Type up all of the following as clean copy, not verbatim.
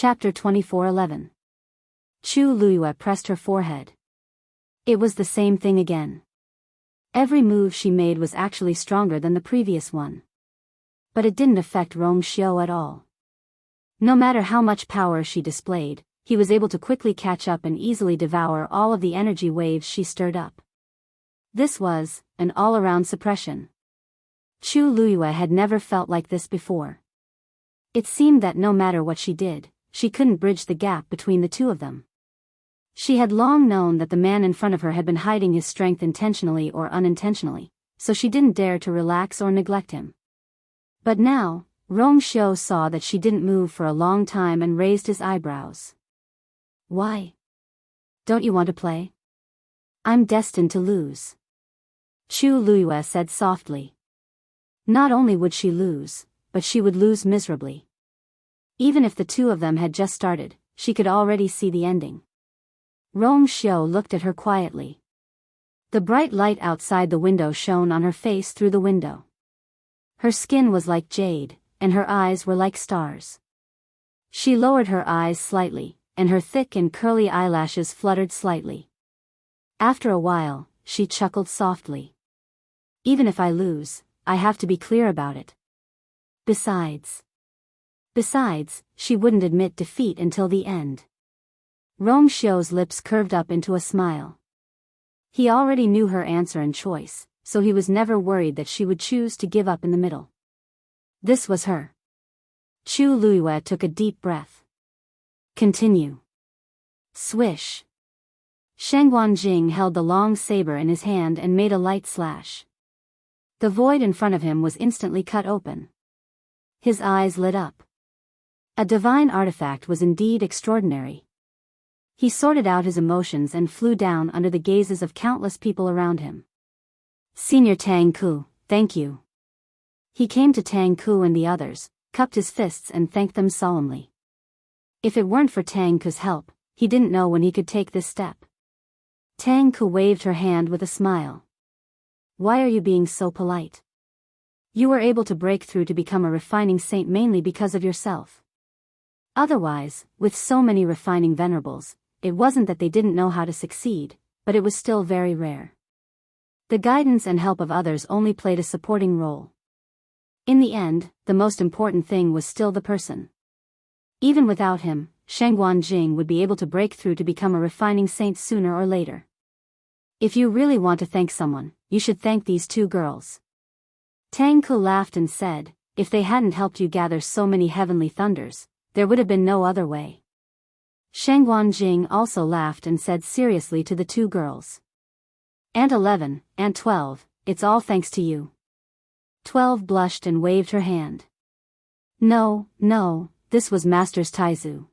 Chapter 24:11. Chu Luiyue pressed her forehead. It was the same thing again. Every move she made was actually stronger than the previous one. But it didn't affect Rong Xiao at all. No matter how much power she displayed, he was able to quickly catch up and easily devour all of the energy waves she stirred up. This was an all-around suppression. Chu Luiyue had never felt like this before. It seemed that no matter what she did, she couldn't bridge the gap between the two of them. She had long known that the man in front of her had been hiding his strength intentionally or unintentionally, so she didn't dare to relax or neglect him. But now, Rong Xiao saw that she didn't move for a long time and raised his eyebrows. Why? Don't you want to play? I'm destined to lose. Chu Luiyue said softly. Not only would she lose, but she would lose miserably. Even if the two of them had just started, she could already see the ending. Rong Xiao looked at her quietly. The bright light outside the window shone on her face through the window. Her skin was like jade, and her eyes were like stars. She lowered her eyes slightly, and her thick and curly eyelashes fluttered slightly. After a while, she chuckled softly. Even if I lose, I have to be clear about it. Besides, she wouldn't admit defeat until the end. Rong Xiao's lips curved up into a smile. He already knew her answer and choice, so he was never worried that she would choose to give up in the middle. This was her. Chu Luiyue took a deep breath. Continue. Swish. Sheng Guanjing held the long saber in his hand and made a light slash. The void in front of him was instantly cut open. His eyes lit up. A divine artifact was indeed extraordinary. He sorted out his emotions and flew down under the gazes of countless people around him. Senior Tang Ku, thank you. He came to Tang Ku and the others, cupped his fists and thanked them solemnly. If it weren't for Tang Ku's help, he didn't know when he could take this step. Tang Ku waved her hand with a smile. Why are you being so polite? You were able to break through to become a refining saint mainly because of yourself. Otherwise, with so many refining venerables, it wasn't that they didn't know how to succeed, but it was still very rare. The guidance and help of others only played a supporting role. In the end, the most important thing was still the person. Even without him, Sheng Guanjing would be able to break through to become a refining saint sooner or later. If you really want to thank someone, you should thank these two girls. Tang Ku laughed and said, if they hadn't helped you gather so many heavenly thunders, there would have been no other way. Sheng Guanjing also laughed and said seriously to the two girls. Aunt 11, Aunt 12, it's all thanks to you. 12 blushed and waved her hand. No, this was Masters Taizu.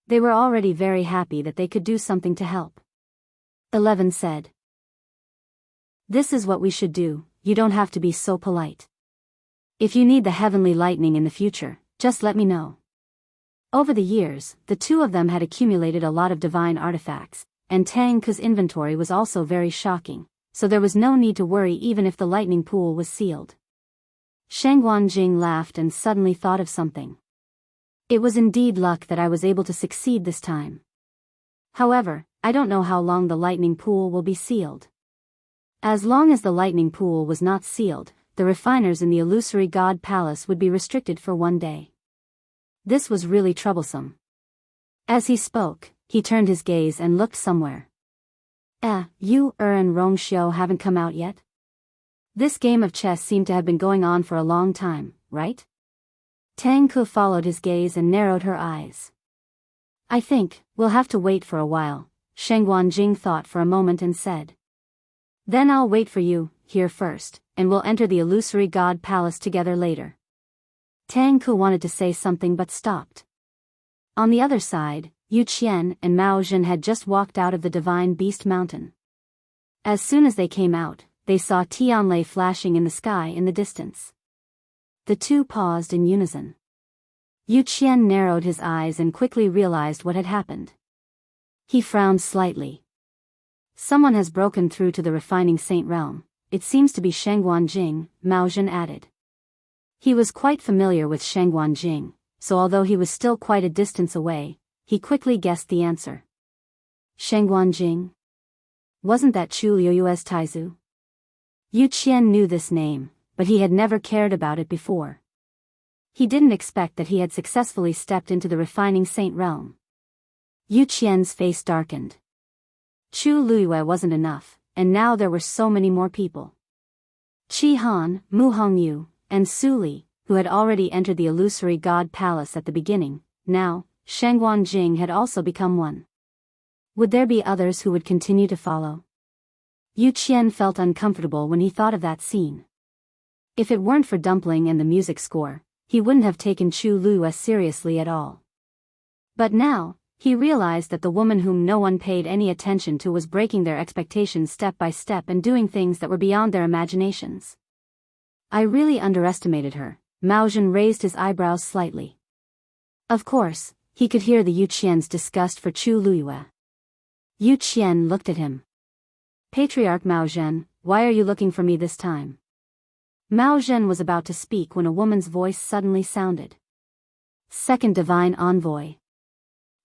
They were already very happy that they could do something to help. 11 said. This is what we should do, you don't have to be so polite. If you need the heavenly lightning in the future, just let me know. Over the years, the two of them had accumulated a lot of divine artifacts, and Tang Ku's inventory was also very shocking, so there was no need to worry even if the lightning pool was sealed. Sheng Guanjing laughed and suddenly thought of something. It was indeed luck that I was able to succeed this time. However, I don't know how long the lightning pool will be sealed. As long as the lightning pool was not sealed, the refiners in the illusory god palace would be restricted for one day. This was really troublesome. As he spoke, he turned his gaze and looked somewhere. You, and Rong Xiao haven't come out yet? This game of chess seemed to have been going on for a long time, right? Tang Ku followed his gaze and narrowed her eyes. I think we'll have to wait for a while, Sheng Guanjing thought for a moment and said. Then I'll wait for you here first, and we'll enter the illusory god palace together later. Tang Ku wanted to say something but stopped. On the other side, Yu Qian and Mao Zhen had just walked out of the Divine Beast Mountain. As soon as they came out, they saw Tianlei flashing in the sky in the distance. The two paused in unison. Yu Qian narrowed his eyes and quickly realized what had happened. He frowned slightly. Someone has broken through to the refining saint realm. It seems to be Sheng Guanjing, Mao Zhen added. He was quite familiar with Sheng Guanjing, so although he was still quite a distance away, he quickly guessed the answer. Shengguanjing? Wasn't that Chu Liuyue's Taizu? Yu Qian knew this name, but he had never cared about it before. He didn't expect that he had successfully stepped into the refining saint realm. Yu Qian's face darkened. Chu Liyue wasn't enough, and now there were so many more people. Qi Han, Mu Hongyu, and Su Li, who had already entered the illusory god palace at the beginning, now, Shengguanjing had also become one. Would there be others who would continue to follow? Yu Qian felt uncomfortable when he thought of that scene. If it weren't for Dumpling and the music score, he wouldn't have taken Chu Liyue seriously at all. But now, he realized that the woman whom no one paid any attention to was breaking their expectations step by step and doing things that were beyond their imaginations. I really underestimated her. Mao Zhen raised his eyebrows slightly. Of course, he could hear the Yu Qian's disgust for Chu Liyue. Yu Qian looked at him. Patriarch Mao Zhen, why are you looking for me this time? Mao Zhen was about to speak when a woman's voice suddenly sounded. Second Divine Envoy.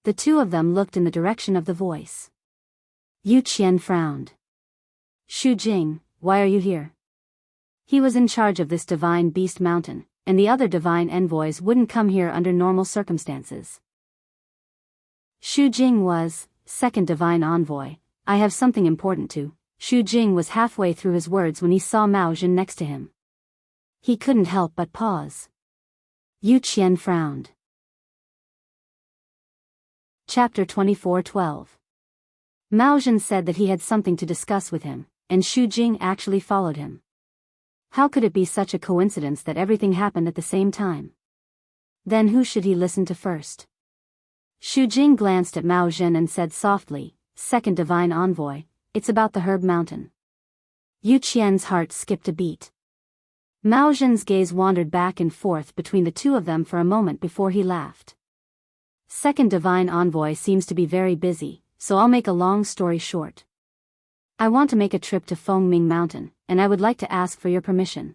The two of them looked in the direction of the voice. Yu Qian frowned. Xu Jing, why are you here? He was in charge of this divine beast mountain, and the other divine envoys wouldn't come here under normal circumstances. Xu Jing was, second divine envoy, I have something important to. Xu Jing was halfway through his words when he saw Mao Zhen next to him. He couldn't help but pause. Yu Qian frowned. Chapter 24:12. Mao Zhen said that he had something to discuss with him, and Xu Jing actually followed him. How could it be such a coincidence that everything happened at the same time? Then who should he listen to first? Xu Jing glanced at Mao Zhen and said softly, Second Divine Envoy, it's about the Herb Mountain. Yu Qian's heart skipped a beat. Mao Zhen's gaze wandered back and forth between the two of them for a moment before he laughed. Second Divine Envoy seems to be very busy, so I'll make a long story short. I want to make a trip to Fengming Mountain, and I would like to ask for your permission.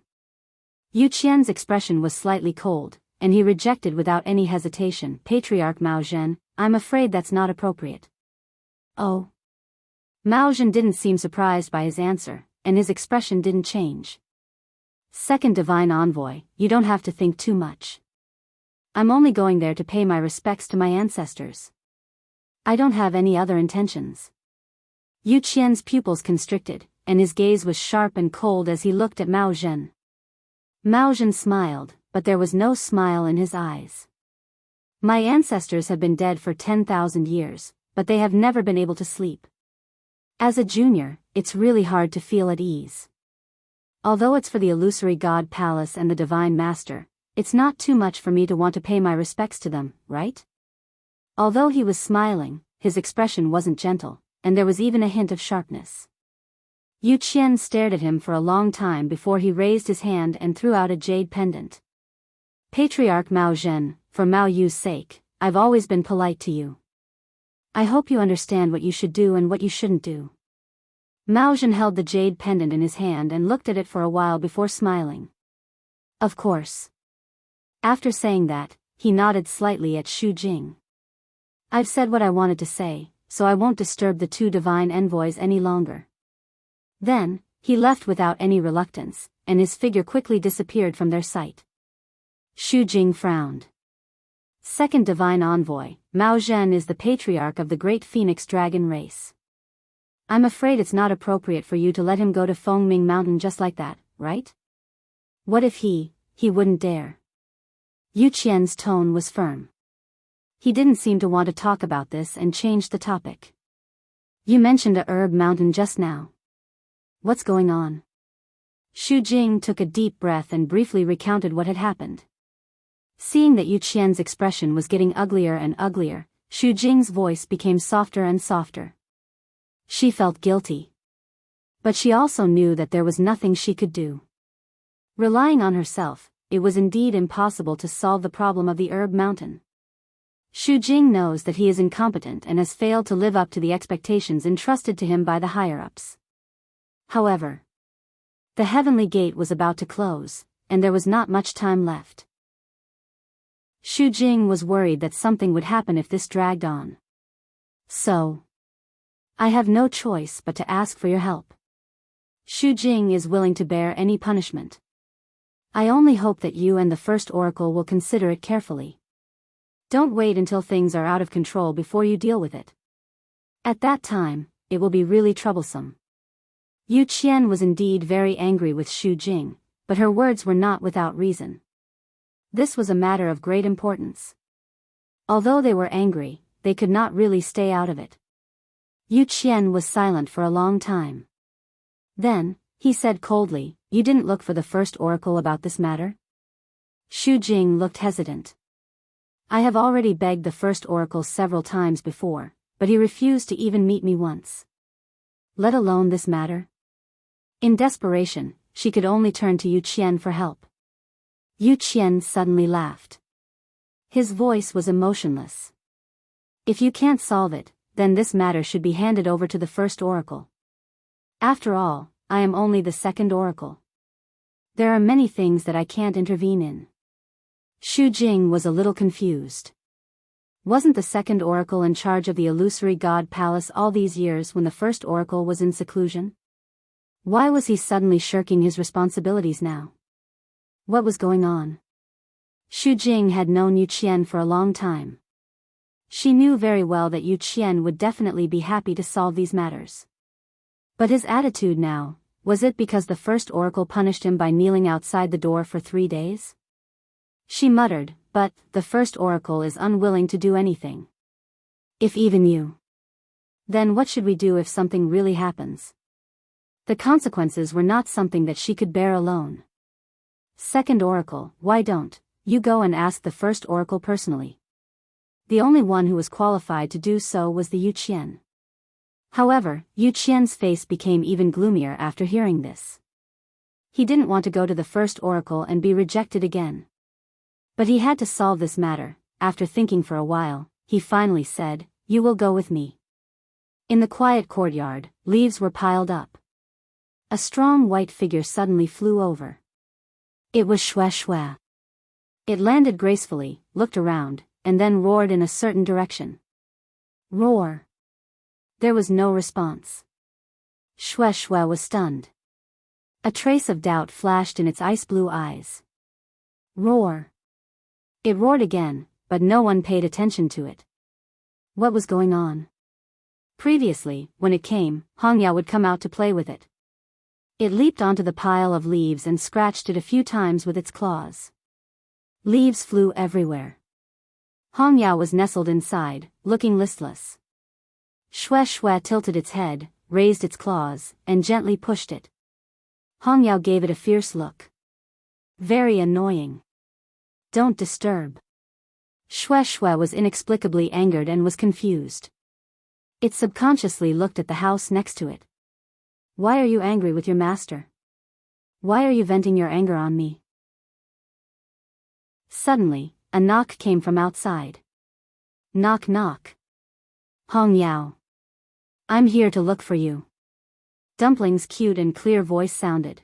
Yu Qian's expression was slightly cold, and he rejected without any hesitation. Patriarch Mao Zhen, I'm afraid that's not appropriate. Oh. Mao Zhen didn't seem surprised by his answer, and his expression didn't change. Second Divine Envoy, you don't have to think too much. I'm only going there to pay my respects to my ancestors. I don't have any other intentions. Yu Qian's pupils constricted, and his gaze was sharp and cold as he looked at Mao Zhen. Mao Zhen smiled, but there was no smile in his eyes. My ancestors have been dead for 10,000 years, but they have never been able to sleep. As a junior, it's really hard to feel at ease. Although it's for the illusory god palace and the divine master, it's not too much for me to want to pay my respects to them, right? Although he was smiling, his expression wasn't gentle, and there was even a hint of sharpness. Yu Qian stared at him for a long time before he raised his hand and threw out a jade pendant. Patriarch Mao Zhen, for Mao Yu's sake, I've always been polite to you. I hope you understand what you should do and what you shouldn't do. Mao Zhen held the jade pendant in his hand and looked at it for a while before smiling. Of course. After saying that, he nodded slightly at Xu Jing. I've said what I wanted to say, so I won't disturb the two divine envoys any longer. Then, he left without any reluctance, and his figure quickly disappeared from their sight. Xu Jing frowned. Second Divine Envoy, Mao Zhen is the patriarch of the great phoenix dragon race. I'm afraid it's not appropriate for you to let him go to Fengming Mountain just like that, right? What if he wouldn't dare? Yu Qian's tone was firm. He didn't seem to want to talk about this and changed the topic. You mentioned a herb mountain just now. What's going on? Xu Jing took a deep breath and briefly recounted what had happened. Seeing that Yu Qian's expression was getting uglier and uglier, Xu Jing's voice became softer and softer. She felt guilty. But she also knew that there was nothing she could do. Relying on herself, it was indeed impossible to solve the problem of the herb mountain. Xu Jing knows that he is incompetent and has failed to live up to the expectations entrusted to him by the higher-ups. However, the heavenly gate was about to close, and there was not much time left. Xu Jing was worried that something would happen if this dragged on. So, I have no choice but to ask for your help. Xu Jing is willing to bear any punishment. I only hope that you and the first oracle will consider it carefully. Don't wait until things are out of control before you deal with it. At that time, it will be really troublesome. Yu Qian was indeed very angry with Xu Jing, but her words were not without reason. This was a matter of great importance. Although they were angry, they could not really stay out of it. Yu Qian was silent for a long time. Then, he said coldly, "You didn't look for the first oracle about this matter?" Xu Jing looked hesitant. "I have already begged the first oracle several times before, but he refused to even meet me once. Let alone this matter." In desperation, she could only turn to Yu Qian for help. Yu Qian suddenly laughed. His voice was emotionless. "If you can't solve it, then this matter should be handed over to the first oracle. After all, I am only the second oracle. There are many things that I can't intervene in." Xu Jing was a little confused. Wasn't the second oracle in charge of the illusory god palace all these years when the first oracle was in seclusion? Why was he suddenly shirking his responsibilities now? What was going on? Xu Jing had known Yu Qian for a long time. She knew very well that Yu Qian would definitely be happy to solve these matters. But his attitude now, was it because the first oracle punished him by kneeling outside the door for 3 days? She muttered, "But, the first oracle is unwilling to do anything. If even you. Then what should we do if something really happens?" The consequences were not something that she could bear alone. "Second oracle, why don't you go and ask the first oracle personally?" The only one who was qualified to do so was the Yu Qian. However, Yu Qian's face became even gloomier after hearing this. He didn't want to go to the first oracle and be rejected again. But he had to solve this matter. After thinking for a while, he finally said, "You will go with me." In the quiet courtyard, leaves were piled up. A strong white figure suddenly flew over. It was Xue Xue. It landed gracefully, looked around, and then roared in a certain direction. Roar. There was no response. Xue Xue was stunned. A trace of doubt flashed in its ice-blue eyes. Roar. It roared again, but no one paid attention to it. What was going on? Previously, when it came, Hongyao would come out to play with it. It leaped onto the pile of leaves and scratched it a few times with its claws. Leaves flew everywhere. Hongyao was nestled inside, looking listless. Xue Xue tilted its head, raised its claws, and gently pushed it. Hongyao gave it a fierce look. Very annoying. Don't disturb. Xue Xue was inexplicably angered and was confused. It subconsciously looked at the house next to it. Why are you angry with your master? Why are you venting your anger on me? Suddenly, a knock came from outside. Knock knock. Hongyao. I'm here to look for you. Dumpling's cute and clear voice sounded.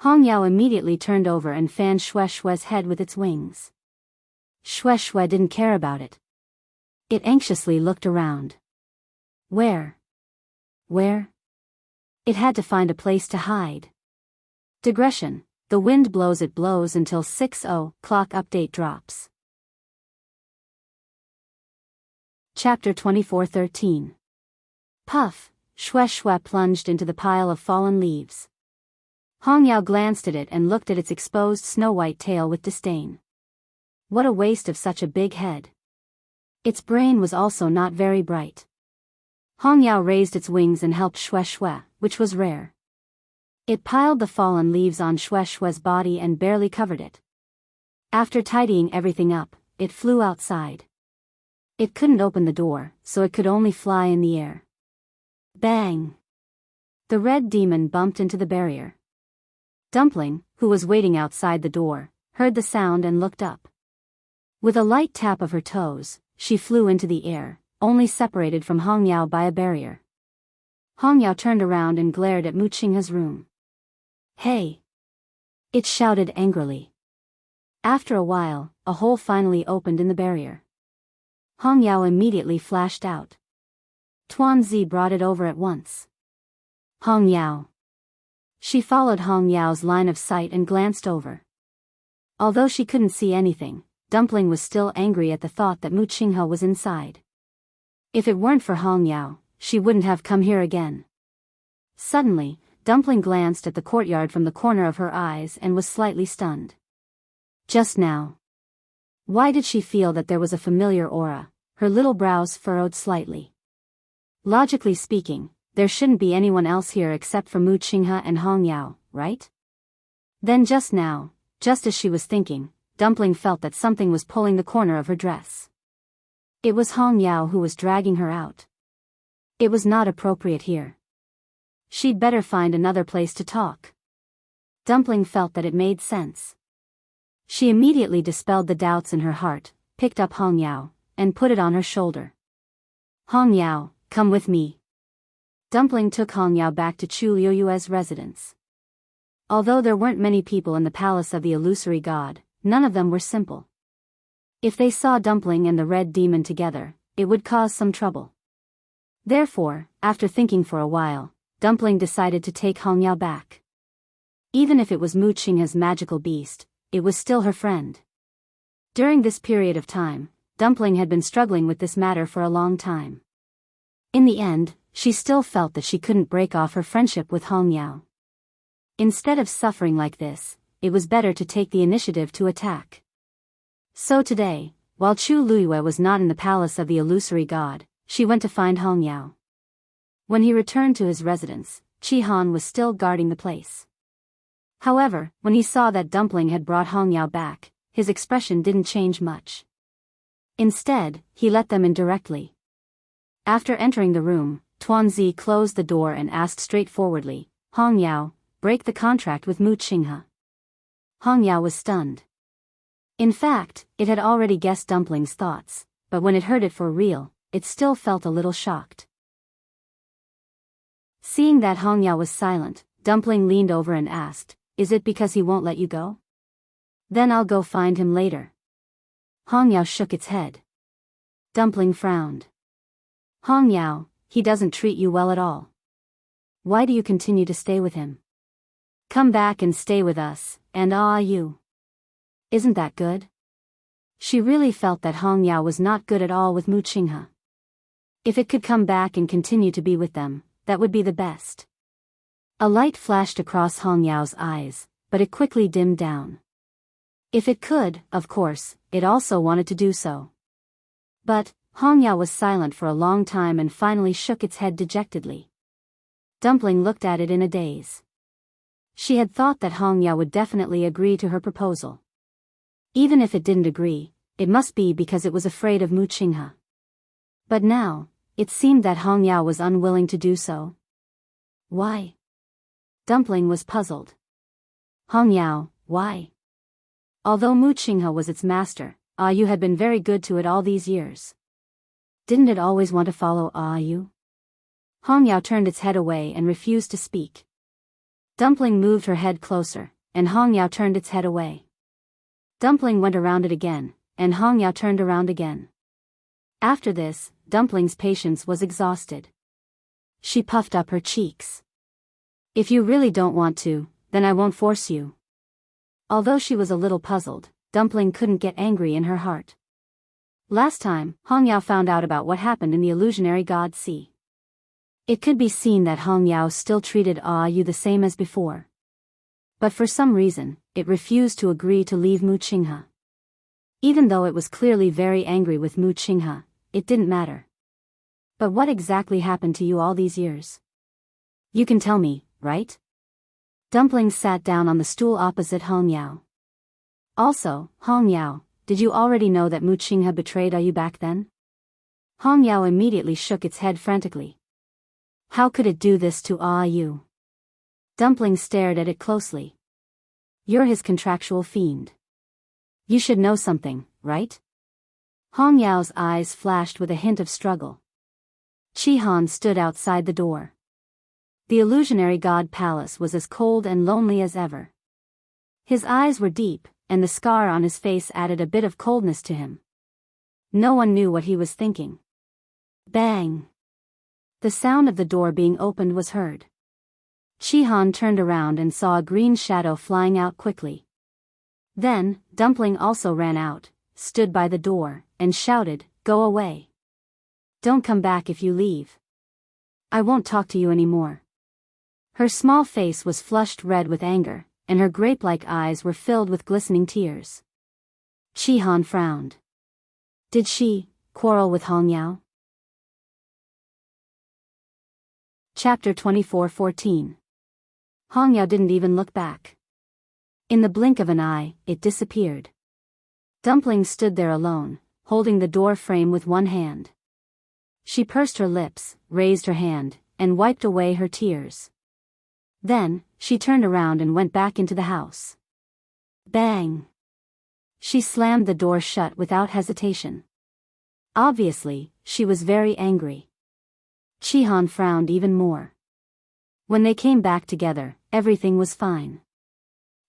Hongyao immediately turned over and fanned Xue Xue's head with its wings. Xue Xue didn't care about it. It anxiously looked around. Where? Where? It had to find a place to hide. Digression. The wind blows, it blows until 6:00 update drops. Chapter 24:13. Puff. Xue Xue plunged into the pile of fallen leaves. Hongyao glanced at it and looked at its exposed snow-white tail with disdain. What a waste of such a big head. Its brain was also not very bright. Hongyao raised its wings and helped Xue Xue, which was rare. It piled the fallen leaves on Xue Xue's body and barely covered it. After tidying everything up, it flew outside. It couldn't open the door, so it could only fly in the air. Bang! The red demon bumped into the barrier. Dumpling, who was waiting outside the door, heard the sound and looked up. With a light tap of her toes, she flew into the air, only separated from Hongyao by a barrier. Hongyao turned around and glared at Muqinghe's room. Hey! It shouted angrily. After a while, a hole finally opened in the barrier. Hong Yao immediately flashed out. Tuan Zi brought it over at once. Hong Yao. She followed Hong Yao's line of sight and glanced over. Although she couldn't see anything, Dumpling was still angry at the thought that Mu Qinghe was inside. If it weren't for Hong Yao, she wouldn't have come here again. Suddenly, Dumpling glanced at the courtyard from the corner of her eyes and was slightly stunned. Just now. Why did she feel that there was a familiar aura? Her little brows furrowed slightly. Logically speaking, there shouldn't be anyone else here except for Mu Qinghe and Hong Yao, right? Then just now, just as she was thinking, Dumpling felt that something was pulling the corner of her dress. It was Hong Yao who was dragging her out. It was not appropriate here. She'd better find another place to talk. Dumpling felt that it made sense. She immediately dispelled the doubts in her heart, picked up Hong Yao, and put it on her shoulder. Hong Yao, come with me. Dumpling took Hong Yao back to Chu Liuyue's residence. Although there weren't many people in the palace of the illusory god, none of them were simple. If they saw Dumpling and the red demon together, it would cause some trouble. Therefore, after thinking for a while, Dumpling decided to take Hong Yao back. Even if it was Mu Qinghe's magical beast, it was still her friend. During this period of time, Dumpling had been struggling with this matter for a long time. In the end, she still felt that she couldn't break off her friendship with Hong Yao. Instead of suffering like this, it was better to take the initiative to attack. So today, while Chu Liyue was not in the palace of the illusory god, she went to find Hong Yao. When he returned to his residence, Chi Han was still guarding the place. However, when he saw that Dumpling had brought Hong Yao back, his expression didn't change much. Instead, he let them in directly. After entering the room, Tuan Zi closed the door and asked straightforwardly, Hong Yao, break the contract with Mu Qinghe. Hong Yao was stunned. In fact, it had already guessed Dumpling's thoughts, but when it heard it for real, it still felt a little shocked. Seeing that Hong Yao was silent, Dumpling leaned over and asked, is it because he won't let you go? Then I'll go find him later. Hong Yao shook its head. Dumpling frowned. Hong Yao, he doesn't treat you well at all. Why do you continue to stay with him? Come back and stay with us, and you. Isn't that good? She really felt that Hong Yao was not good at all with Mu Qinghe. If it could come back and continue to be with them, that would be the best. A light flashed across Hong Yao's eyes, but it quickly dimmed down. If it could, of course, it also wanted to do so. But Hong Yao was silent for a long time and finally shook its head dejectedly. Dumpling looked at it in a daze. She had thought that Hong Yao would definitely agree to her proposal. Even if it didn't agree, it must be because it was afraid of Mu Qinghe. But now, it seemed that Hong Yao was unwilling to do so. Why? Dumpling was puzzled. Hong Yao, why? Although Mu Qinghe was its master, you had been very good to it all these years. Didn't it always want to follow you? Hong Yao turned its head away and refused to speak. Dumpling moved her head closer, and Hong Yao turned its head away. Dumpling went around it again, and Hong Yao turned around again. After this, Dumpling's patience was exhausted. She puffed up her cheeks. If you really don't want to, then I won't force you. Although she was a little puzzled, Dumpling couldn't get angry in her heart. Last time, Hong Yao found out about what happened in the illusionary god sea. It could be seen that Hong Yao still treated Yu the same as before. But for some reason, it refused to agree to leave Mu Qinghe. Even though it was clearly very angry with Mu Qinghe, it didn't matter. But what exactly happened to you all these years? You can tell me, right? Dumpling sat down on the stool opposite Hong Yao. Also, Hong Yao, did you already know that Mu Qinghe betrayed you back then? Hong Yao immediately shook its head frantically. How could it do this to you? Dumpling stared at it closely. You're his contractual fiend. You should know something, right? Hong Yao's eyes flashed with a hint of struggle. Chi Han stood outside the door. The illusionary god palace was as cold and lonely as ever. His eyes were deep, and the scar on his face added a bit of coldness to him. No one knew what he was thinking. Bang! The sound of the door being opened was heard. Chihan turned around and saw a green shadow flying out quickly. Then, Dumpling also ran out, stood by the door, and shouted, "Go away. Don't come back if you leave. I won't talk to you anymore." Her small face was flushed red with anger, and her grape-like eyes were filled with glistening tears. Chihan frowned. Did she quarrel with Hong Yao? Chapter 24:14. Hong Yao didn't even look back. In the blink of an eye, it disappeared. Dumpling stood there alone, holding the door frame with one hand. She pursed her lips, raised her hand, and wiped away her tears. Then, she turned around and went back into the house. Bang! She slammed the door shut without hesitation. Obviously, she was very angry. Chihan frowned even more. When they came back together, everything was fine.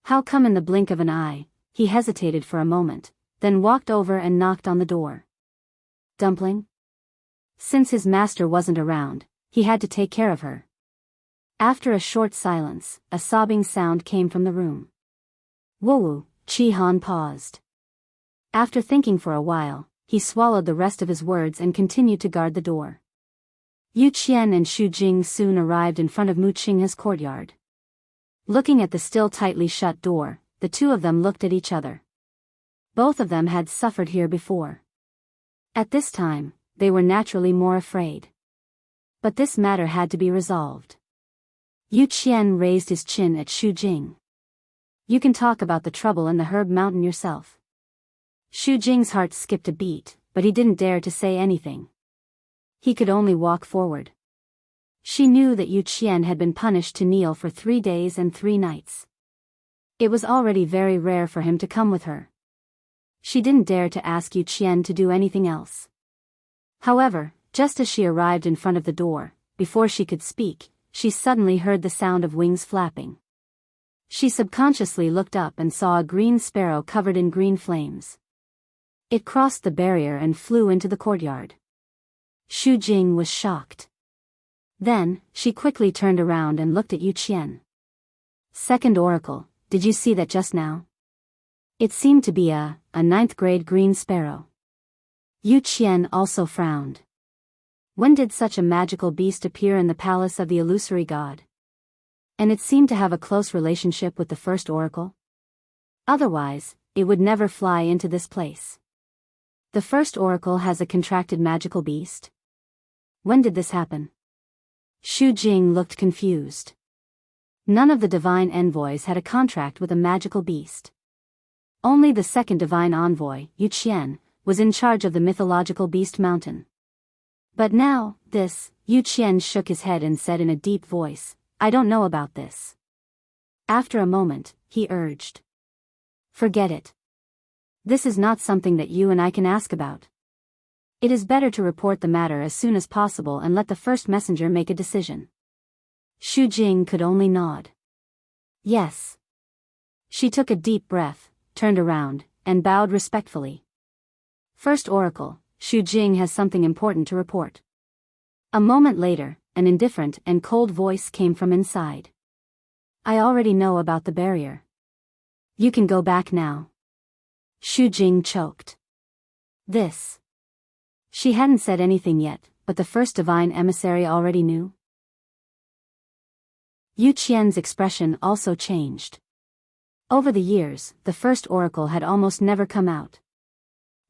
How come in the blink of an eye? He hesitated for a moment, then walked over and knocked on the door. Dumpling? Since his master wasn't around, he had to take care of her. After a short silence, a sobbing sound came from the room. Woo! Chihan paused. After thinking for a while, he swallowed the rest of his words and continued to guard the door. Yu Qian and Xu Jing soon arrived in front of Mu Qinghe's courtyard. Looking at the still tightly shut door, the two of them looked at each other. Both of them had suffered here before. At this time, they were naturally more afraid. But this matter had to be resolved. Yu Qian raised his chin at Xu Jing. You can talk about the trouble in the Herb Mountain yourself. Xu Jing's heart skipped a beat, but he didn't dare to say anything. He could only walk forward. She knew that Yu Qian had been punished to kneel for 3 days and 3 nights. It was already very rare for him to come with her. She didn't dare to ask Yu Qian to do anything else. However, just as she arrived in front of the door, before she could speak, she suddenly heard the sound of wings flapping. She subconsciously looked up and saw a green sparrow covered in green flames. It crossed the barrier and flew into the courtyard. Xu Jing was shocked. Then, she quickly turned around and looked at Yu Qian. Second Oracle, did you see that just now? It seemed to be a 9th-grade green sparrow. Yu Qian also frowned. When did such a magical beast appear in the palace of the illusory god? And it seemed to have a close relationship with the first oracle? Otherwise, it would never fly into this place. The first oracle has a contracted magical beast? When did this happen? Xu Jing looked confused. None of the divine envoys had a contract with a magical beast. Only the second divine envoy, Yu Qian, was in charge of the mythological beast mountain. But now, Yu Qian shook his head and said in a deep voice, I don't know about this. After a moment, he urged. Forget it. This is not something that you and I can ask about. It is better to report the matter as soon as possible and let the first messenger make a decision. Xu Jing could only nod. Yes. She took a deep breath, turned around, and bowed respectfully. First Oracle, Xu Jing has something important to report. A moment later, an indifferent and cold voice came from inside. I already know about the barrier. You can go back now. Xu Jing choked. This. She hadn't said anything yet, but the first divine emissary already knew. Yu Qian's expression also changed. Over the years, the first oracle had almost never come out.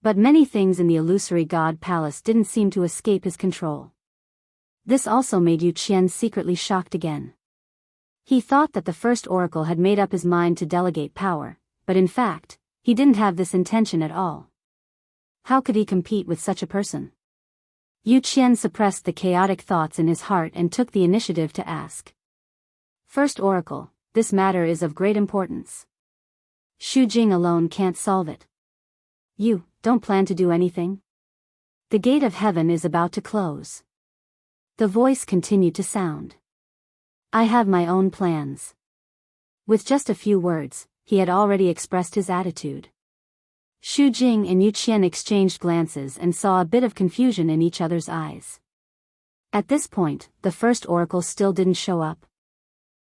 But many things in the illusory god palace didn't seem to escape his control. This also made Yu Qian secretly shocked again. He thought that the first oracle had made up his mind to delegate power, but in fact, he didn't have this intention at all. How could he compete with such a person? Yu Qian suppressed the chaotic thoughts in his heart and took the initiative to ask. First Oracle, this matter is of great importance. Xu Jing alone can't solve it. You don't plan to do anything? The gate of heaven is about to close. The voice continued to sound. I have my own plans. With just a few words, he had already expressed his attitude. Xu Jing and Yu Qian exchanged glances and saw a bit of confusion in each other's eyes. At this point, the first oracle still didn't show up.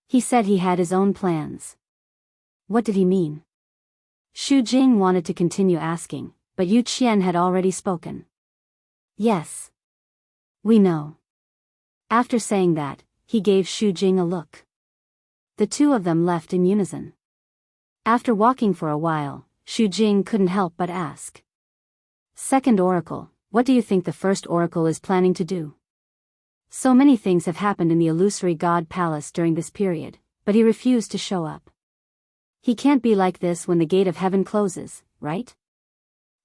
He said he had his own plans. What did he mean? Xu Jing wanted to continue asking, but Yu Qian had already spoken. Yes. We know. After saying that, he gave Xu Jing a look. The two of them left in unison. After walking for a while, Xu Jing couldn't help but ask. Second oracle, what do you think the first oracle is planning to do? So many things have happened in the illusory god palace during this period, but he refused to show up. He can't be like this when the gate of heaven closes, right?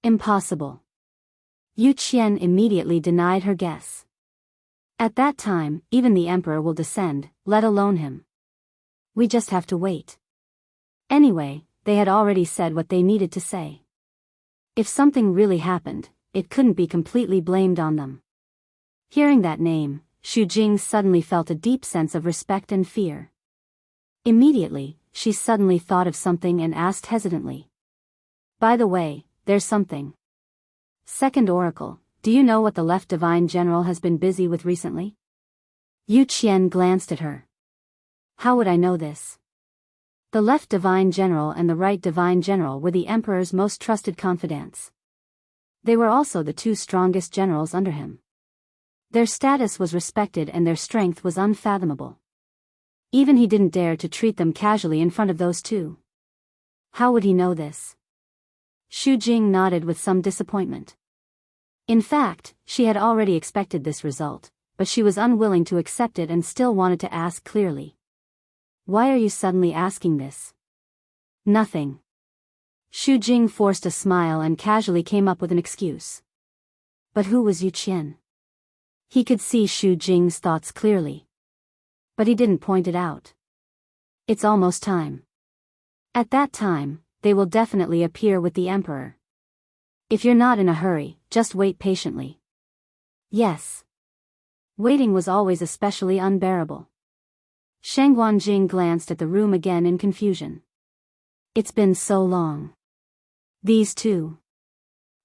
Impossible. Yu Qian immediately denied her guess. At that time, even the emperor will descend, let alone him. We just have to wait. Anyway, they had already said what they needed to say. If something really happened, it couldn't be completely blamed on them. Hearing that name, Xu Jing suddenly felt a deep sense of respect and fear. Immediately, she suddenly thought of something and asked hesitantly. By the way, there's something. Second oracle, do you know what the left divine general has been busy with recently? Yu Qian glanced at her. How would I know this? The left divine general and the right divine general were the emperor's most trusted confidants. They were also the two strongest generals under him. Their status was respected and their strength was unfathomable. Even he didn't dare to treat them casually in front of those two. How would he know this? Xu Jing nodded with some disappointment. In fact, she had already expected this result, but she was unwilling to accept it and still wanted to ask clearly. Why are you suddenly asking this? Nothing. Xu Jing forced a smile and casually came up with an excuse. But who was Yu Qian? He could see Xu Jing's thoughts clearly. But he didn't point it out. It's almost time. At that time, they will definitely appear with the emperor. If you're not in a hurry, just wait patiently. Yes. Waiting was always especially unbearable. Shang Guanjing glanced at the room again in confusion. It's been so long. These two.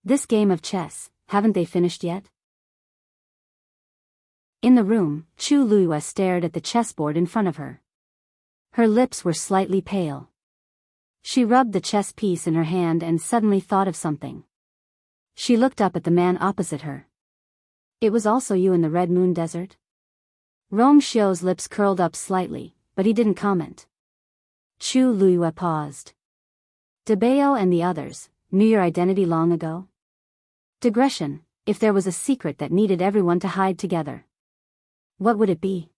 This game of chess, haven't they finished yet? In the room, Chu Luiyue stared at the chessboard in front of her. Her lips were slightly pale. She rubbed the chess piece in her hand and suddenly thought of something. She looked up at the man opposite her. It was also you in the Red Moon Desert? Rong Xiu's lips curled up slightly, but he didn't comment. Chu Luiyue paused. Biyao and the others knew your identity long ago? Digression, if there was a secret that needed everyone to hide together. What would it be?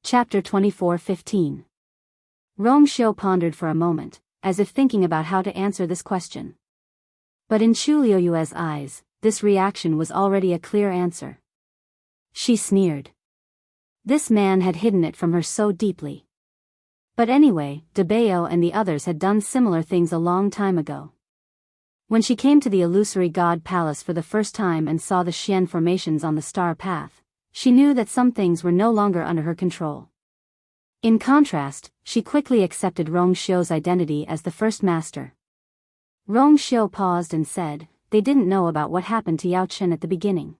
Chapter 24:15. Rong Xiu pondered for a moment, as if thinking about how to answer this question. But in Chu Luiyue's eyes, this reaction was already a clear answer. She sneered. This man had hidden it from her so deeply. But anyway, Biyao and the others had done similar things a long time ago. When she came to the illusory god palace for the first time and saw the Xian formations on the star path, she knew that some things were no longer under her control. In contrast, she quickly accepted Rong Xiu's identity as the first master. Rong Xiu paused and said, they didn't know about what happened to Yao Chen at the beginning.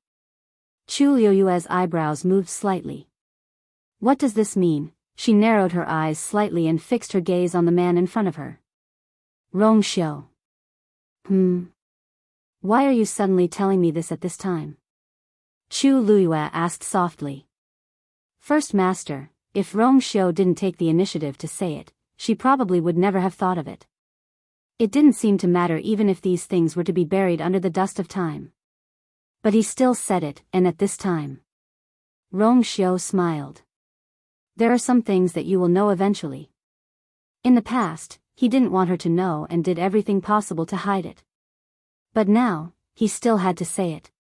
Chu Luiyue's eyebrows moved slightly. What does this mean? She narrowed her eyes slightly and fixed her gaze on the man in front of her. Rong Xiu. Why are you suddenly telling me this at this time? Chu Luiyue asked softly. First master, if Rong Xiu didn't take the initiative to say it, she probably would never have thought of it. It didn't seem to matter even if these things were to be buried under the dust of time. But he still said it, and at this time. Rong Xiu smiled. There are some things that you will know eventually. In the past, he didn't want her to know and did everything possible to hide it. But now, he still had to say it.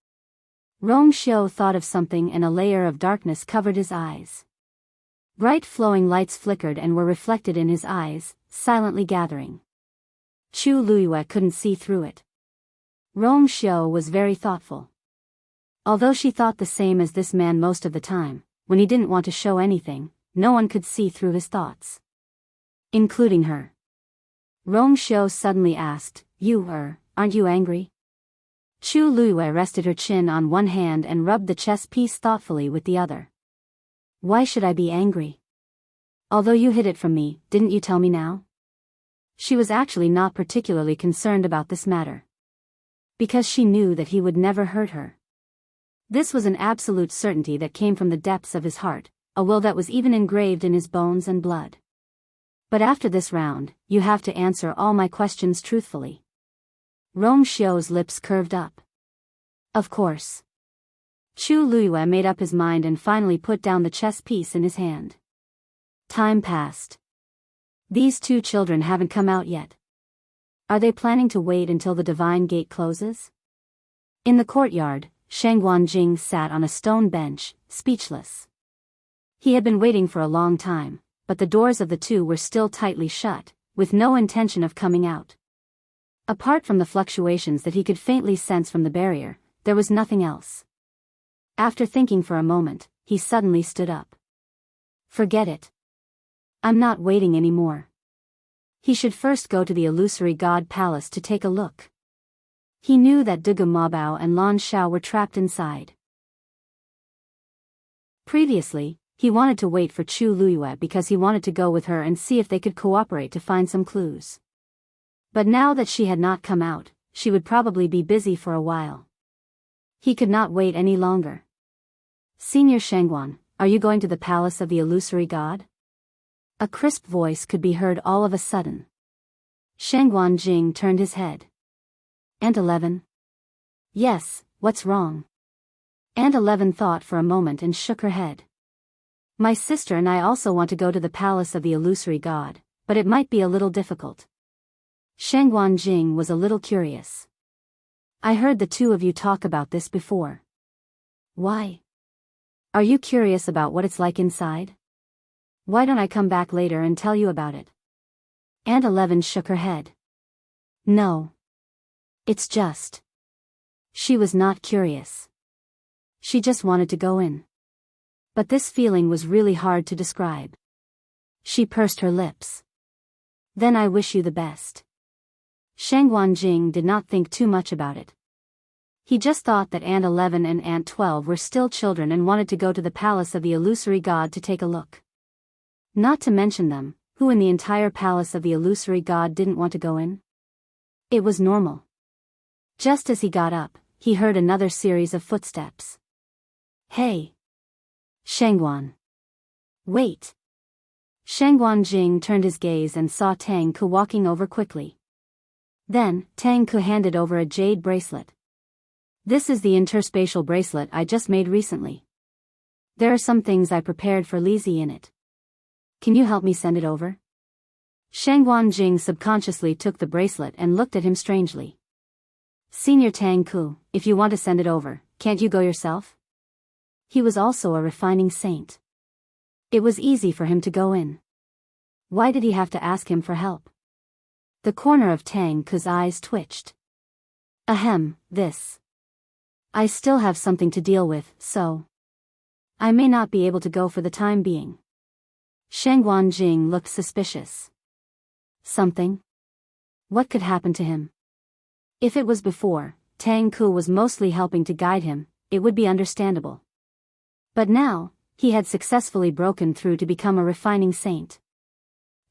Rong Xiu thought of something and a layer of darkness covered his eyes. Bright flowing lights flickered and were reflected in his eyes, silently gathering. Chu Luiyue couldn't see through it. Rong Xiu was very thoughtful. Although she thought the same as this man most of the time, when he didn't want to show anything, no one could see through his thoughts. Including her. Rong Xiu suddenly asked, aren't you angry? Chu Luiyue rested her chin on one hand and rubbed the chess piece thoughtfully with the other. Why should I be angry? Although you hid it from me, didn't you tell me now? She was actually not particularly concerned about this matter. Because she knew that he would never hurt her. This was an absolute certainty that came from the depths of his heart, a will that was even engraved in his bones and blood. But after this round, you have to answer all my questions truthfully. Rong Xiu's lips curved up. Of course. Chu Luiyue made up his mind and finally put down the chess piece in his hand. Time passed. These two children haven't come out yet. Are they planning to wait until the divine gate closes? In the courtyard, Shang Guanjing sat on a stone bench, speechless. He had been waiting for a long time, but the doors of the two were still tightly shut, with no intention of coming out. Apart from the fluctuations that he could faintly sense from the barrier, there was nothing else. After thinking for a moment, he suddenly stood up. Forget it. I'm not waiting anymore. He should first go to the illusory god palace to take a look. He knew that Dugu Mabao and Lan Xiao were trapped inside. Previously, he wanted to wait for Chu Luiyue because he wanted to go with her and see if they could cooperate to find some clues. But now that she had not come out, she would probably be busy for a while. He could not wait any longer. Senior Shangguan, are you going to the palace of the illusory god? A crisp voice could be heard all of a sudden. Shangguan Jing turned his head. Aunt 11? Yes, what's wrong? Aunt 11 thought for a moment and shook her head. My sister and I also want to go to the palace of the illusory god, but it might be a little difficult. Shangguan Jing was a little curious. I heard the two of you talk about this before. Why? Are you curious about what it's like inside? Why don't I come back later and tell you about it? Aunt 11 shook her head. No. It's just. She was not curious. She just wanted to go in. But this feeling was really hard to describe. She pursed her lips. Then I wish you the best. Shangguan Jing did not think too much about it. He just thought that Aunt 11 and Aunt 12 were still children and wanted to go to the palace of the illusory god to take a look. Not to mention them, who in the entire palace of the illusory god didn't want to go in? It was normal. Just as he got up, he heard another series of footsteps. Hey! Shangguan. Wait! Shangguan Jing turned his gaze and saw Tang Ku walking over quickly. Then, Tang Ku handed over a jade bracelet. This is the interspatial bracelet I just made recently. There are some things I prepared for Lizzie in it. Can you help me send it over? Shangguan Jing subconsciously took the bracelet and looked at him strangely. Senior Tang Ku, if you want to send it over, can't you go yourself? He was also a refining saint. It was easy for him to go in. Why did he have to ask him for help? The corner of Tang Ku's eyes twitched. Ahem, this. I still have something to deal with, so. I may not be able to go for the time being. Shangguan Jing looked suspicious. Something? What could happen to him? If it was before, Tang Ku was mostly helping to guide him, it would be understandable. But now, he had successfully broken through to become a refining saint.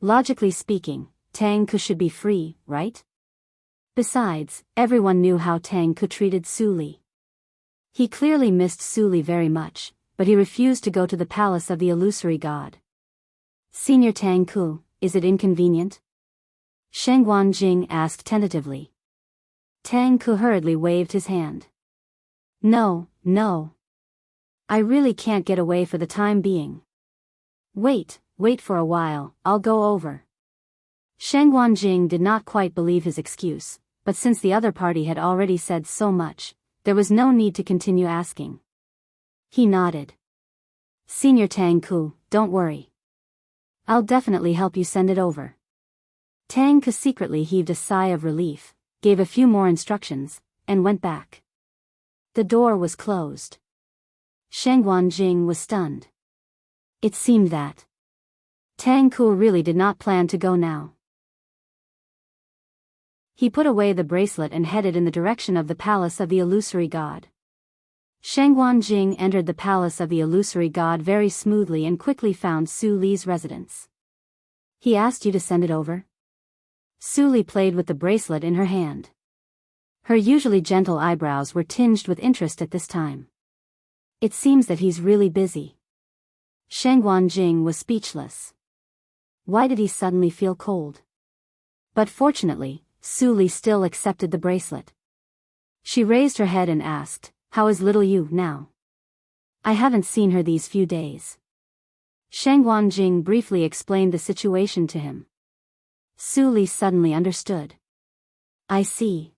Logically speaking, Tang Ku should be free, right? Besides, everyone knew how Tang Ku treated Su Li. He clearly missed Su Li very much, but he refused to go to the palace of the illusory god. Senior Tang Ku, is it inconvenient? Shangguan Jing asked tentatively. Tang Ku hurriedly waved his hand. No, no. I really can't get away for the time being. Wait for a while, I'll go over. Shangguan Jing did not quite believe his excuse, but since the other party had already said so much, there was no need to continue asking. He nodded. Senior Tang Ku, don't worry. I'll definitely help you send it over. Tang Ku secretly heaved a sigh of relief, gave a few more instructions, and went back. The door was closed. Shangguan Jing was stunned. It seemed that Tang Ku really did not plan to go now. He put away the bracelet and headed in the direction of the palace of the illusory god. Shangguan Jing entered the palace of the illusory god very smoothly and quickly found Su Li's residence. He asked you to send it over? Su Li played with the bracelet in her hand. Her usually gentle eyebrows were tinged with interest at this time. It seems that he's really busy. Shangguan Jing was speechless. Why did he suddenly feel cold? But fortunately, Su Li still accepted the bracelet. She raised her head and asked, "How is little Yu now? I haven't seen her these few days." Shangguan Jing briefly explained the situation to him. Su Li suddenly understood. I see.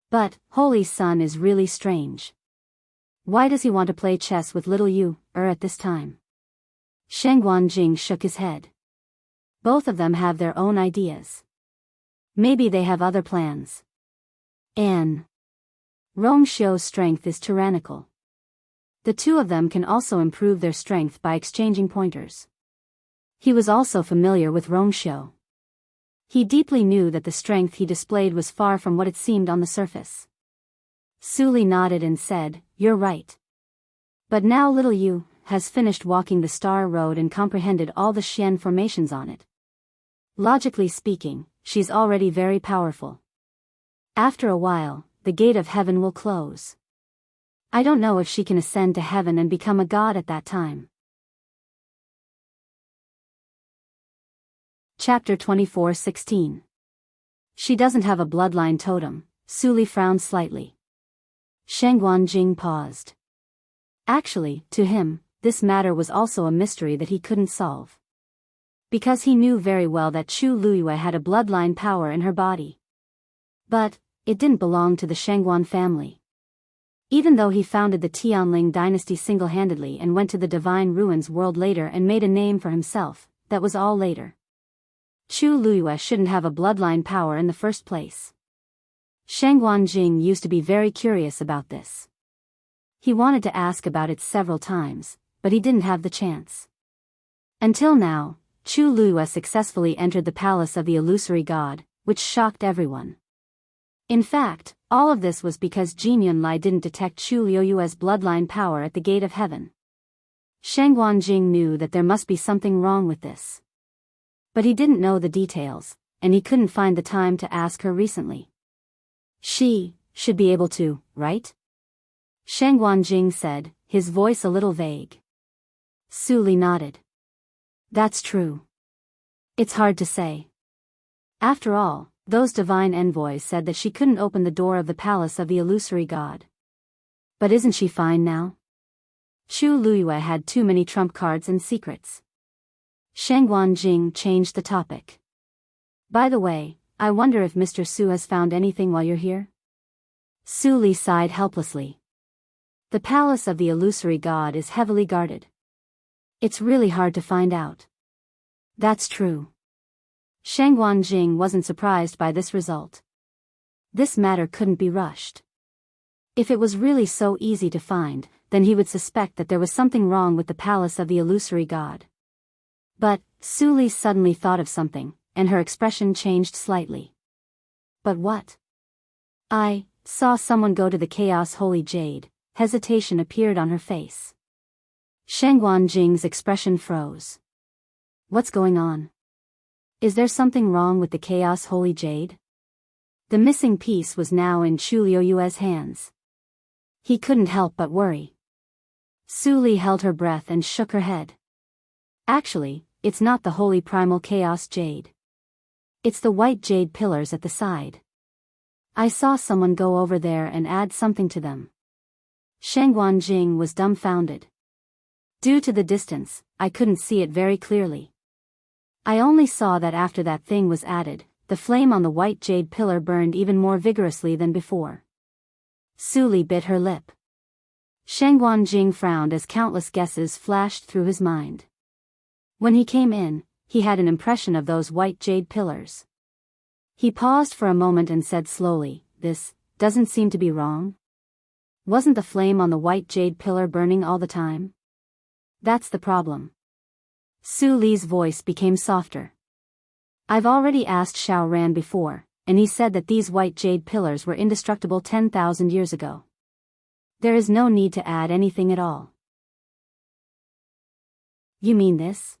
But, Holy Sun is really strange. Why does he want to play chess with little Yu, at this time? Shangguan Jing shook his head. Both of them have their own ideas. Maybe they have other plans. Rong Xiu's strength is tyrannical. The two of them can also improve their strength by exchanging pointers. He was also familiar with Rong Xiu. He deeply knew that the strength he displayed was far from what it seemed on the surface. Su Li nodded and said, "You're right. But now little Yu has finished walking the Star Road and comprehended all the Xian formations on it. Logically speaking, she's already very powerful. After a while, the gate of heaven will close. I don't know if she can ascend to heaven and become a god at that time." Chapter 24:16. She doesn't have a bloodline totem. Su Li frowned slightly. Shangguan Jing paused. Actually, to him, this matter was also a mystery that he couldn't solve. Because he knew very well that Chu Luyue had a bloodline power in her body. But it didn't belong to the Shangguan family. Even though he founded the Tianling dynasty single-handedly and went to the Divine Ruins world later and made a name for himself, that was all later. Chu Luyue shouldn't have a bloodline power in the first place. Shangguan Jing used to be very curious about this. He wanted to ask about it several times, but he didn't have the chance. Until now, Chu Luyue successfully entered the palace of the illusory god, which shocked everyone. In fact, all of this was because Jin Yunlai didn't detect Chu Luyue's bloodline power at the gate of heaven. Shangguan Jing knew that there must be something wrong with this. But he didn't know the details, and he couldn't find the time to ask her recently. She should be able to, right? Shangguan Jing said, his voice a little vague. Su Li nodded. That's true. It's hard to say. After all, those divine envoys said that she couldn't open the door of the palace of the illusory god. But isn't she fine now? Chu Luyue had too many trump cards and secrets. Shangguan Jing changed the topic. By the way, I wonder if Mr. Su has found anything while you're here? Su Li sighed helplessly. The palace of the illusory god is heavily guarded. It's really hard to find out. That's true. Shangguan Jing wasn't surprised by this result. This matter couldn't be rushed. If it was really so easy to find, then he would suspect that there was something wrong with the palace of the illusory god. But, Su Li suddenly thought of something, and her expression changed slightly. But what? I saw someone go to the Chaos Holy Jade. Hesitation appeared on her face. Shangguan Jing's expression froze. What's going on? Is there something wrong with the Chaos Holy Jade? The missing piece was now in Chu Luyue's hands. He couldn't help but worry. Su Li held her breath and shook her head. Actually, it's not the Holy Primal Chaos Jade. It's the white jade pillars at the side. I saw someone go over there and add something to them. Shangguan Jing was dumbfounded. Due to the distance, I couldn't see it very clearly. I only saw that after that thing was added, the flame on the white jade pillar burned even more vigorously than before. Su Li bit her lip. Shangguan Jing frowned as countless guesses flashed through his mind. When he came in, he had an impression of those white jade pillars. He paused for a moment and said slowly, "This doesn't seem to be wrong. Wasn't the flame on the white jade pillar burning all the time? That's the problem." Su Li's voice became softer. I've already asked Xiao Ran before, and he said that these white jade pillars were indestructible 10,000 years ago. There is no need to add anything at all. You mean this?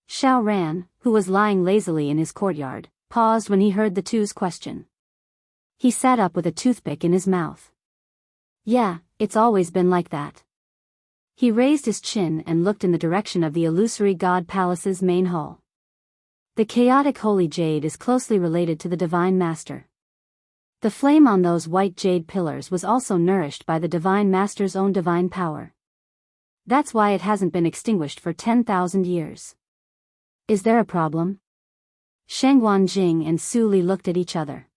Xiao Ran, who was lying lazily in his courtyard, paused when he heard the two's question. He sat up with a toothpick in his mouth. Yeah, it's always been like that. He raised his chin and looked in the direction of the illusory god palace's main hall. The chaotic holy jade is closely related to the divine master. The flame on those white jade pillars was also nourished by the divine master's own divine power. That's why it hasn't been extinguished for 10,000 years. Is there a problem? Shangguan Jing and Su Li looked at each other.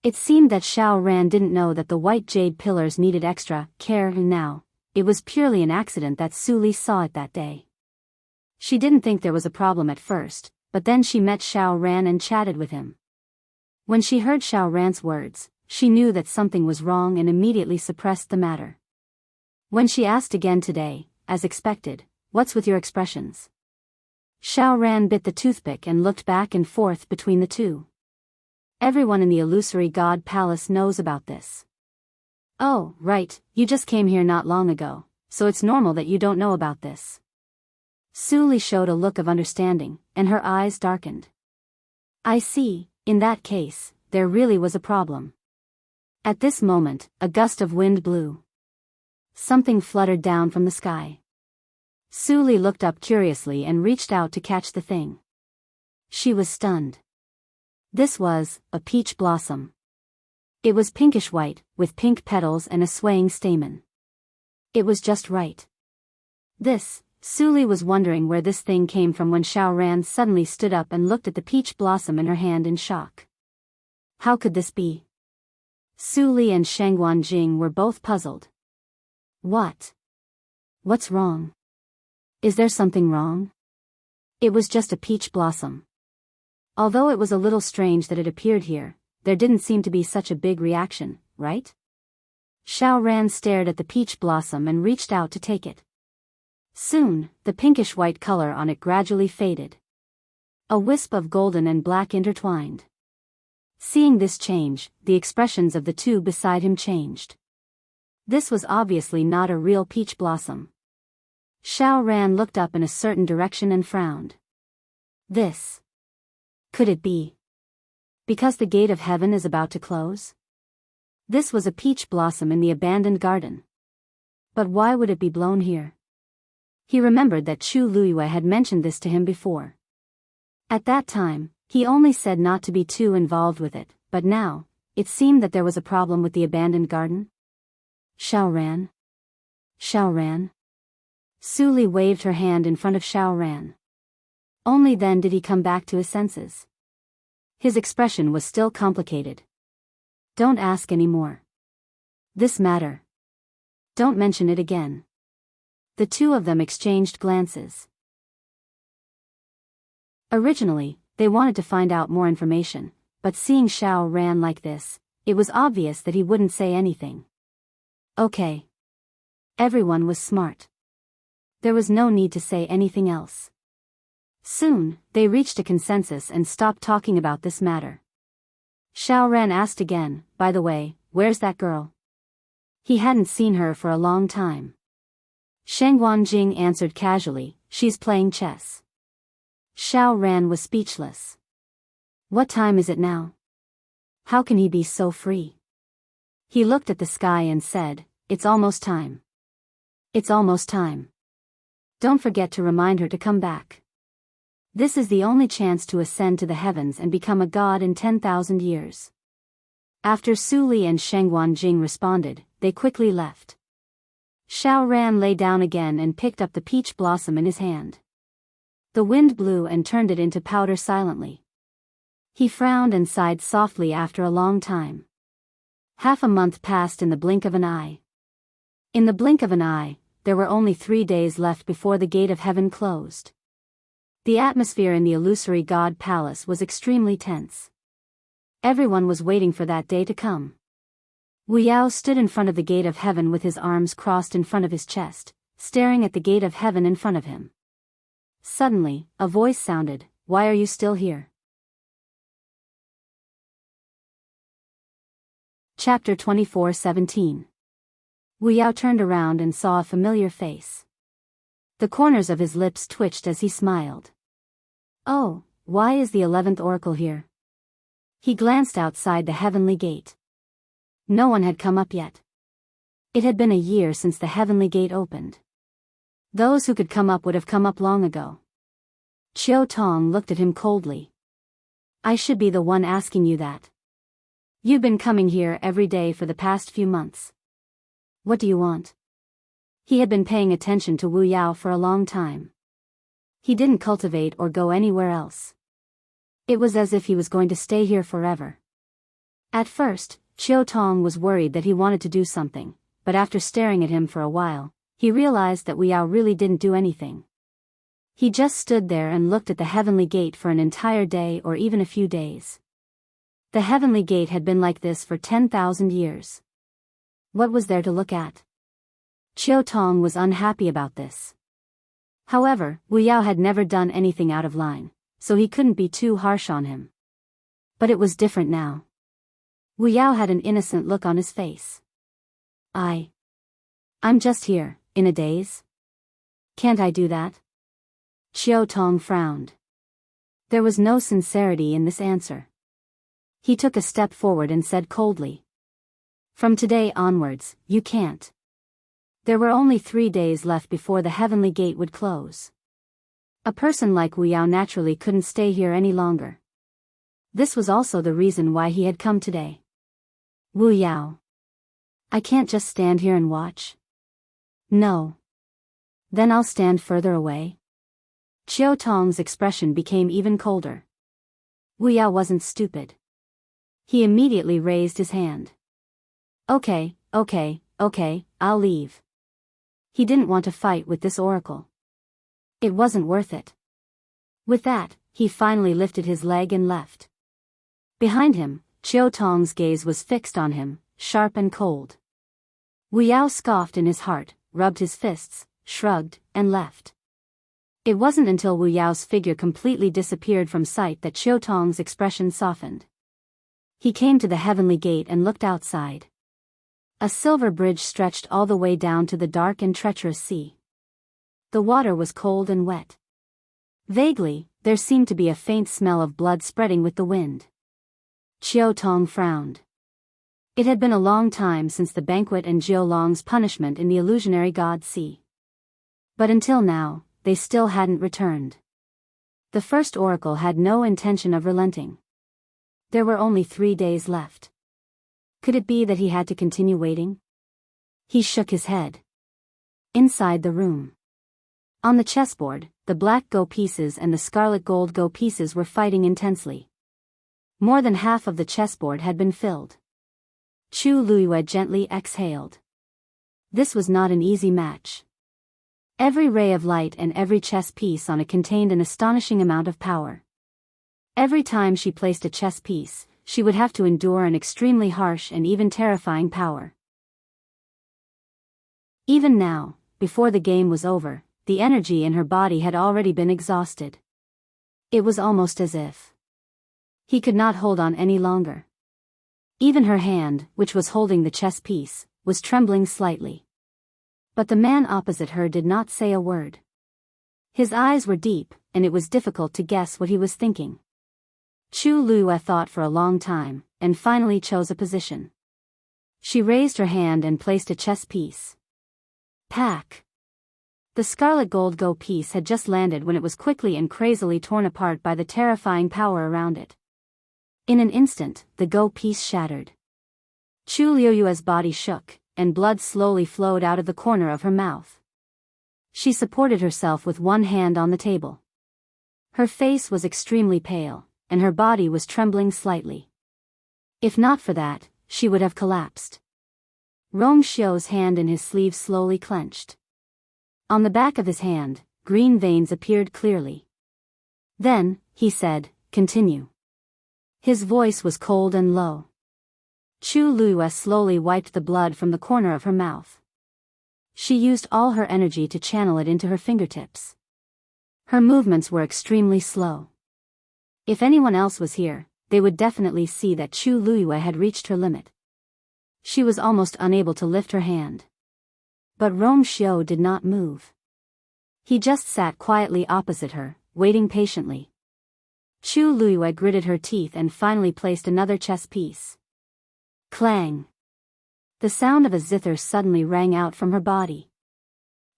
It seemed that Xiao Ran didn't know that the white jade pillars needed extra care now. It was purely an accident that Su Li saw it that day. She didn't think there was a problem at first, but then she met Xiao Ran and chatted with him. When she heard Xiao Ran's words, she knew that something was wrong and immediately suppressed the matter. When she asked again today, as expected, what's with your expressions? Xiao Ran bit the toothpick and looked back and forth between the two. Everyone in the illusory god palace knows about this. Oh, right, you just came here not long ago, so it's normal that you don't know about this. Su Li showed a look of understanding, and her eyes darkened. I see, in that case, there really was a problem. At this moment, a gust of wind blew. Something fluttered down from the sky. Su Li looked up curiously and reached out to catch the thing. She was stunned. This was a peach blossom. It was pinkish-white, with pink petals and a swaying stamen. It was just right. Su Li was wondering where this thing came from when Xiao Ran suddenly stood up and looked at the peach blossom in her hand in shock. How could this be? Su Li and Shangguan Jing were both puzzled. What's wrong? Is there something wrong? It was just a peach blossom. Although it was a little strange that it appeared here, there didn't seem to be such a big reaction, right? Xiao Ran stared at the peach blossom and reached out to take it. Soon, the pinkish-white color on it gradually faded. A wisp of golden and black intertwined. Seeing this change, the expressions of the two beside him changed. This was obviously not a real peach blossom. Xiao Ran looked up in a certain direction and frowned. Could it be? Because the gate of heaven is about to close? This was a peach blossom in the abandoned garden. But why would it be blown here? He remembered that Chu Luiyue had mentioned this to him before. At that time, he only said not to be too involved with it, but now, it seemed that there was a problem with the abandoned garden. Xiao Ran? Xiao Ran? Su Li waved her hand in front of Xiao Ran. Only then did he come back to his senses. His expression was still complicated. Don't ask any more. This matter. Don't mention it again. The two of them exchanged glances. Originally, they wanted to find out more information, but seeing Xiao Ran like this, it was obvious that he wouldn't say anything. Okay. Everyone was smart. There was no need to say anything else. Soon, they reached a consensus and stopped talking about this matter. Xiao Ran asked again, by the way, where's that girl? He hadn't seen her for a long time. Shangguan Jing answered casually, she's playing chess. Xiao Ran was speechless. What time is it now? How can he be so free? He looked at the sky and said, it's almost time. It's almost time. Don't forget to remind her to come back. This is the only chance to ascend to the heavens and become a god in 10,000 years. After Su Li and Shangguan Jing responded, they quickly left. Xiao Ran lay down again and picked up the peach blossom in his hand. The wind blew and turned it into powder silently. He frowned and sighed softly after a long time. Half a month passed in the blink of an eye. In the blink of an eye, there were only 3 days left before the gate of heaven closed. The atmosphere in the illusory god palace was extremely tense. Everyone was waiting for that day to come. Biyao stood in front of the gate of heaven with his arms crossed in front of his chest, staring at the gate of heaven in front of him. Suddenly, a voice sounded, "Why are you still here?" Chapter 24:17. Yao turned around and saw a familiar face. The corners of his lips twitched as he smiled. "Oh, why is the 11th oracle here?" He glanced outside the heavenly gate. No one had come up yet. It had been a year since the heavenly gate opened. Those who could come up would have come up long ago. Chiu Tong looked at him coldly. "I should be the one asking you that. You've been coming here every day for the past few months. What do you want?" He had been paying attention to Wu Yao for a long time. He didn't cultivate or go anywhere else. It was as if he was going to stay here forever. At first, Chiu Tong was worried that he wanted to do something, but after staring at him for a while, he realized that Wu Yao really didn't do anything. He just stood there and looked at the heavenly gate for an entire day or even a few days. The heavenly gate had been like this for 10,000 years. What was there to look at? Chiu Tong was unhappy about this. However, Wu Yao had never done anything out of line, so he couldn't be too harsh on him. But it was different now. Wu Yao had an innocent look on his face. I'm just here, in a daze. Can't I do that?" Chiu Tong frowned. There was no sincerity in this answer. He took a step forward and said coldly, "From today onwards, you can't." There were only 3 days left before the heavenly gate would close. A person like Wu Yao naturally couldn't stay here any longer. This was also the reason why he had come today. "Wu Yao, I can't just stand here and watch." "No. Then I'll stand further away." Chiu Tong's expression became even colder. Wu Yao wasn't stupid. He immediately raised his hand. Okay, I'll leave." He didn't want to fight with this oracle. It wasn't worth it. With that, he finally lifted his leg and left. Behind him, Chiu Tong's gaze was fixed on him, sharp and cold. Wu Yao scoffed in his heart, rubbed his fists, shrugged, and left. It wasn't until Wu Yao's figure completely disappeared from sight that Chiu Tong's expression softened. He came to the heavenly gate and looked outside. A silver bridge stretched all the way down to the dark and treacherous sea. The water was cold and wet. Vaguely, there seemed to be a faint smell of blood spreading with the wind. Chiu Tong frowned. It had been a long time since the banquet and Jiu Long's punishment in the illusionary god sea. But until now, they still hadn't returned. The first oracle had no intention of relenting. There were only 3 days left. Could it be that he had to continue waiting? He shook his head. Inside the room. On the chessboard, the black go pieces and the scarlet gold go pieces were fighting intensely. More than half of the chessboard had been filled. Chu Luiyue gently exhaled. This was not an easy match. Every ray of light and every chess piece on it contained an astonishing amount of power. Every time she placed a chess piece, she would have to endure an extremely harsh and even terrifying power. Even now, before the game was over, the energy in her body had already been exhausted. It was almost as if he could not hold on any longer. Even her hand, which was holding the chess piece, was trembling slightly. But the man opposite her did not say a word. His eyes were deep, and it was difficult to guess what he was thinking. Chu Luiyue thought for a long time, and finally chose a position. She raised her hand and placed a chess piece. Pack! The scarlet gold go piece had just landed when it was quickly and crazily torn apart by the terrifying power around it. In an instant, the go piece shattered. Chu Luiyue's body shook, and blood slowly flowed out of the corner of her mouth. She supported herself with one hand on the table. Her face was extremely pale, and her body was trembling slightly. If not for that, she would have collapsed. Rong Xiu's hand in his sleeve slowly clenched. On the back of his hand, green veins appeared clearly. Then, he said, "Continue." His voice was cold and low. Chu Luiyue slowly wiped the blood from the corner of her mouth. She used all her energy to channel it into her fingertips. Her movements were extremely slow. If anyone else was here, they would definitely see that Chu Luyue had reached her limit. She was almost unable to lift her hand. But Rong Xiu did not move. He just sat quietly opposite her, waiting patiently. Chu Luyue gritted her teeth and finally placed another chess piece. Clang! The sound of a zither suddenly rang out from her body.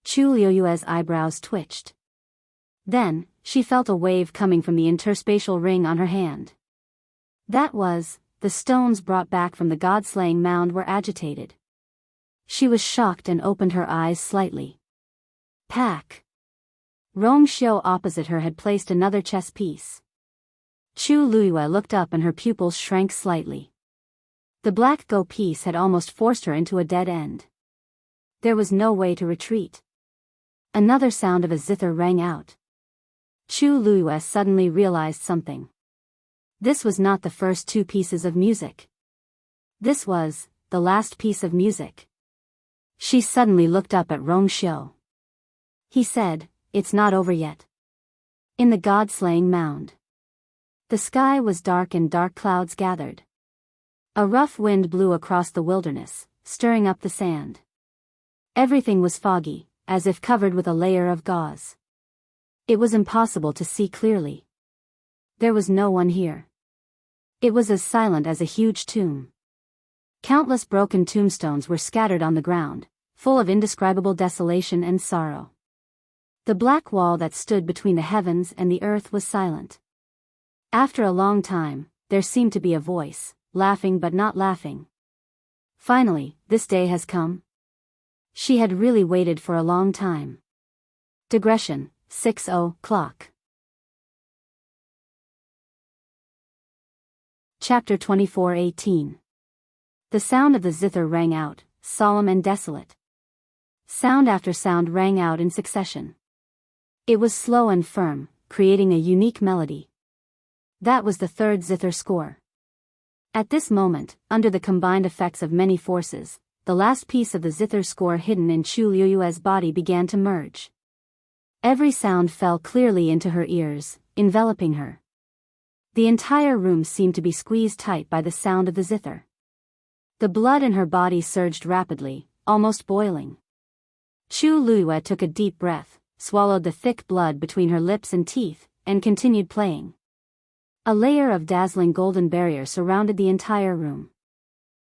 Chu Luyue's eyebrows twitched. Then, she felt a wave coming from the interspatial ring on her hand. That was, the stones brought back from the god-slaying mound were agitated. She was shocked and opened her eyes slightly. Pack! Rong Xiu opposite her had placed another chess piece. Chu Luyue looked up and her pupils shrank slightly. The black go piece had almost forced her into a dead end. There was no way to retreat. Another sound of a zither rang out. Chu Luyue suddenly realized something. This was not the first two pieces of music. This was the last piece of music. She suddenly looked up at Rong Xiu. He said, "It's not over yet." In the god-slaying mound. The sky was dark and dark clouds gathered. A rough wind blew across the wilderness, stirring up the sand. Everything was foggy, as if covered with a layer of gauze. It was impossible to see clearly. There was no one here. It was as silent as a huge tomb. Countless broken tombstones were scattered on the ground, full of indescribable desolation and sorrow. The black wall that stood between the heavens and the earth was silent. After a long time, there seemed to be a voice, laughing but not laughing. Finally, this day has come. She had really waited for a long time. Digression, 6:00. Chapter 24:18. The sound of the zither rang out, solemn and desolate. Sound after sound rang out in succession. It was slow and firm, creating a unique melody. That was the third zither score. At this moment, under the combined effects of many forces, the last piece of the zither score hidden in Chu Luyue's body began to merge. Every sound fell clearly into her ears, enveloping her. The entire room seemed to be squeezed tight by the sound of the zither. The blood in her body surged rapidly, almost boiling. Chu Luyue took a deep breath, swallowed the thick blood between her lips and teeth, and continued playing. A layer of dazzling golden barrier surrounded the entire room.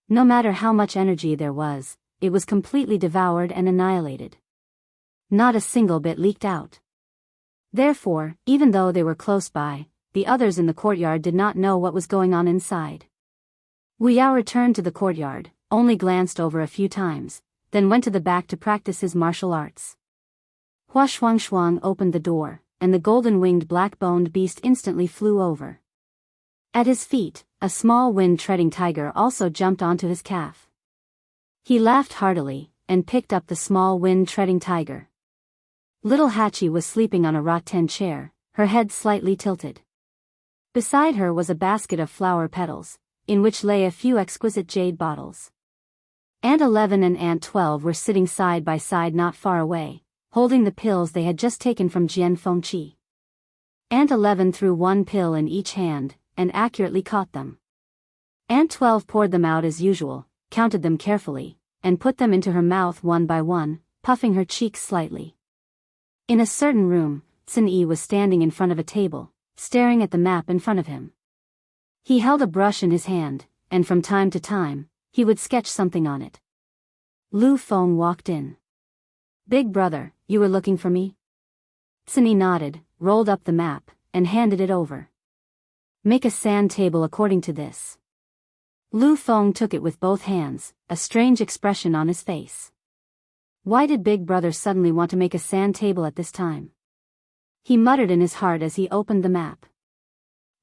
No matter how much energy there was, it was completely devoured and annihilated. Not a single bit leaked out. Therefore, even though they were close by, the others in the courtyard did not know what was going on inside. Biyao returned to the courtyard, only glanced over a few times, then went to the back to practice his martial arts. Hua Shuang opened the door, and the golden-winged black-boned beast instantly flew over. At his feet, a small wind-treading tiger also jumped onto his calf. He laughed heartily, and picked up the small wind-treading tiger. Little Hachi was sleeping on a rattan chair, her head slightly tilted. Beside her was a basket of flower petals, in which lay a few exquisite jade bottles. Aunt 11 and Aunt 12 were sitting side by side not far away, holding the pills they had just taken from Jian Fengqi. Aunt 11 threw one pill in each hand, and accurately caught them. Aunt 12 poured them out as usual, counted them carefully, and put them into her mouth one by one, puffing her cheeks slightly. In a certain room, Sun Yi was standing in front of a table, staring at the map in front of him. He held a brush in his hand, and from time to time, he would sketch something on it. Lu Feng walked in. "Big brother, you were looking for me?" Sun Yi nodded, rolled up the map, and handed it over. "Make a sand table according to this." Lu Feng took it with both hands, a strange expression on his face. Why did Big Brother suddenly want to make a sand table at this time? He muttered in his heart as he opened the map.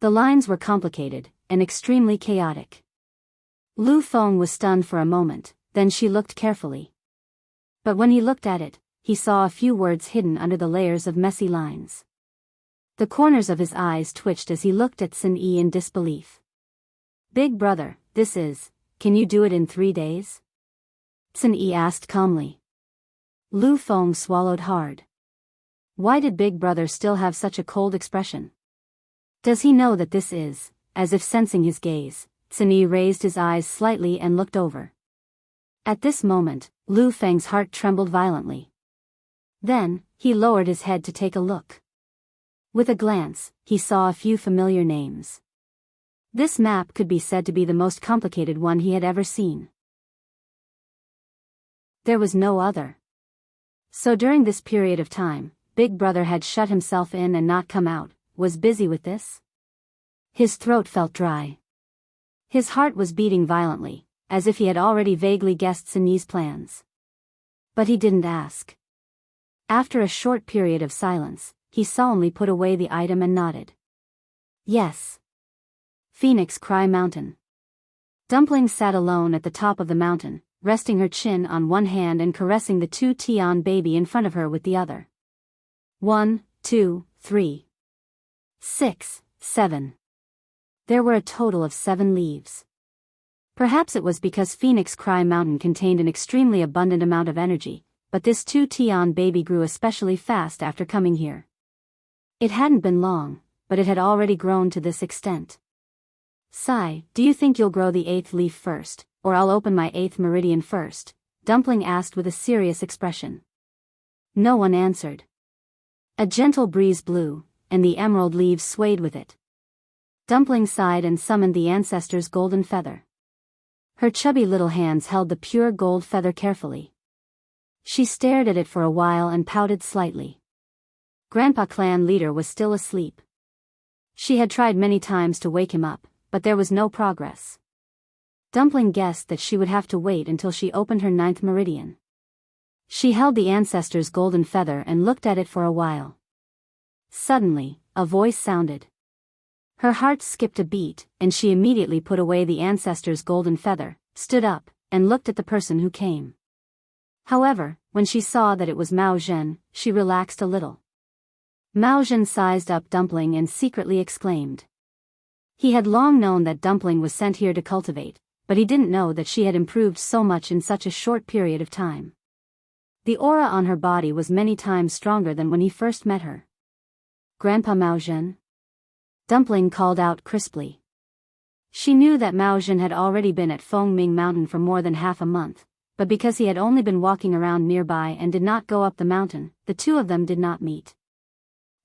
The lines were complicated, and extremely chaotic. Lu Feng was stunned for a moment, then she looked carefully. But when he looked at it, he saw a few words hidden under the layers of messy lines. The corners of his eyes twitched as he looked at Sun Yi in disbelief. "Big brother, can you do it in 3 days?" Sun Yi asked calmly. Lu Feng swallowed hard. Why did Big Brother still have such a cold expression? Does he know that this is, as if sensing his gaze, Cini raised his eyes slightly and looked over. At this moment, Lu Feng's heart trembled violently. Then, he lowered his head to take a look. With a glance, he saw a few familiar names. This map could be said to be the most complicated one he had ever seen. There was no other. So during this period of time, Big Brother had shut himself in and not come out, was busy with this? His throat felt dry. His heart was beating violently, as if he had already vaguely guessed Cini's plans. But he didn't ask. After a short period of silence, he solemnly put away the item and nodded. Yes. Phoenix Cry Mountain. Dumpling sat alone at the top of the mountain, resting her chin on one hand and caressing the 2 Tian baby in front of her with the other. 1, 2, 3. 6, 7. There were a total of 7 leaves. Perhaps it was because Phoenix Cry Mountain contained an extremely abundant amount of energy, but this 2 Tian baby grew especially fast after coming here. It hadn't been long, but it had already grown to this extent. Sai, do you think you'll grow the 8th leaf first, or I'll open my 8th meridian first? Dumpling asked with a serious expression. No one answered. A gentle breeze blew, and the emerald leaves swayed with it. Dumpling sighed and summoned the ancestor's golden feather. Her chubby little hands held the pure gold feather carefully. She stared at it for a while and pouted slightly. Grandpa clan leader was still asleep. She had tried many times to wake him up, but there was no progress. Dumpling guessed that she would have to wait until she opened her 9th meridian. She held the ancestor's golden feather and looked at it for a while. Suddenly, a voice sounded. Her heart skipped a beat, and she immediately put away the ancestor's golden feather, stood up, and looked at the person who came. However, when she saw that it was Mao Zhen, she relaxed a little. Mao Zhen sized up Dumpling and secretly exclaimed. He had long known that Dumpling was sent here to cultivate, but he didn't know that she had improved so much in such a short period of time. The aura on her body was many times stronger than when he first met her. Grandpa Mao Zhen? Dumpling called out crisply. She knew that Mao Zhen had already been at Fengming Mountain for more than half a month, but because he had only been walking around nearby and did not go up the mountain, the two of them did not meet.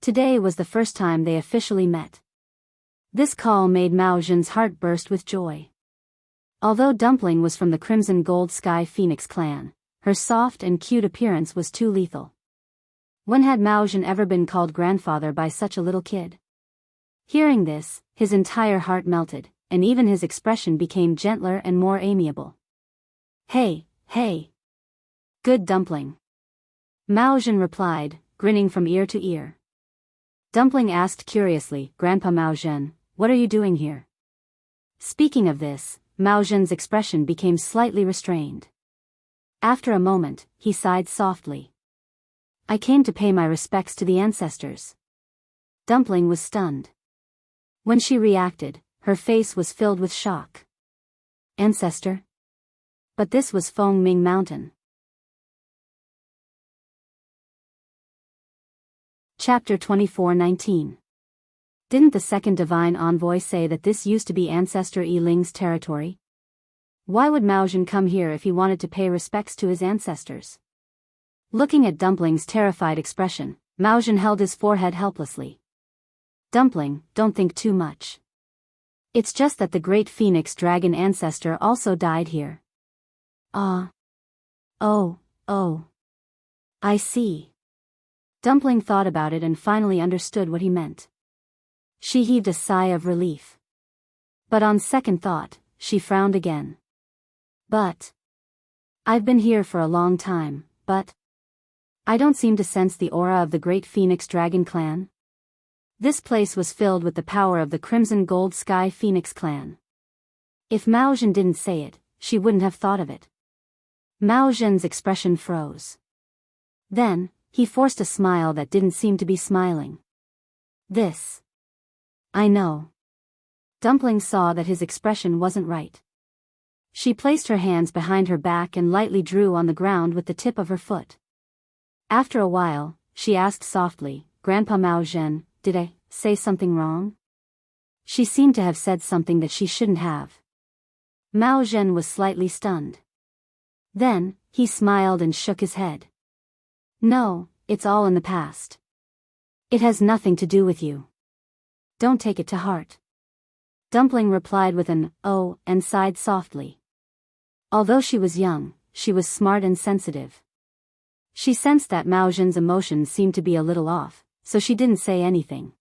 Today was the first time they officially met. This call made Mao Zhen's heart burst with joy. Although Dumpling was from the Crimson Gold Sky Phoenix clan, her soft and cute appearance was too lethal. When had Mao Zhen ever been called grandfather by such a little kid? Hearing this, his entire heart melted, and even his expression became gentler and more amiable. Hey, hey. Good Dumpling. Mao Zhen replied, grinning from ear to ear. Dumpling asked curiously, Grandpa Mao Zhen, what are you doing here? Speaking of this, Mao Zhen's expression became slightly restrained. After a moment, he sighed softly. I came to pay my respects to the ancestors. Dumpling was stunned. When she reacted, her face was filled with shock. Ancestor? But this was Fengming Mountain. Chapter 24:19. Didn't the second divine envoy say that this used to be Ancestor Yiling's territory? Why would Mao Zhen come here if he wanted to pay respects to his ancestors? Looking at Dumpling's terrified expression, Mao Zhen held his forehead helplessly. Dumpling, don't think too much. It's just that the great phoenix dragon ancestor also died here. Ah. Oh. I see. Dumpling thought about it and finally understood what he meant. She heaved a sigh of relief. But on second thought, she frowned again. But I've been here for a long time, but I don't seem to sense the aura of the great Phoenix Dragon clan. This place was filled with the power of the Crimson Gold Sky Phoenix clan. If Mao Zhen didn't say it, she wouldn't have thought of it. Mao Zhen's expression froze. Then, he forced a smile that didn't seem to be smiling. This. I know. Dumpling saw that his expression wasn't right. She placed her hands behind her back and lightly drew on the ground with the tip of her foot. After a while, she asked softly, "Grandpa Mao Zhen, did I say something wrong?" She seemed to have said something that she shouldn't have. Mao Zhen was slightly stunned. Then, he smiled and shook his head. "No, it's all in the past. It has nothing to do with you. Don't take it to heart." Dumpling replied with an "oh" and sighed softly. Although she was young, she was smart and sensitive. She sensed that Mao Zhen's emotions seemed to be a little off, so she didn't say anything.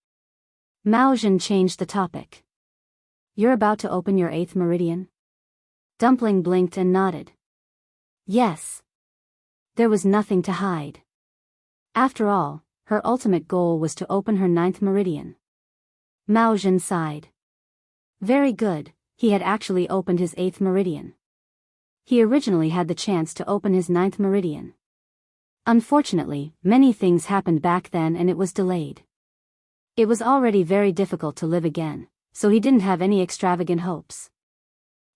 Mao Zhen changed the topic. "You're about to open your 8th meridian?" Dumpling blinked and nodded. Yes. There was nothing to hide. After all, her ultimate goal was to open her 9th meridian. Mao Zhen sighed. Very good, he had actually opened his 8th meridian. He originally had the chance to open his 9th meridian. Unfortunately, many things happened back then and it was delayed. It was already very difficult to live again, so he didn't have any extravagant hopes.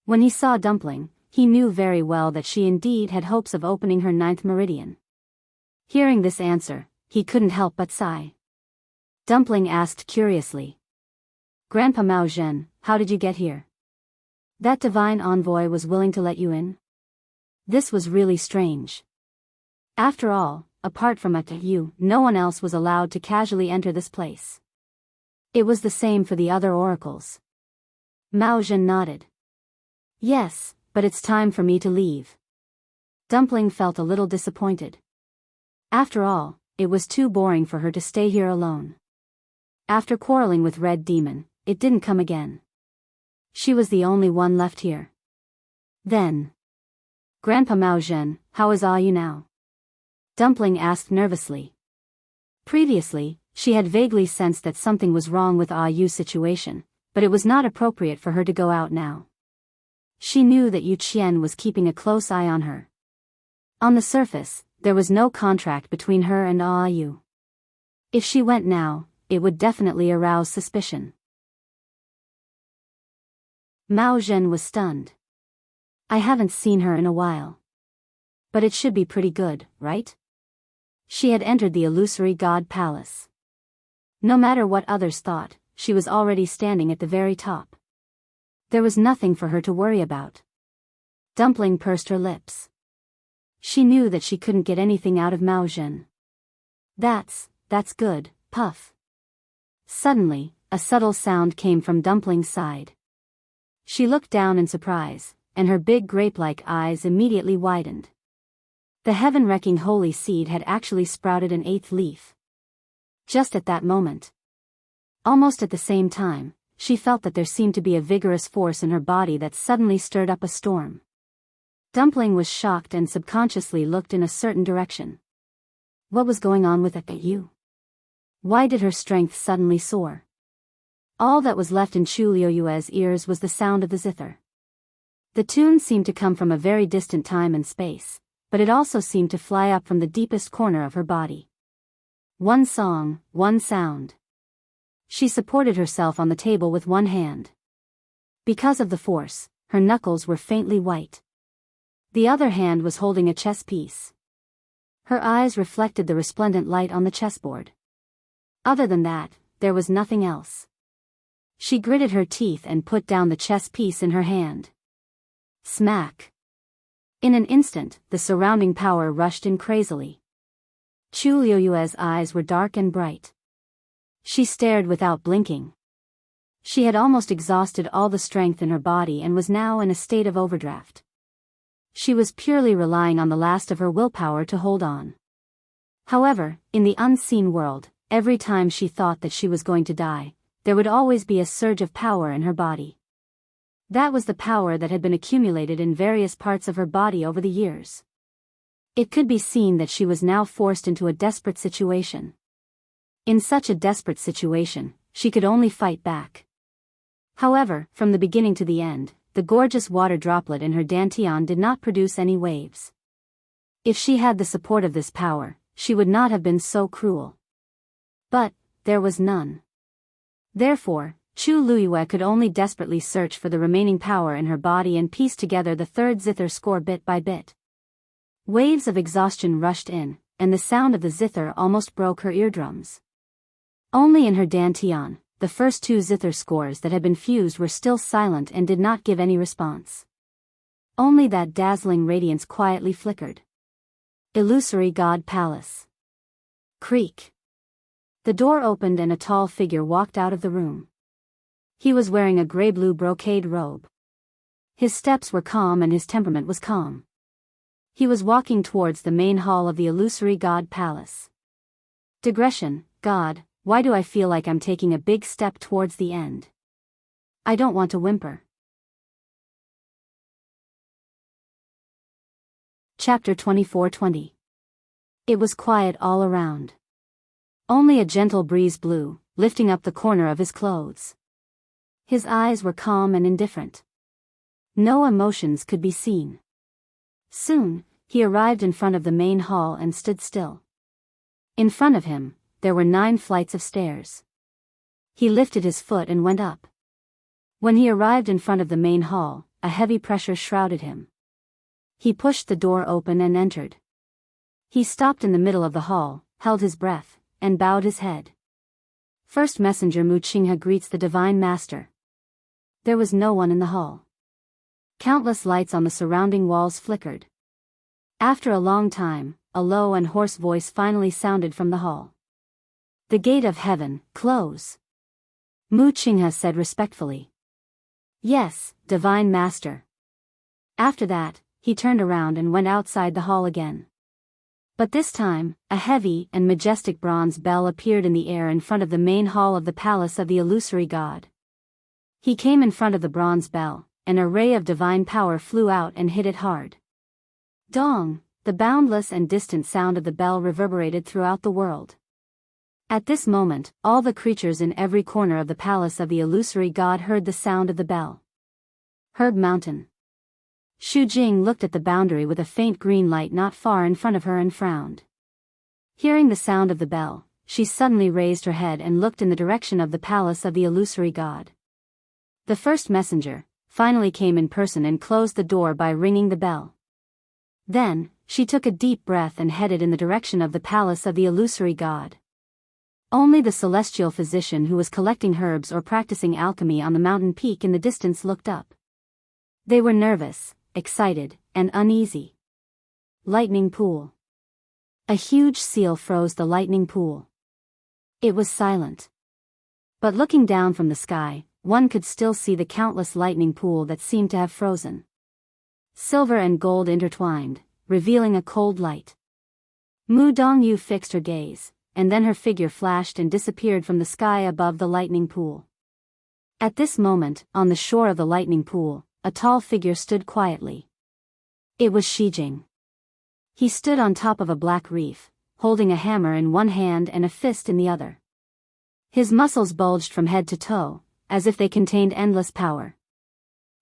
When he saw Dumpling, he knew very well that she indeed had hopes of opening her 9th meridian. Hearing this answer, he couldn't help but sigh. Dumpling asked curiously, "Grandpa Mao Zhen, how did you get here? That divine envoy was willing to let you in?" This was really strange. After all, apart from you, no one else was allowed to casually enter this place. It was the same for the other oracles. Mao Zhen nodded. "Yes, but it's time for me to leave." Dumpling felt a little disappointed. After all, it was too boring for her to stay here alone. After quarreling with Red Demon, it didn't come again. She was the only one left here. Then, "Grandpa Mao Zhen, how is you now?" Dumpling asked nervously. Previously, she had vaguely sensed that something was wrong with Yu's situation, but it was not appropriate for her to go out now. She knew that Yu Qian was keeping a close eye on her. On the surface, there was no contract between her and Yu. If she went now, it would definitely arouse suspicion. Mao Zhen was stunned. "I haven't seen her in a while. But it should be pretty good, right?" She had entered the illusory god palace. No matter what others thought, she was already standing at the very top. There was nothing for her to worry about. Dumpling pursed her lips. She knew that she couldn't get anything out of Mao Zhen. That's good, puff." Suddenly, a subtle sound came from Dumpling's side. She looked down in surprise, and her big grape-like eyes immediately widened. The heaven-wrecking holy seed had actually sprouted an 8th leaf. Just at that moment. Almost at the same time, she felt that there seemed to be a vigorous force in her body that suddenly stirred up a storm. Dumpling was shocked and subconsciously looked in a certain direction. What was going on with Yu? Why did her strength suddenly soar? All that was left in Chu Liuyue's ears was the sound of the zither. The tune seemed to come from a very distant time and space, but it also seemed to fly up from the deepest corner of her body. One song, one sound. She supported herself on the table with one hand. Because of the force, her knuckles were faintly white. The other hand was holding a chess piece. Her eyes reflected the resplendent light on the chessboard. Other than that, there was nothing else. She gritted her teeth and put down the chess piece in her hand. Smack. In an instant, the surrounding power rushed in crazily. Chu Liuyue's eyes were dark and bright. She stared without blinking. She had almost exhausted all the strength in her body and was now in a state of overdraft. She was purely relying on the last of her willpower to hold on. However, in the unseen world, every time she thought that she was going to die, there would always be a surge of power in her body. That was the power that had been accumulated in various parts of her body over the years. It could be seen that she was now forced into a desperate situation. In such a desperate situation, she could only fight back. However, from the beginning to the end, the gorgeous water droplet in her dantian did not produce any waves. If she had the support of this power, she would not have been so cruel. But there was none. Therefore, Chu Luyue could only desperately search for the remaining power in her body and piece together the third zither score bit by bit. Waves of exhaustion rushed in, and the sound of the zither almost broke her eardrums. Only in her dantian, the first two zither scores that had been fused were still silent and did not give any response. Only that dazzling radiance quietly flickered. Illusory God Palace. Creak. The door opened and a tall figure walked out of the room. He was wearing a gray-blue brocade robe. His steps were calm and his temperament was calm. He was walking towards the main hall of the Illusory God Palace. Digression, God, why do I feel like I'm taking a big step towards the end? I don't want to whimper. Chapter 24:20. It was quiet all around. Only a gentle breeze blew, lifting up the corner of his clothes. His eyes were calm and indifferent. No emotions could be seen. Soon, he arrived in front of the main hall and stood still. In front of him, there were 9 flights of stairs. He lifted his foot and went up. When he arrived in front of the main hall, a heavy pressure shrouded him. He pushed the door open and entered. He stopped in the middle of the hall, held his breath, and bowed his head. First Messenger Wuxia greets the Divine Master. There was no one in the hall. Countless lights on the surrounding walls flickered. After a long time, a low and hoarse voice finally sounded from the hall. The gate of heaven, close. Wuxia said respectfully. Yes, Divine Master. After that, he turned around and went outside the hall again. But this time, a heavy and majestic bronze bell appeared in the air in front of the main hall of the palace of the Illusory God. He came in front of the bronze bell, and a ray of divine power flew out and hit it hard. Dong, the boundless and distant sound of the bell reverberated throughout the world. At this moment, all the creatures in every corner of the palace of the Illusory God heard the sound of the bell. Herb Mountain. Xu Jing looked at the boundary with a faint green light not far in front of her and frowned. Hearing the sound of the bell, she suddenly raised her head and looked in the direction of the palace of the Illusory God. The first messenger finally came in person and closed the door by ringing the bell. Then, she took a deep breath and headed in the direction of the palace of the Illusory God. Only the celestial physician who was collecting herbs or practicing alchemy on the mountain peak in the distance looked up. They were nervous, excited, and uneasy. Lightning pool. A huge seal froze the lightning pool. It was silent. But looking down from the sky, one could still see the countless lightning pool that seemed to have frozen. Silver and gold intertwined, revealing a cold light. Mu Dongyu fixed her gaze, and then her figure flashed and disappeared from the sky above the lightning pool. At this moment, on the shore of the lightning pool, a tall figure stood quietly. It was Shijing. He stood on top of a black reef, holding a hammer in one hand and a fist in the other. His muscles bulged from head to toe, as if they contained endless power.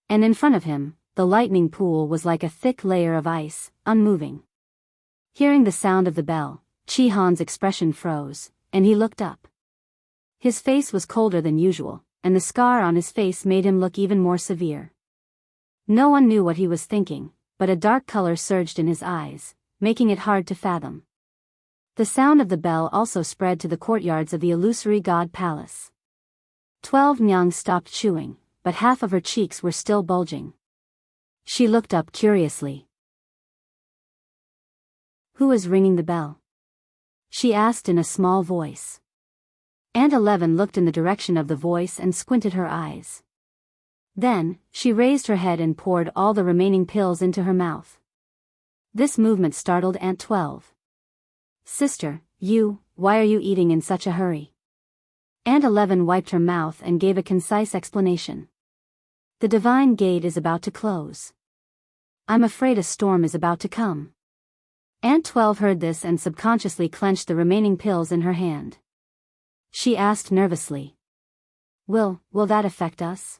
And in front of him, the lightning pool was like a thick layer of ice, unmoving. Hearing the sound of the bell, Chihan's expression froze, and he looked up. His face was colder than usual, and the scar on his face made him look even more severe. No one knew what he was thinking, but a dark color surged in his eyes, making it hard to fathom. The sound of the bell also spread to the courtyards of the Illusory God Palace. 12 Nyang stopped chewing, but half of her cheeks were still bulging. She looked up curiously. Who is ringing the bell? She asked in a small voice. Aunt 11 looked in the direction of the voice and squinted her eyes. Then, she raised her head and poured all the remaining pills into her mouth. This movement startled Aunt 12. Sister, why are you eating in such a hurry? Aunt 11 wiped her mouth and gave a concise explanation. The divine gate is about to close. I'm afraid a storm is about to come. Aunt 12 heard this and subconsciously clenched the remaining pills in her hand. She asked nervously. Will that affect us?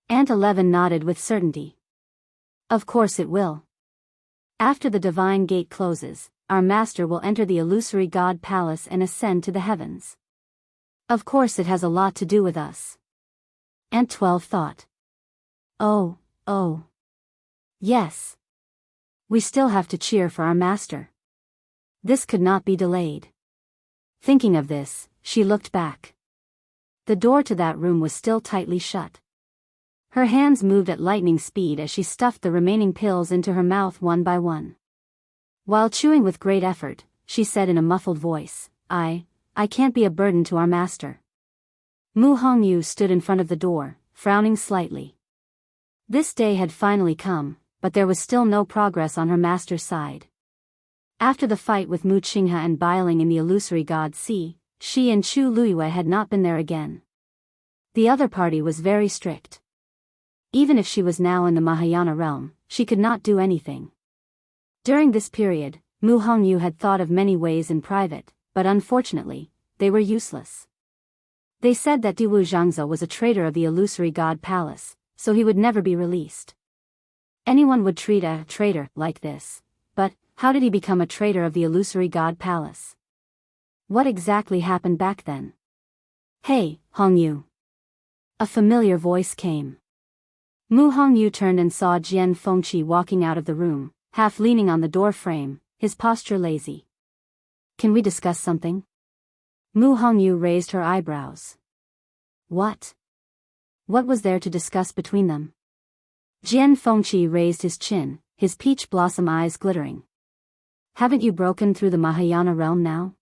Aunt 11 nodded with certainty. Of course it will. After the divine gate closes, our master will enter the Illusory God Palace and ascend to the heavens. Of course it has a lot to do with us. Aunt 12 thought. Oh. Yes. We still have to cheer for our master. This could not be delayed. Thinking of this, she looked back. The door to that room was still tightly shut. Her hands moved at lightning speed as she stuffed the remaining pills into her mouth one by one. While chewing with great effort, she said in a muffled voice, I can't be a burden to our master. Mu Hongyu stood in front of the door, frowning slightly. This day had finally come, but there was still no progress on her master's side. After the fight with Mu Qinghe and Biyao in the illusory god sea, she and Chu Luiyue had not been there again. The other party was very strict. Even if she was now in the Mahayana realm, she could not do anything. During this period, Mu Hongyu had thought of many ways in private, but unfortunately, they were useless. They said that Diwu Zhangze was a traitor of the illusory god palace, so he would never be released. Anyone would treat a traitor like this, but how did he become a traitor of the illusory god palace? What exactly happened back then? Hey, Hongyu. A familiar voice came. Mu Hongyu turned and saw Jian Fengqi walking out of the room, half leaning on the door frame, his posture lazy. Can we discuss something? Mu Hongyu raised her eyebrows. What? What was there to discuss between them? Jian Fengqi raised his chin, his peach blossom eyes glittering. Haven't you broken through the Mahayana realm now?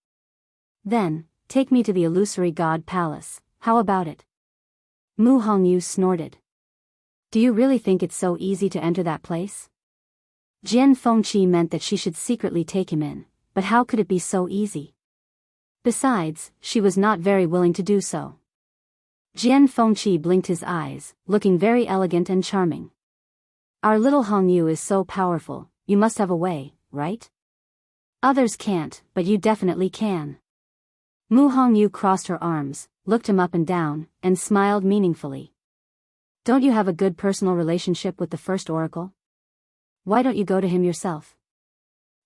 Then, take me to the illusory god palace, how about it? Mu Hongyu snorted. Do you really think it's so easy to enter that place? Jian Fengqi meant that she should secretly take him in, but how could it be so easy? Besides, she was not very willing to do so. Jian Fengqi blinked his eyes, looking very elegant and charming. Our little Hongyu is so powerful, you must have a way, right? Others can't, but you definitely can. Mu Hongyu crossed her arms, looked him up and down, and smiled meaningfully. Don't you have a good personal relationship with the first oracle? Why don't you go to him yourself?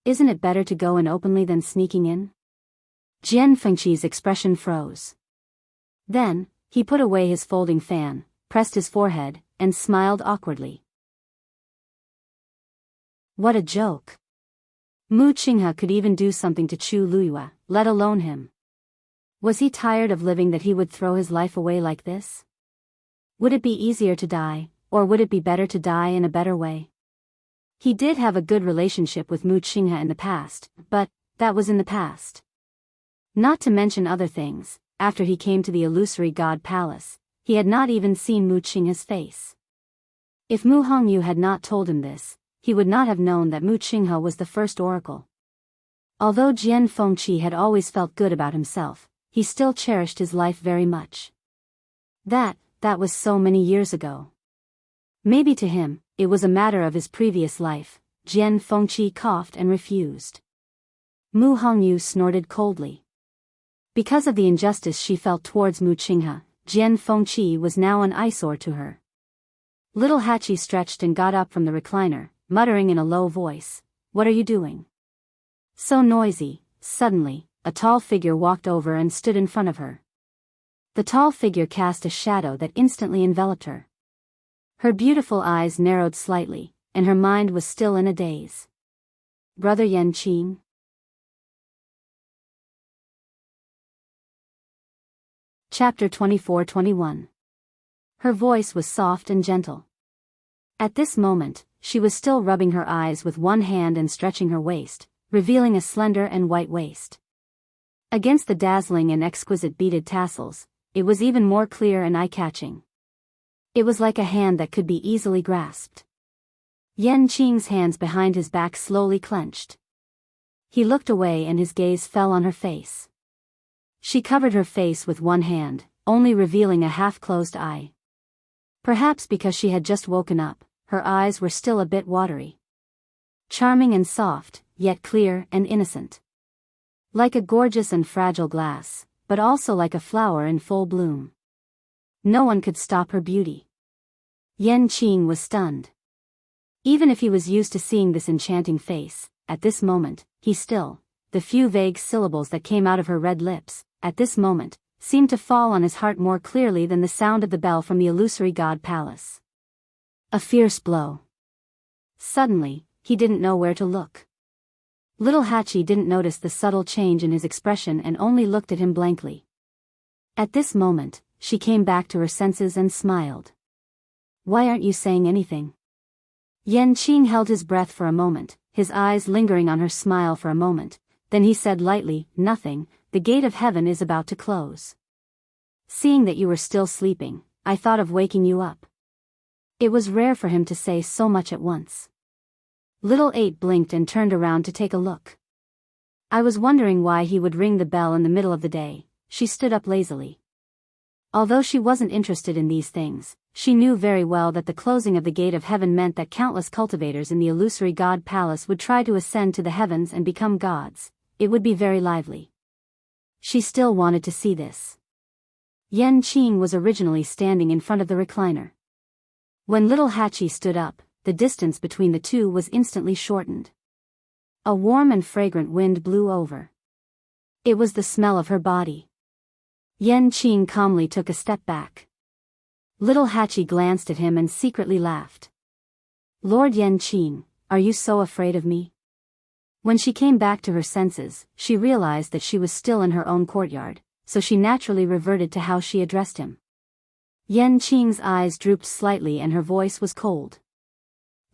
Isn't it better to go in openly than sneaking in? Jian Fengqi's expression froze. Then, he put away his folding fan, pressed his forehead, and smiled awkwardly. What a joke. Mu Qinghe could even do something to Chu Luiyue, let alone him. Was he tired of living that he would throw his life away like this? Would it be easier to die, or would it be better to die in a better way? He did have a good relationship with Mu Qinghe in the past, but that was in the past. Not to mention other things, after he came to the illusory god palace, he had not even seen Mu Qinghe's face. If Mu Hongyu had not told him this, he would not have known that Mu Qinghe was the first oracle. Although Jian Fengqi had always felt good about himself, he still cherished his life very much. That was so many years ago. Maybe to him, it was a matter of his previous life. Jian Fengqi coughed and refused. Mu Hongyu snorted coldly. Because of the injustice she felt towards Mu Qinghe, Jian Fengqi was now an eyesore to her. Little Hachi stretched and got up from the recliner, muttering in a low voice, "What are you doing?" So noisy. Suddenly, a tall figure walked over and stood in front of her. The tall figure cast a shadow that instantly enveloped her. Her beautiful eyes narrowed slightly, and her mind was still in a daze. Brother Yanqing. Chapter 24-21. Her voice was soft and gentle. At this moment, she was still rubbing her eyes with one hand and stretching her waist, revealing a slender and white waist. Against the dazzling and exquisite beaded tassels, it was even more clear and eye-catching. It was like a hand that could be easily grasped. Yanqing's hands behind his back slowly clenched. He looked away and his gaze fell on her face. She covered her face with one hand, only revealing a half-closed eye. Perhaps because she had just woken up, her eyes were still a bit watery. Charming and soft, yet clear and innocent. Like a gorgeous and fragile glass, but also like a flower in full bloom. No one could stop her beauty. Yanqing was stunned. Even if he was used to seeing this enchanting face, at this moment, the few vague syllables that came out of her red lips, at this moment, seemed to fall on his heart more clearly than the sound of the bell from the illusory god palace. A fierce blow. Suddenly, he didn't know where to look. Little Hachi didn't notice the subtle change in his expression and only looked at him blankly. At this moment, she came back to her senses and smiled. Why aren't you saying anything? Yan Qing held his breath for a moment, his eyes lingering on her smile for a moment, then he said lightly, nothing, the gate of heaven is about to close. Seeing that you were still sleeping, I thought of waking you up. It was rare for him to say so much at once. Little 8 blinked and turned around to take a look. I was wondering why he would ring the bell in the middle of the day. She stood up lazily. Although she wasn't interested in these things, she knew very well that the closing of the gate of heaven meant that countless cultivators in the illusory god palace would try to ascend to the heavens and become gods. It would be very lively. She still wanted to see this. Yan Qing was originally standing in front of the recliner. When little Hachi stood up, the distance between the two was instantly shortened. A warm and fragrant wind blew over. It was the smell of her body. Yan Qing calmly took a step back. Little Hachi glanced at him and secretly laughed. Lord Yan Qing, are you so afraid of me? When she came back to her senses, she realized that she was still in her own courtyard, so she naturally reverted to how she addressed him. Yan Qing's eyes drooped slightly and her voice was cold.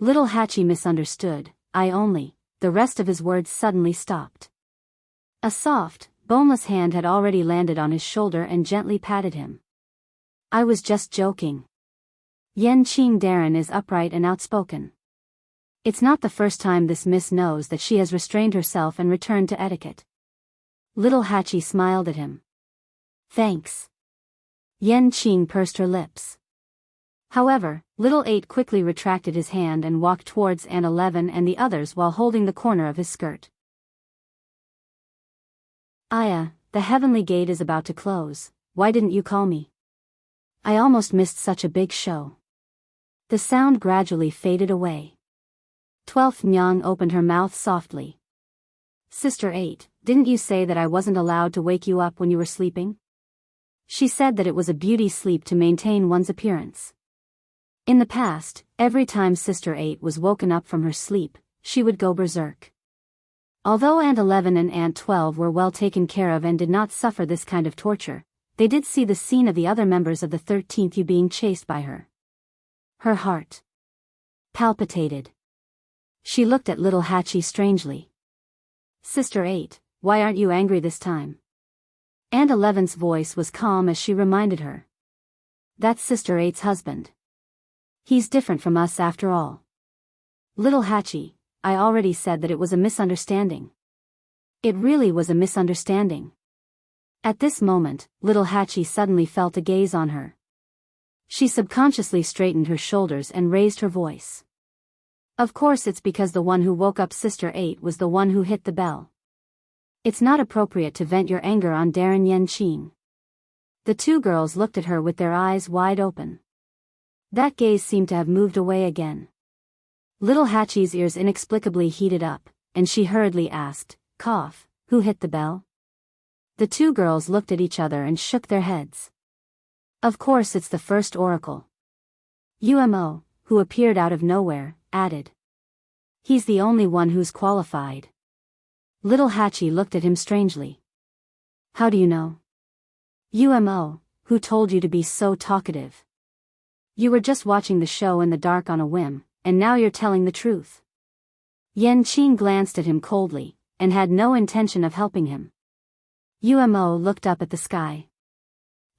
Little Hachi misunderstood, the rest of his words suddenly stopped. A soft, boneless hand had already landed on his shoulder and gently patted him. I was just joking. Yan Qing Darren is upright and outspoken. It's not the first time this miss knows that she has restrained herself and returned to etiquette. Little Hachi smiled at him. Thanks. Yan Qing pursed her lips. However, little 8 quickly retracted his hand and walked towards Aunt 11 and the others while holding the corner of his skirt. Aya, the heavenly gate is about to close, why didn't you call me? I almost missed such a big show. The sound gradually faded away. 12th Nyang opened her mouth softly. Sister 8, didn't you say that I wasn't allowed to wake you up when you were sleeping? She said that it was a beauty sleep to maintain one's appearance. In the past, every time Sister 8 was woken up from her sleep, she would go berserk. Although Aunt 11 and Aunt 12 were well taken care of and did not suffer this kind of torture, they did see the scene of the other members of the 13th U being chased by her. Her heart palpitated. She looked at little Hachi strangely. Sister 8, why aren't you angry this time? Aunt 11's voice was calm as she reminded her. That's Sister 8's husband. He's different from us after all. Little Hachi, I already said that it was a misunderstanding. It really was a misunderstanding. At this moment, little Hachi suddenly felt a gaze on her. She subconsciously straightened her shoulders and raised her voice. Of course it's because the one who woke up Sister 8 was the one who hit the bell. It's not appropriate to vent your anger on Darren Yan Qing. The two girls looked at her with their eyes wide open. That gaze seemed to have moved away again. Little Hachi's ears inexplicably heated up, and she hurriedly asked, cough, who hit the bell? The two girls looked at each other and shook their heads. Of course it's the first oracle. Umo, who appeared out of nowhere, added. He's the only one who's qualified. Little Hachi looked at him strangely. How do you know? Umo, who told you to be so talkative? You were just watching the show in the dark on a whim, and now you're telling the truth. Yan Qing glanced at him coldly, and had no intention of helping him. Umo looked up at the sky.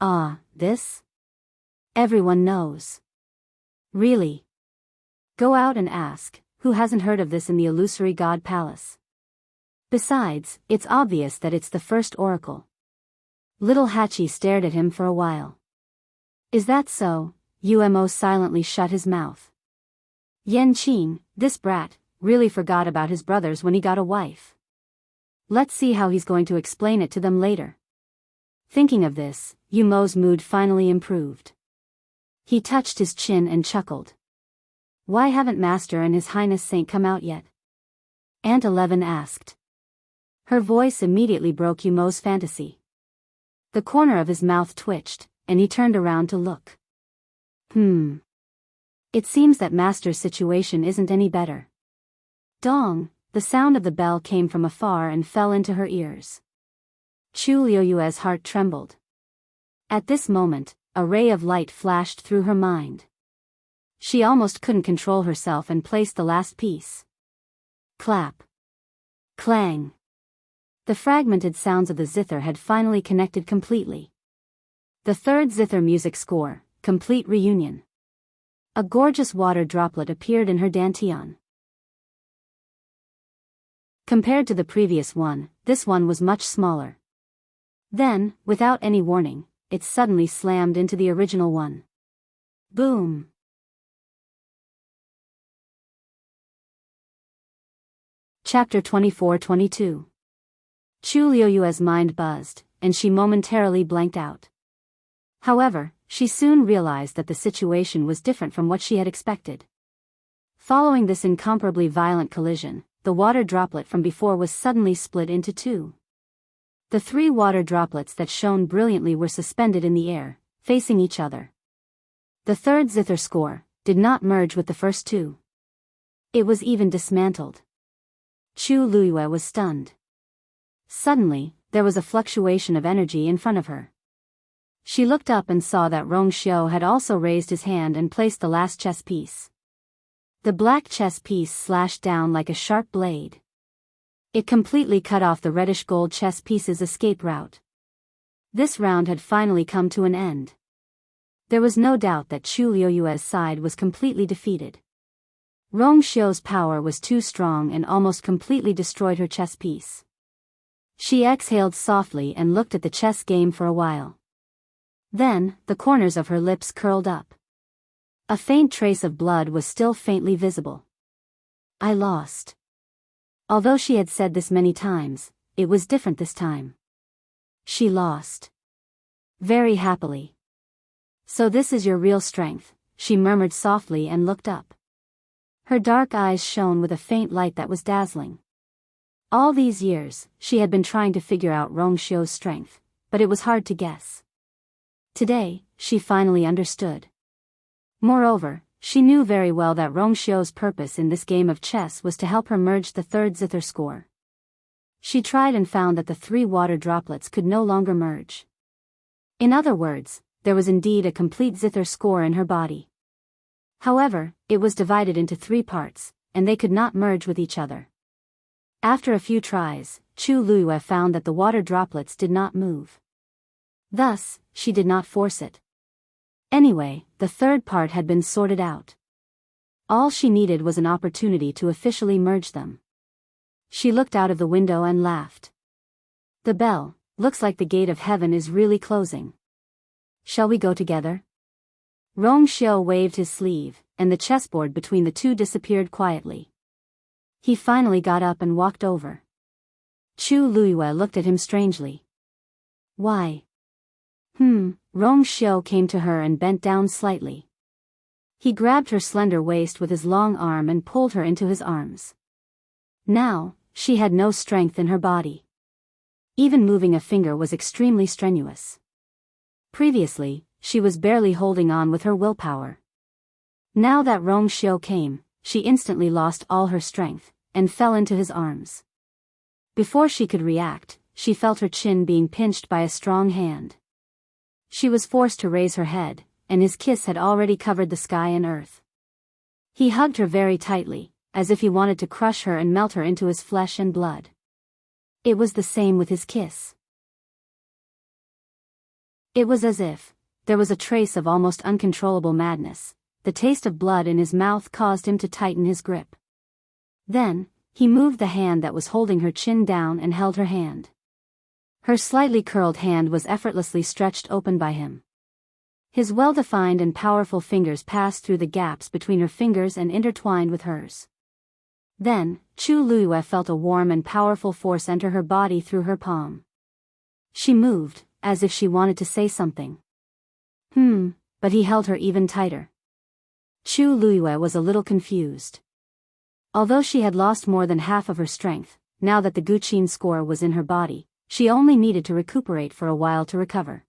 Ah, this? Everyone knows. Really? Go out and ask, who hasn't heard of this in the illusory god palace? Besides, it's obvious that it's the first oracle. Little Hachi stared at him for a while. Is that so? Umo silently shut his mouth. Yan Qing, this brat, really forgot about his brothers when he got a wife. Let's see how he's going to explain it to them later. Thinking of this, Umo's mood finally improved. He touched his chin and chuckled. Why haven't Master and His Highness Saint come out yet? Aunt 11 asked. Her voice immediately broke Umo's fantasy. The corner of his mouth twitched, and he turned around to look. It seems that Master's situation isn't any better. Dong, the sound of the bell came from afar and fell into her ears. Chu Liuyue's heart trembled. At this moment, a ray of light flashed through her mind. She almost couldn't control herself and placed the last piece. Clap. Clang. The fragmented sounds of the zither had finally connected completely. The third zither music score, complete reunion. A gorgeous water droplet appeared in her dantian. Compared to the previous one, this one was much smaller. Then, without any warning, it suddenly slammed into the original one. Boom! Chapter 24-22. Chu Liuyue's mind buzzed, and she momentarily blanked out. However, she soon realized that the situation was different from what she had expected. Following this incomparably violent collision, the water droplet from before was suddenly split into two. The three water droplets that shone brilliantly were suspended in the air, facing each other. The third zither score did not merge with the first two. It was even dismantled. Chu Liyue was stunned. Suddenly, there was a fluctuation of energy in front of her. She looked up and saw that Rong Xiu had also raised his hand and placed the last chess piece. The black chess piece slashed down like a sharp blade. It completely cut off the reddish-gold chess piece's escape route. This round had finally come to an end. There was no doubt that Chu Liuyue's side was completely defeated. Rong Xiu's power was too strong and almost completely destroyed her chess piece. She exhaled softly and looked at the chess game for a while. Then, the corners of her lips curled up. A faint trace of blood was still faintly visible. I lost. Although she had said this many times, it was different this time. She lost. Very happily. So this is your real strength, she murmured softly and looked up. Her dark eyes shone with a faint light that was dazzling. All these years, she had been trying to figure out Rong Xiu's strength, but it was hard to guess. Today, she finally understood. Moreover, she knew very well that Rong Xiu's purpose in this game of chess was to help her merge the third zither score. She tried and found that the three water droplets could no longer merge. In other words, there was indeed a complete zither score in her body. However, it was divided into three parts, and they could not merge with each other. After a few tries, Chu Liyue found that the water droplets did not move. Thus, she did not force it. Anyway, the third part had been sorted out. All she needed was an opportunity to officially merge them. She looked out of the window and laughed. The bell, looks like the gate of heaven is really closing. Shall we go together? Rong Xiu waved his sleeve, and the chessboard between the two disappeared quietly. He finally got up and walked over. Chu Liyue looked at him strangely. Why? Rong Xiu came to her and bent down slightly. He grabbed her slender waist with his long arm and pulled her into his arms. Now, she had no strength in her body. Even moving a finger was extremely strenuous. Previously, she was barely holding on with her willpower. Now that Rong Xiu came, she instantly lost all her strength, and fell into his arms. Before she could react, she felt her chin being pinched by a strong hand. She was forced to raise her head, and his kiss had already covered the sky and earth. He hugged her very tightly, as if he wanted to crush her and melt her into his flesh and blood. It was the same with his kiss. It was as if there was a trace of almost uncontrollable madness. The taste of blood in his mouth caused him to tighten his grip. Then, he moved the hand that was holding her chin down and held her hand. Her slightly curled hand was effortlessly stretched open by him. His well-defined and powerful fingers passed through the gaps between her fingers and intertwined with hers. Then, Chu Liyue felt a warm and powerful force enter her body through her palm. She moved, as if she wanted to say something. But he held her even tighter. Chu Liyue was a little confused. Although she had lost more than half of her strength, now that the Guqin score was in her body, she only needed to recuperate for a while to recover.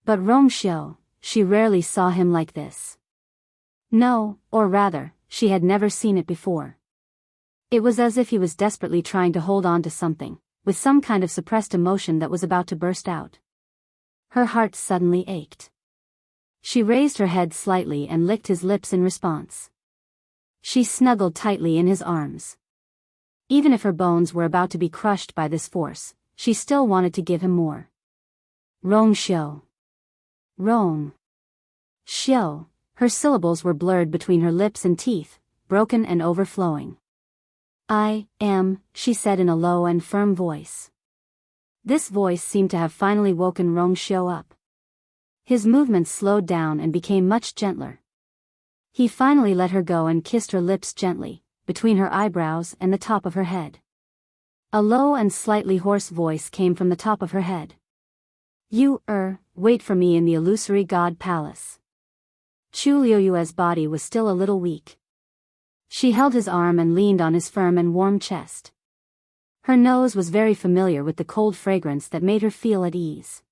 But Rong Xiu, she rarely saw him like this. No, or rather, she had never seen it before. It was as if he was desperately trying to hold on to something, with some kind of suppressed emotion that was about to burst out. Her heart suddenly ached. She raised her head slightly and licked his lips in response. She snuggled tightly in his arms. Even if her bones were about to be crushed by this force, she still wanted to give him more. Rong Xiu. Rong. Xiu. Her syllables were blurred between her lips and teeth, broken and overflowing. I am, she said in a low and firm voice. This voice seemed to have finally woken Rong Xiu up. His movements slowed down and became much gentler. He finally let her go and kissed her lips gently, between her eyebrows and the top of her head. A low and slightly hoarse voice came from the top of her head. You, wait for me in the illusory god palace. Chu Liuyue's body was still a little weak. She held his arm and leaned on his firm and warm chest. Her nose was very familiar with the cold fragrance that made her feel at ease.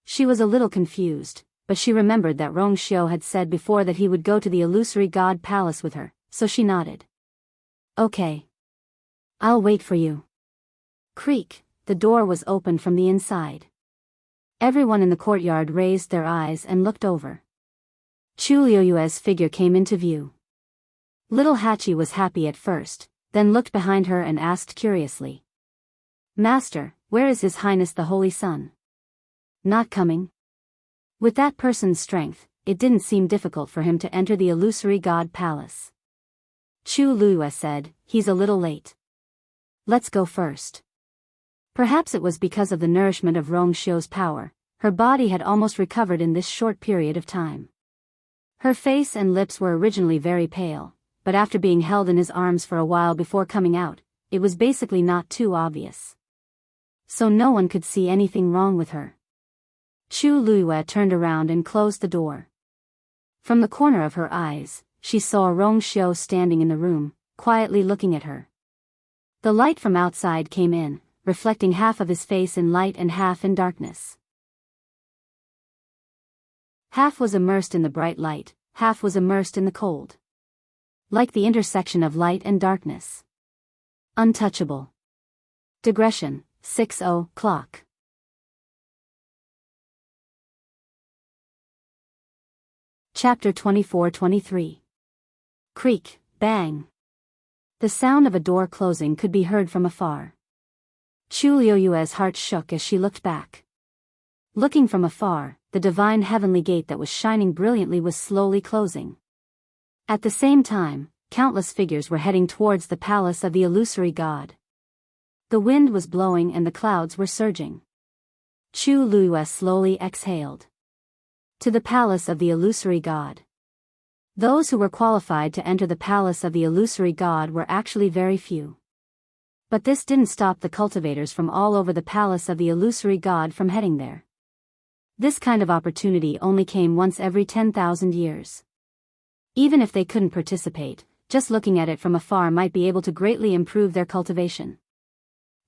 She was a little confused, but she remembered that Rong Xiu had said before that he would go to the illusory god palace with her, so she nodded. Okay. I'll wait for you. Creak, the door was opened from the inside. Everyone in the courtyard raised their eyes and looked over. Chu Liuyue's figure came into view. Little Hachi was happy at first, then looked behind her and asked curiously. Master, where is His Highness the Holy Sun? Not coming? With that person's strength, it didn't seem difficult for him to enter the illusory god palace. Chu Liyue said, he's a little late. Let's go first. Perhaps it was because of the nourishment of Rong Xiu's power, her body had almost recovered in this short period of time. Her face and lips were originally very pale, but after being held in his arms for a while before coming out, it was basically not too obvious. So no one could see anything wrong with her. Chu Liyue turned around and closed the door. From the corner of her eyes, she saw Rong Xiu standing in the room, quietly looking at her. The light from outside came in, reflecting half of his face in light and half in darkness. Half was immersed in the bright light, half was immersed in the cold. Like the intersection of light and darkness. Untouchable. Digression, 6:00 clock. Chapter 24-23. Creak, bang. The sound of a door closing could be heard from afar. Chu Liuyue's heart shook as she looked back. Looking from afar, the divine heavenly gate that was shining brilliantly was slowly closing. At the same time, countless figures were heading towards the palace of the illusory god. The wind was blowing and the clouds were surging. Chu Liyue slowly exhaled. To the palace of the illusory god. Those who were qualified to enter the palace of the illusory god were actually very few. But this didn't stop the cultivators from all over the palace of the illusory god from heading there. This kind of opportunity only came once every 10,000 years. Even if they couldn't participate, just looking at it from afar might be able to greatly improve their cultivation.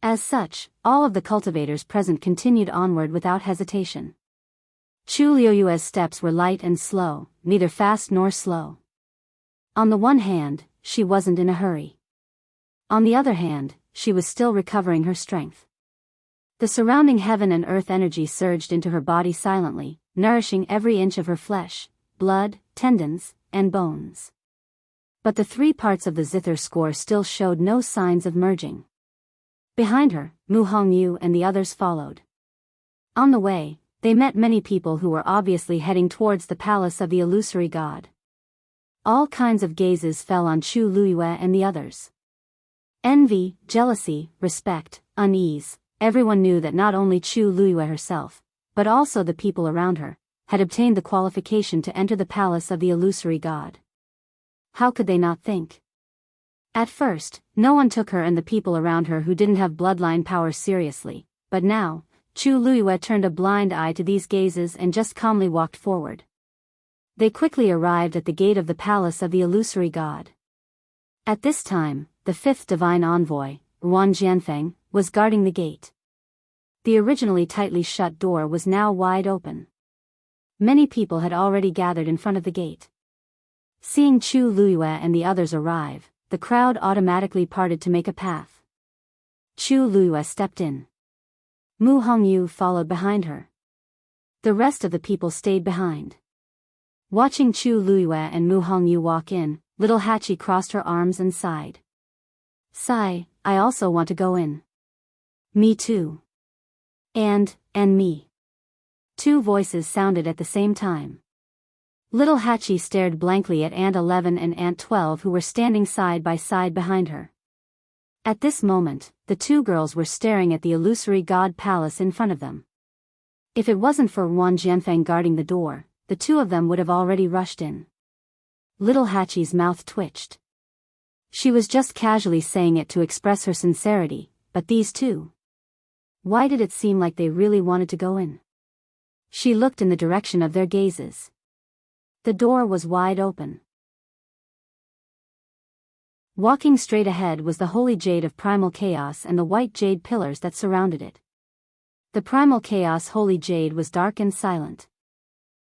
As such, all of the cultivators present continued onward without hesitation. Chu Liuyue's steps were light and slow, neither fast nor slow. On the one hand, she wasn't in a hurry. On the other hand, she was still recovering her strength. The surrounding heaven and earth energy surged into her body silently, nourishing every inch of her flesh, blood, tendons, and bones. But the 3 parts of the zither score still showed no signs of merging. Behind her, Mu Hongyu and the others followed. On the way, they met many people who were obviously heading towards the palace of the illusory god. All kinds of gazes fell on Chu Liyue and the others. Envy, jealousy, respect, unease. Everyone knew that not only Chu Liyue herself, but also the people around her, had obtained the qualification to enter the palace of the illusory god. How could they not think? At first, no one took her and the people around her who didn't have bloodline power seriously, but now, Chu Liyue turned a blind eye to these gazes and just calmly walked forward. They quickly arrived at the gate of the palace of the illusory god. At this time, the 5th divine envoy, Wan Jianfeng, was guarding the gate. The originally tightly shut door was now wide open. Many people had already gathered in front of the gate. Seeing Chu Liyue and the others arrive, the crowd automatically parted to make a path. Chu Luiyue stepped in. Mu Hongyu followed behind her. The rest of the people stayed behind. Watching Chu Luiyue and Mu Hongyu walk in, little Hachi crossed her arms and sighed. Sigh, I also want to go in. Me too. And me. Two voices sounded at the same time. Little Hachi stared blankly at Aunt 11 and Aunt 12 who were standing side by side behind her. At this moment, the two girls were staring at the illusory god palace in front of them. If it wasn't for Wan Jianfeng guarding the door, the two of them would have already rushed in. Little Hachi's mouth twitched. She was just casually saying it to express her sincerity, but these two? Why did it seem like they really wanted to go in? She looked in the direction of their gazes. The door was wide open. Walking straight ahead was the holy jade of primal chaos and the white jade pillars that surrounded it. The primal chaos holy jade was dark and silent.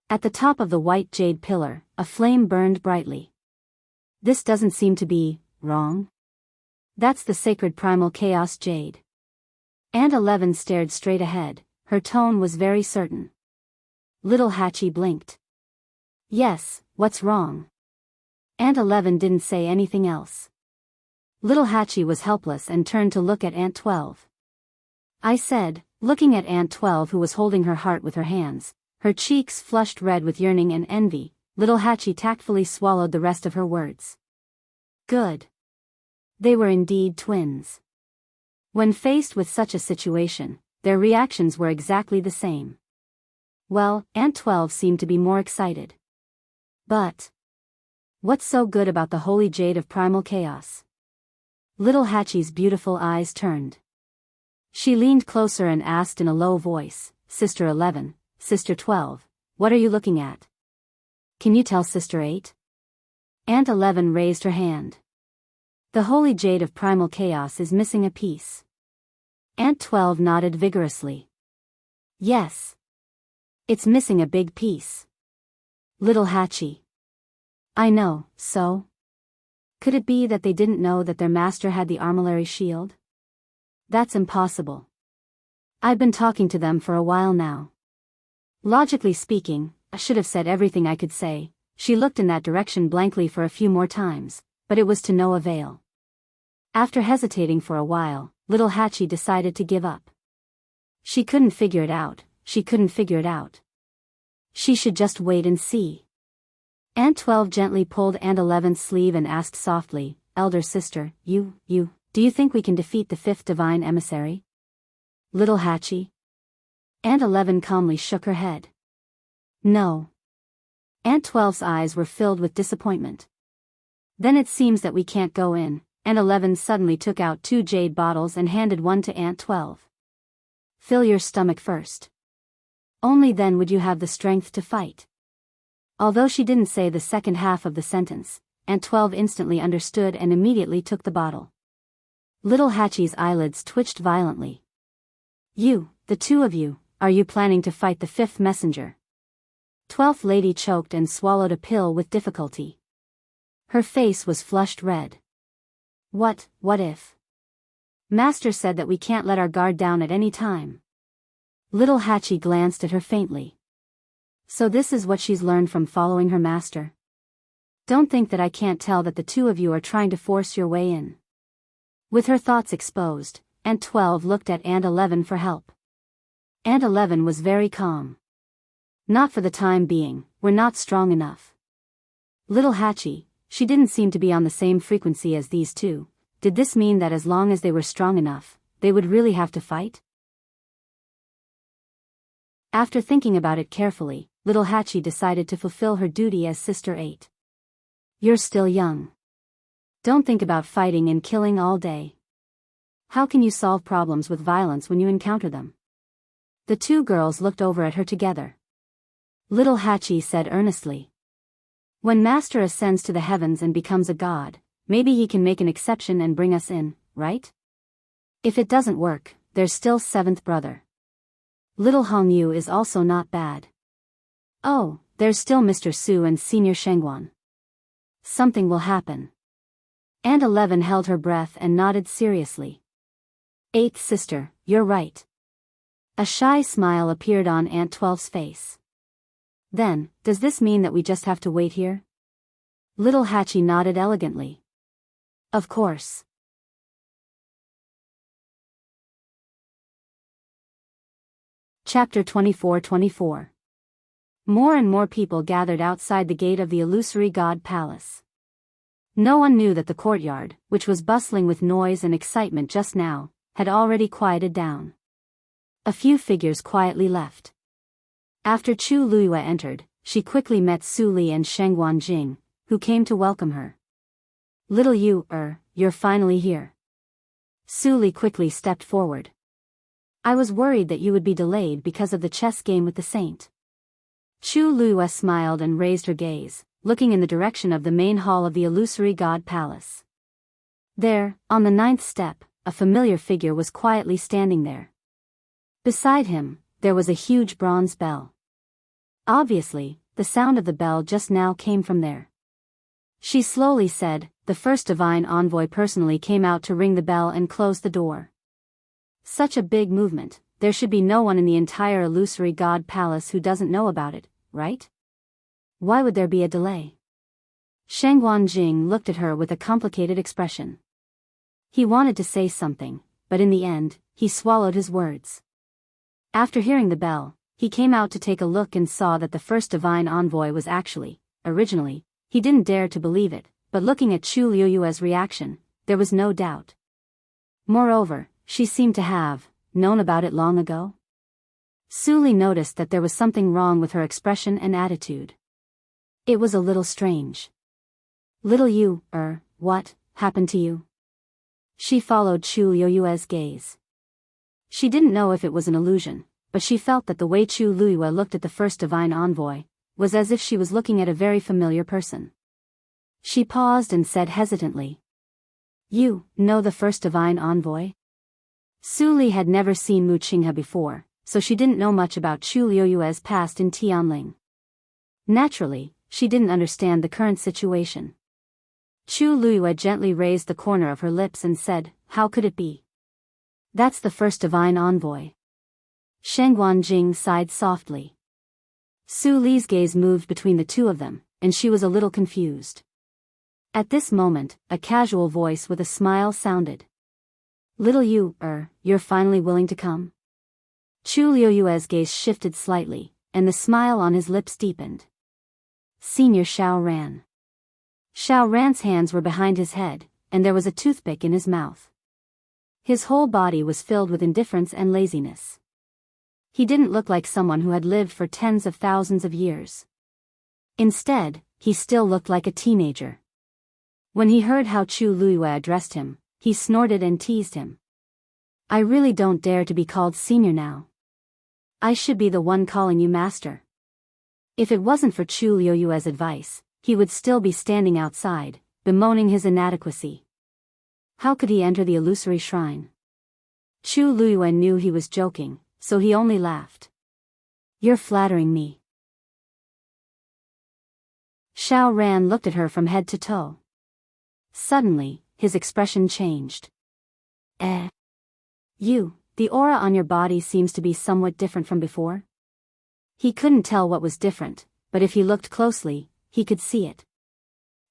At the top of the white jade pillar, a flame burned brightly. This doesn't seem to be wrong. That's the sacred primal chaos jade. Aunt 11 stared straight ahead, her tone was very certain. Little Hachi blinked. Yes, what's wrong? Aunt 11 didn't say anything else. Little Hachi was helpless and turned to look at Aunt 12. I said, looking at Aunt 12 who was holding her heart with her hands, her cheeks flushed red with yearning and envy. Little Hachi tactfully swallowed the rest of her words. Good. They were indeed twins. When faced with such a situation, their reactions were exactly the same. Well, Aunt 12 seemed to be more excited. But what's so good about the holy jade of primal chaos? Little Hachi's beautiful eyes turned. She leaned closer and asked in a low voice, Sister 11, Sister 12, what are you looking at? Can you tell Sister 8? Aunt 11 raised her hand. The holy jade of primal chaos is missing a piece. Aunt 12 nodded vigorously. Yes. It's missing a big piece. Little Hachi. I know, so? Could it be that they didn't know that their master had the armillary shield? That's impossible. I've been talking to them for a while now. Logically speaking, I should have said everything I could say. She looked in that direction blankly for a few more times, but it was to no avail. After hesitating for a while, little Hachi decided to give up. She couldn't figure it out, she couldn't figure it out. She should just wait and see. Aunt 12 gently pulled Aunt 11's sleeve and asked softly, Elder sister, do you think we can defeat the fifth divine emissary? Little Hachi? Aunt 11 calmly shook her head. No. Aunt 12's eyes were filled with disappointment. Then it seems that we can't go in. Aunt 11 suddenly took out 2 jade bottles and handed one to Aunt 12. Fill your stomach first. Only then would you have the strength to fight. Although she didn't say the second half of the sentence, Aunt 12 instantly understood and immediately took the bottle. Little Hachi's eyelids twitched violently. You, the two of you, are you planning to fight the fifth messenger? 12th lady choked and swallowed a pill with difficulty. Her face was flushed red. What if? Master said that we can't let our guard down at any time. Little Hachi glanced at her faintly. So this is what she's learned from following her master? Don't think that I can't tell that the two of you are trying to force your way in. With her thoughts exposed, Aunt 12 looked at Aunt 11 for help. Aunt 11 was very calm. Not for the time being, we're not strong enough. Little Hachi, she didn't seem to be on the same frequency as these two. Did this mean that as long as they were strong enough, they would really have to fight? After thinking about it carefully, little Hachi decided to fulfill her duty as Sister 8. You're still young. Don't think about fighting and killing all day. How can you solve problems with violence when you encounter them? The two girls looked over at her together. Little Hachi said earnestly. When Master ascends to the heavens and becomes a god, maybe he can make an exception and bring us in, right? If it doesn't work, there's still seventh brother. Little Hongyu is also not bad. Oh, there's still Mr. Su and Senior Shengguan. Something will happen. Aunt 11 held her breath and nodded seriously. Eighth sister, you're right. A shy smile appeared on Aunt 12's face. Then, does this mean that we just have to wait here? Little Hachi nodded elegantly. Of course. Chapter 24-24. More and more people gathered outside the gate of the illusory god palace. No one knew that the courtyard, which was bustling with noise and excitement just now, had already quieted down. A few figures quietly left. After Chu Luiyue entered, she quickly met Su Li and Sheng Guanjing, who came to welcome her. Little you, you're finally here. Su Li quickly stepped forward. I was worried that you would be delayed because of the chess game with the saint. Chu Luiyue smiled and raised her gaze, looking in the direction of the main hall of the illusory god palace. There, on the 9th step, a familiar figure was quietly standing there. Beside him, there was a huge bronze bell. Obviously, the sound of the bell just now came from there. She slowly said, the first divine envoy personally came out to ring the bell and close the door. Such a big movement, there should be no one in the entire illusory god palace who doesn't know about it, right? Why would there be a delay? Sheng Guanjing looked at her with a complicated expression. He wanted to say something, but in the end, he swallowed his words. After hearing the bell, he came out to take a look and saw that the first divine envoy was actually, originally, he didn't dare to believe it, but looking at Chu Luiyue's reaction, there was no doubt. Moreover, she seemed to have known about it long ago. Su Li noticed that there was something wrong with her expression and attitude. It was a little strange. Little you, what happened to you? She followed Chu Luiyue's gaze. She didn't know if it was an illusion, but she felt that the way Chu Luiyue looked at the first divine envoy was as if she was looking at a very familiar person. She paused and said hesitantly, You know the first divine envoy? Su Li had never seen Mu Qinghe before, so she didn't know much about Chu Luiyue's past in Tianling. Naturally, she didn't understand the current situation. Chu Luiyue gently raised the corner of her lips and said, How could it be? That's the first divine envoy. Sheng Guanjing sighed softly. Su Li's gaze moved between the two of them, and she was a little confused. At this moment, a casual voice with a smile sounded. Little you, you're finally willing to come? Chu Luiyue's gaze shifted slightly, and the smile on his lips deepened. Senior Xiao Ran. Xiao Ran's hands were behind his head, and there was a toothpick in his mouth. His whole body was filled with indifference and laziness. He didn't look like someone who had lived for tens of thousands of years. Instead, he still looked like a teenager. When he heard how Chu Luiyue addressed him, he snorted and teased him. I really don't dare to be called senior now. I should be the one calling you master. If it wasn't for Chu Luiyue's advice, he would still be standing outside, bemoaning his inadequacy. How could he enter the illusory shrine? Chu Luiyue knew he was joking, so he only laughed. You're flattering me. Xiao Ran looked at her from head to toe. Suddenly, his expression changed. The aura on your body seems to be somewhat different from before. He couldn't tell what was different, but if he looked closely, he could see it.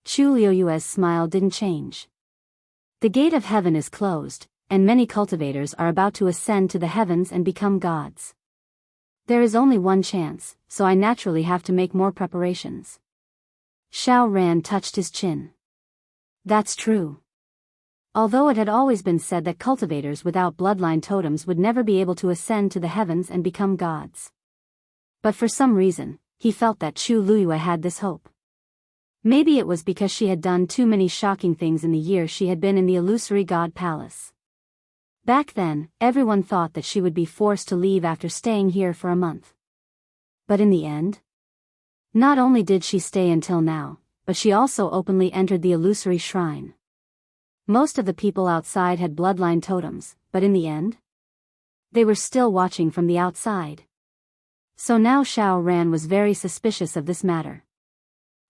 Chu Luiyue's smile didn't change. The gate of heaven is closed, and many cultivators are about to ascend to the heavens and become gods. There is only one chance, so I naturally have to make more preparations. Xiao Ran touched his chin. That's true. Although it had always been said that cultivators without bloodline totems would never be able to ascend to the heavens and become gods. But for some reason, he felt that Chu Luiyue had this hope. Maybe it was because she had done too many shocking things in the year she had been in the illusory god palace. Back then, everyone thought that she would be forced to leave after staying here for a month. But in the end, not only did she stay until now, but she also openly entered the illusory shrine. Most of the people outside had bloodline totems, but in the end, they were still watching from the outside. So now Xiao Ran was very suspicious of this matter.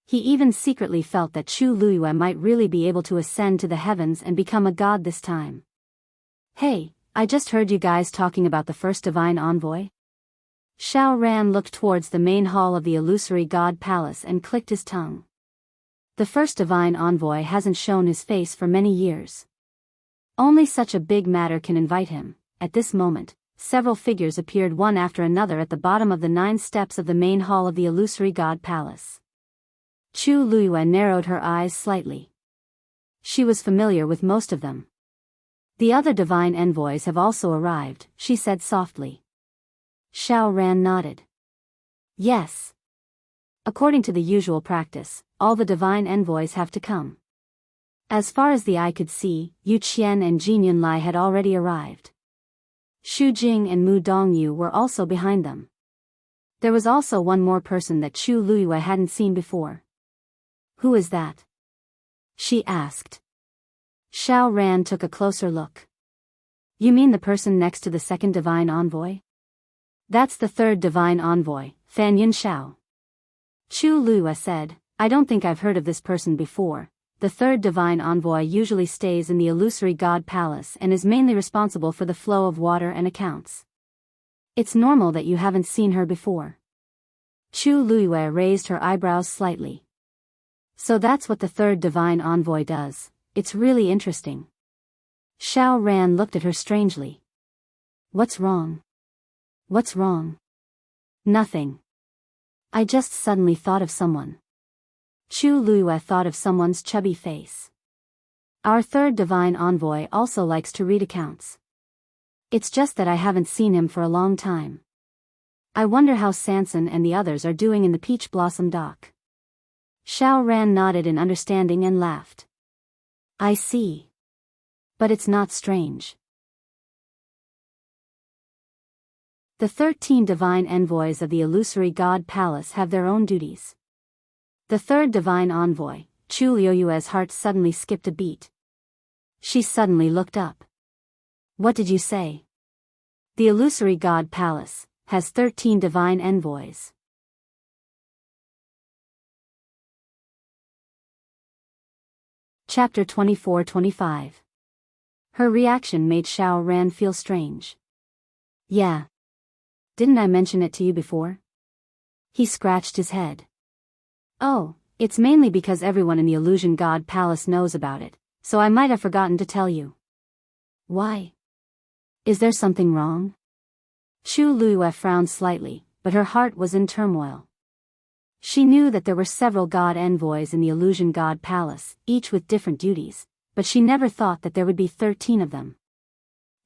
He even secretly felt that Chu Luiyue might really be able to ascend to the heavens and become a god this time. Hey, I just heard you guys talking about the first divine envoy. Xiao Ran looked towards the main hall of the illusory god palace and clicked his tongue. The first divine envoy hasn't shown his face for many years. Only such a big matter can invite him. At this moment, several figures appeared one after another at the bottom of the 9 steps of the main hall of the illusory god palace. Chu Luiyue narrowed her eyes slightly. She was familiar with most of them. The other divine envoys have also arrived, she said softly. Xiao Ran nodded. Yes. According to the usual practice, all the divine envoys have to come. As far as the eye could see, Yu Qian and Jin Yunlai had already arrived. Xu Jing and Mu Dongyu were also behind them. There was also one more person that Chu Luiyue hadn't seen before. Who is that? She asked. Xiao Ran took a closer look. You mean the person next to the second divine envoy? That's the third divine envoy, Fan Yun Xiao. Chu Luiyue said, I don't think I've heard of this person before. The third divine envoy usually stays in the illusory god palace and is mainly responsible for the flow of water and accounts. It's normal that you haven't seen her before. Chu Luiyue raised her eyebrows slightly. So that's what the third divine envoy does. It's really interesting. Xiao Ran looked at her strangely. What's wrong? What's wrong? Nothing. I just suddenly thought of someone. Chu Luiyue thought of someone's chubby face. Our third divine envoy also likes to read accounts. It's just that I haven't seen him for a long time. I wonder how Sanson and the others are doing in the Peach Blossom dock. Xiao Ran nodded in understanding and laughed. I see. But it's not strange. The 13 divine envoys of the illusory god palace have their own duties. The third divine envoy, Chu Luiyue's heart suddenly skipped a beat. She suddenly looked up. What did you say? The illusory god palace has 13 divine envoys. Chapter 24-25. Her reaction made Xiao Ran feel strange. Yeah. Didn't I mention it to you before? He scratched his head. Oh, it's mainly because everyone in the Illusion God Palace knows about it, so I might have forgotten to tell you. Why? Is there something wrong? Chu Luiyue frowned slightly, but her heart was in turmoil. She knew that there were several god envoys in the Illusion God Palace, each with different duties, but she never thought that there would be 13 of them.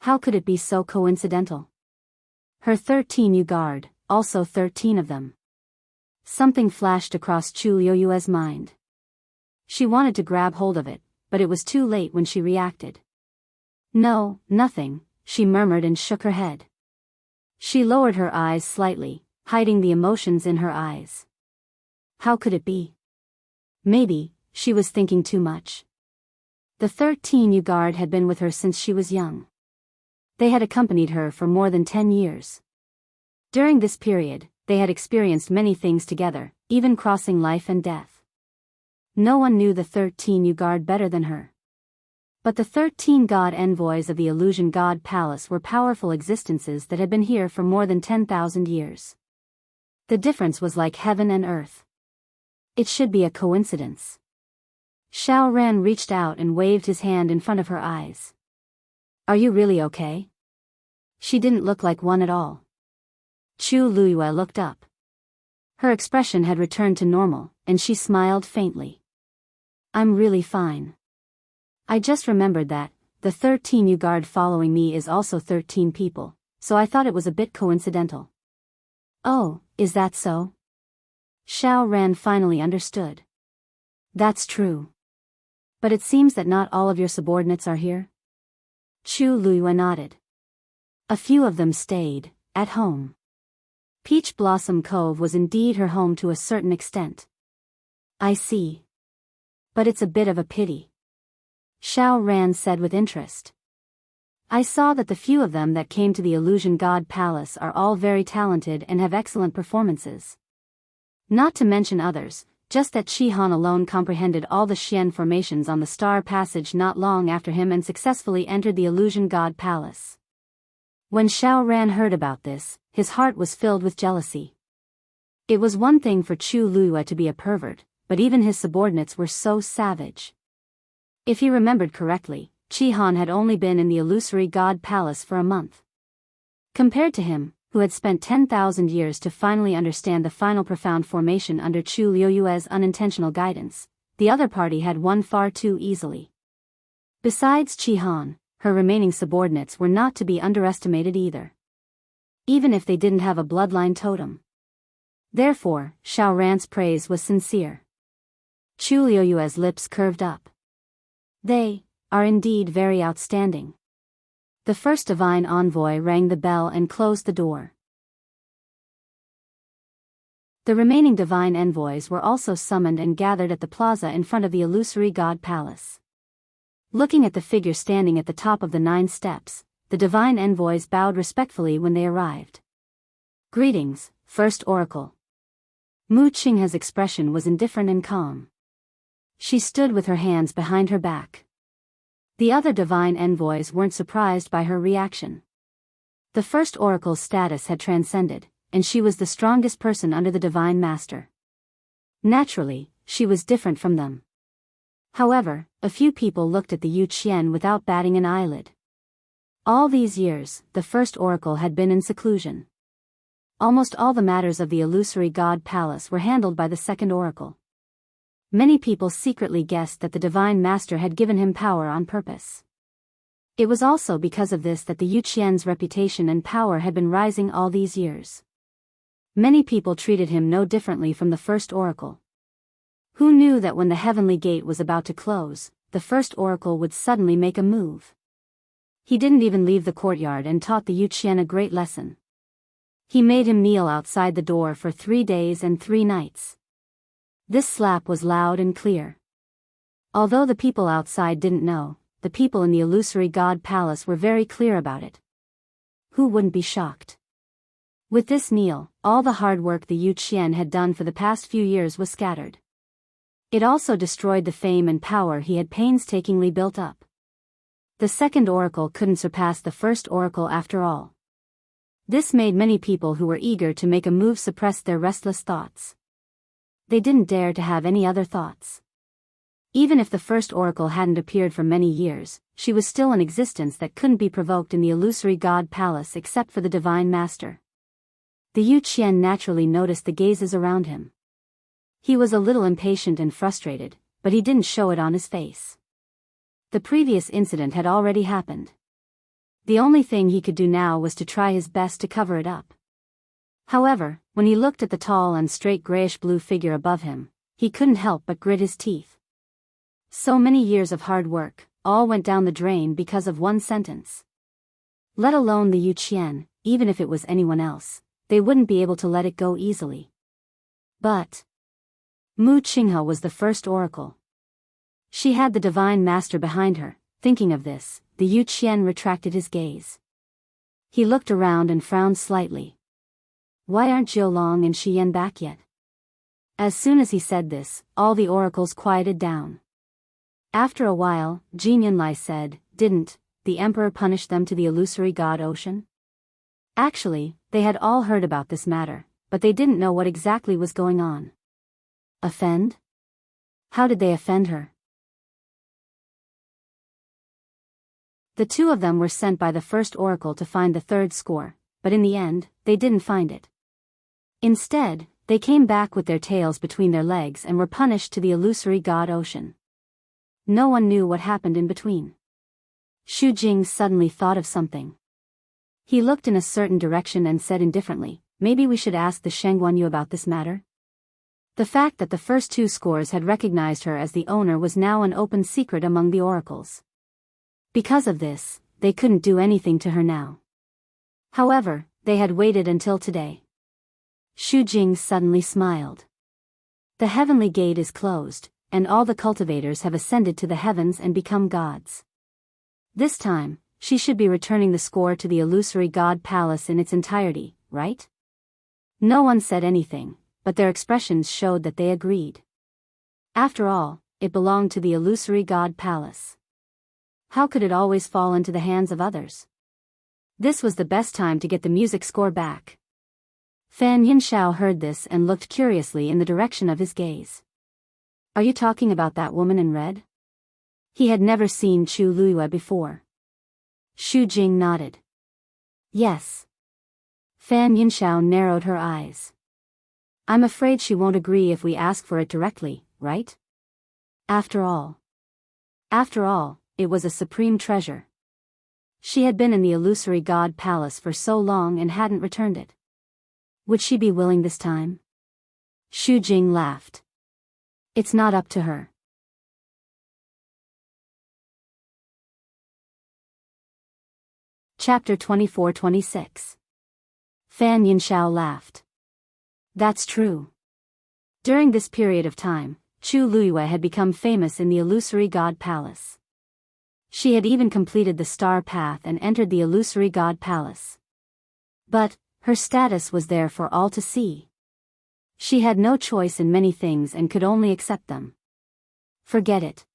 How could it be so coincidental? Her 13 Yu guard, also 13 of them. Something flashed across Chu Luiyue's mind. She wanted to grab hold of it, but it was too late when she reacted. No, nothing, she murmured and shook her head. She lowered her eyes slightly, hiding the emotions in her eyes. How could it be? Maybe, she was thinking too much. The 13 Yu guard had been with her since she was young. They had accompanied her for more than 10 years. During this period, they had experienced many things together, even crossing life and death. No one knew the 13 Yu guard better than her. But the 13 god envoys of the Illusion God Palace were powerful existences that had been here for more than 10,000 years. The difference was like heaven and earth. It should be a coincidence. Xiao Ran reached out and waved his hand in front of her eyes. Are you really okay? She didn't look like one at all. Chu Luiyue looked up. Her expression had returned to normal, and she smiled faintly. I'm really fine. I just remembered that the 13 Yu guard following me is also 13 people, so I thought it was a bit coincidental. Oh, is that so? Xiao Ran finally understood. That's true. But it seems that not all of your subordinates are here? Chu Luiyue nodded. A few of them stayed, at home. Peach Blossom Cove was indeed her home to a certain extent. I see. But it's a bit of a pity. Xiao Ran said with interest. I saw that the few of them that came to the Illusion God Palace are all very talented and have excellent performances. Not to mention others, just that Chi-Han alone comprehended all the Xian formations on the star passage not long after him and successfully entered the illusion god palace. When Xiao Ran heard about this, his heart was filled with jealousy. It was one thing for Chu Luiyue to be a pervert, but even his subordinates were so savage. If he remembered correctly, Chi-Han had only been in the illusory god palace for a month. Compared to him, who had spent 10,000 years to finally understand the final profound formation under Chu Luiyue's unintentional guidance, the other party had won far too easily. Besides Chi-Han, her remaining subordinates were not to be underestimated either. Even if they didn't have a bloodline totem. Therefore, Xiao Ran's praise was sincere. Chu Luiyue's lips curved up. They are indeed very outstanding. The first divine envoy rang the bell and closed the door. The remaining divine envoys were also summoned and gathered at the plaza in front of the illusory god palace. Looking at the figure standing at the top of the 9 steps, the divine envoys bowed respectfully when they arrived. Greetings, First Oracle. Mu Qinghe's expression was indifferent and calm. She stood with her hands behind her back. The other divine envoys weren't surprised by her reaction. The First Oracle's status had transcended, and she was the strongest person under the Divine Master. Naturally, she was different from them. However, a few people looked at the Yu Qian without batting an eyelid. All these years, the First Oracle had been in seclusion. Almost all the matters of the illusory god palace were handled by the Second Oracle. Many people secretly guessed that the Divine Master had given him power on purpose. It was also because of this that the Yu Qian's reputation and power had been rising all these years. Many people treated him no differently from the First Oracle. Who knew that when the heavenly gate was about to close, the First Oracle would suddenly make a move? He didn't even leave the courtyard and taught the Yu Qian a great lesson. He made him kneel outside the door for 3 days and 3 nights. This slap was loud and clear. Although the people outside didn't know, the people in the illusory god palace were very clear about it. Who wouldn't be shocked? With this kneel, all the hard work the Yu Qian had done for the past few years was scattered. It also destroyed the fame and power he had painstakingly built up. The Second Oracle couldn't surpass the First Oracle after all. This made many people who were eager to make a move suppress their restless thoughts. They didn't dare to have any other thoughts. Even if the First Oracle hadn't appeared for many years, she was still an existence that couldn't be provoked in the illusory god palace except for the Divine Master. The Yu Qian naturally noticed the gazes around him. He was a little impatient and frustrated, but he didn't show it on his face. The previous incident had already happened. The only thing he could do now was to try his best to cover it up. However, when he looked at the tall and straight grayish-blue figure above him, he couldn't help but grit his teeth. So many years of hard work, all went down the drain because of one sentence. Let alone the Yu Qian, even if it was anyone else, they wouldn't be able to let it go easily. But Mu Qinghe was the First Oracle. She had the Divine Master behind her. Thinking of this, the Yu Qian retracted his gaze. He looked around and frowned slightly. Why aren't Zhou Long and Shi Yan back yet? As soon as he said this, all the oracles quieted down. After a while, Jin Yunlai said, "Didn't the Emperor punish them to the illusory god ocean?" Actually, they had all heard about this matter, but they didn't know what exactly was going on. Offend? How did they offend her? The 2 of them were sent by the First Oracle to find the 3rd score, but in the end, they didn't find it. Instead, they came back with their tails between their legs and were punished to the illusory god ocean. No one knew what happened in between. Xu Jing suddenly thought of something. He looked in a certain direction and said indifferently, "Maybe we should ask the Shengguanyu about this matter?" The fact that the first 2 scores had recognized her as the owner was now an open secret among the oracles. Because of this, they couldn't do anything to her now. However, they had waited until today. Xu Jing suddenly smiled. The heavenly gate is closed, and all the cultivators have ascended to the heavens and become gods. This time, she should be returning the score to the illusory god palace in its entirety, right? No one said anything, but their expressions showed that they agreed. After all, it belonged to the illusory god palace. How could it always fall into the hands of others? This was the best time to get the music score back. Fan Yinxiao heard this and looked curiously in the direction of his gaze. Are you talking about that woman in red? He had never seen Chu Luiyue before. Xu Jing nodded. Yes. Fan Yinxiao narrowed her eyes. I'm afraid she won't agree if we ask for it directly, right? After all, it was a supreme treasure. She had been in the illusory god palace for so long and hadn't returned it. Would she be willing this time? Xu Jing laughed. It's not up to her. Chapter 24-26. Fan Yinxiao laughed. That's true. During this period of time, Chu Luiyue had become famous in the illusory god palace. She had even completed the star path and entered the illusory god palace. But her status was there for all to see. She had no choice in many things and could only accept them. Forget it.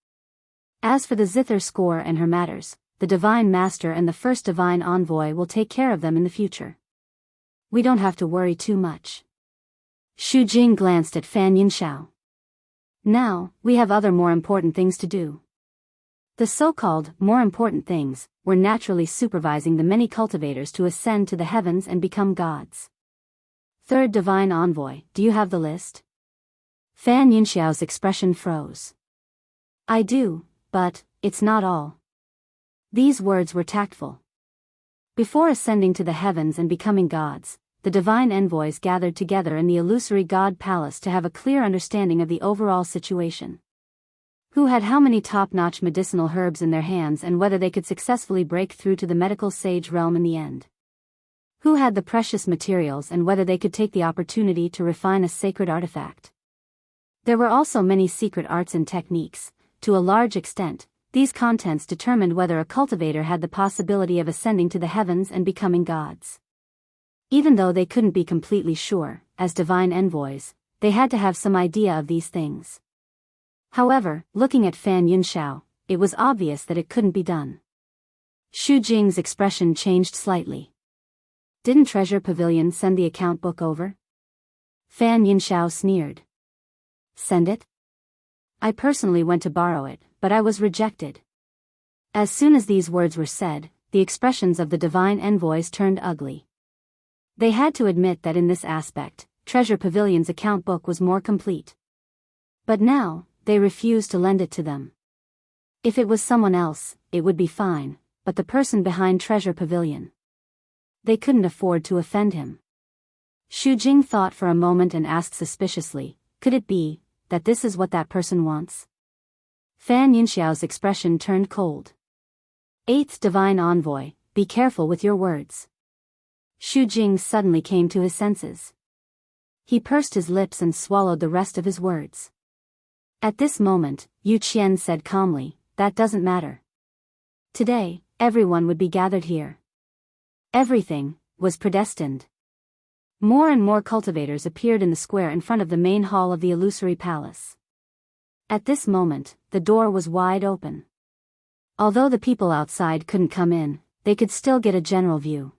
As for the zither score and her matters, the Divine Master and the first Divine Envoy will take care of them in the future. We don't have to worry too much. Xu Jing glanced at Fan Yinxiao. Now, we have other more important things to do. The so-called more important things were naturally supervising the many cultivators to ascend to the heavens and become gods. Third Divine Envoy, do you have the list? Fan Yinxiao's expression froze. I do, but it's not all. These words were tactful. Before ascending to the heavens and becoming gods, the divine envoys gathered together in the illusory god palace to have a clear understanding of the overall situation. Who had how many top-notch medicinal herbs in their hands and whether they could successfully break through to the medical sage realm in the end. Who had the precious materials and whether they could take the opportunity to refine a sacred artifact. There were also many secret arts and techniques. To a large extent, these contents determined whether a cultivator had the possibility of ascending to the heavens and becoming gods. Even though they couldn't be completely sure, as divine envoys, they had to have some idea of these things. However, looking at Fan Yinxiao, it was obvious that it couldn't be done. Xu Jing's expression changed slightly. Didn't Treasure Pavilion send the account book over? Fan Yinxiao sneered. Send it? I personally went to borrow it, but I was rejected. As soon as these words were said, the expressions of the divine envoys turned ugly. They had to admit that in this aspect, Treasure Pavilion's account book was more complete. But now, they refused to lend it to them. If it was someone else, it would be fine, but the person behind Treasure Pavilion. They couldn't afford to offend him. Xu Jing thought for a moment and asked suspiciously, could it be that this is what that person wants? Fan Yinxiao's expression turned cold. Eighth Divine Envoy, be careful with your words. Xu Jing suddenly came to his senses. He pursed his lips and swallowed the rest of his words. At this moment, Yu Qian said calmly, that doesn't matter. Today, everyone would be gathered here. Everything was predestined. More and more cultivators appeared in the square in front of the main hall of the illusory palace. At this moment, the door was wide open. Although the people outside couldn't come in, they could still get a general view.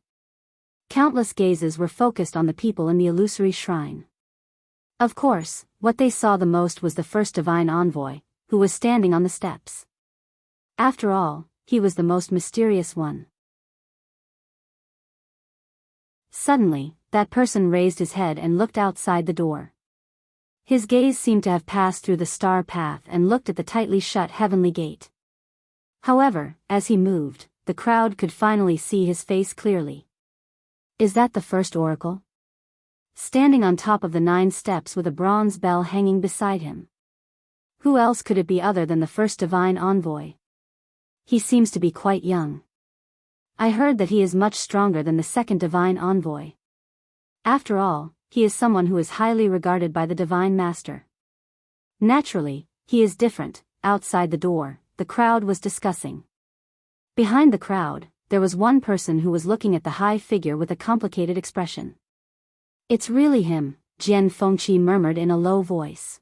Countless gazes were focused on the people in the illusory shrine. Of course, what they saw the most was the first divine envoy, who was standing on the steps. After all, he was the most mysterious one. Suddenly, that person raised his head and looked outside the door. His gaze seemed to have passed through the star path and looked at the tightly shut heavenly gate. However, as he moved, the crowd could finally see his face clearly. Is that the first oracle? Standing on top of the 9 steps with a bronze bell hanging beside him. Who else could it be other than the first divine envoy? He seems to be quite young. I heard that he is much stronger than the second divine envoy. After all, he is someone who is highly regarded by the divine master. Naturally, he is different. Outside the door, the crowd was discussing. Behind the crowd, there was one person who was looking at the high figure with a complicated expression. It's really him, Jian Fengqi murmured in a low voice.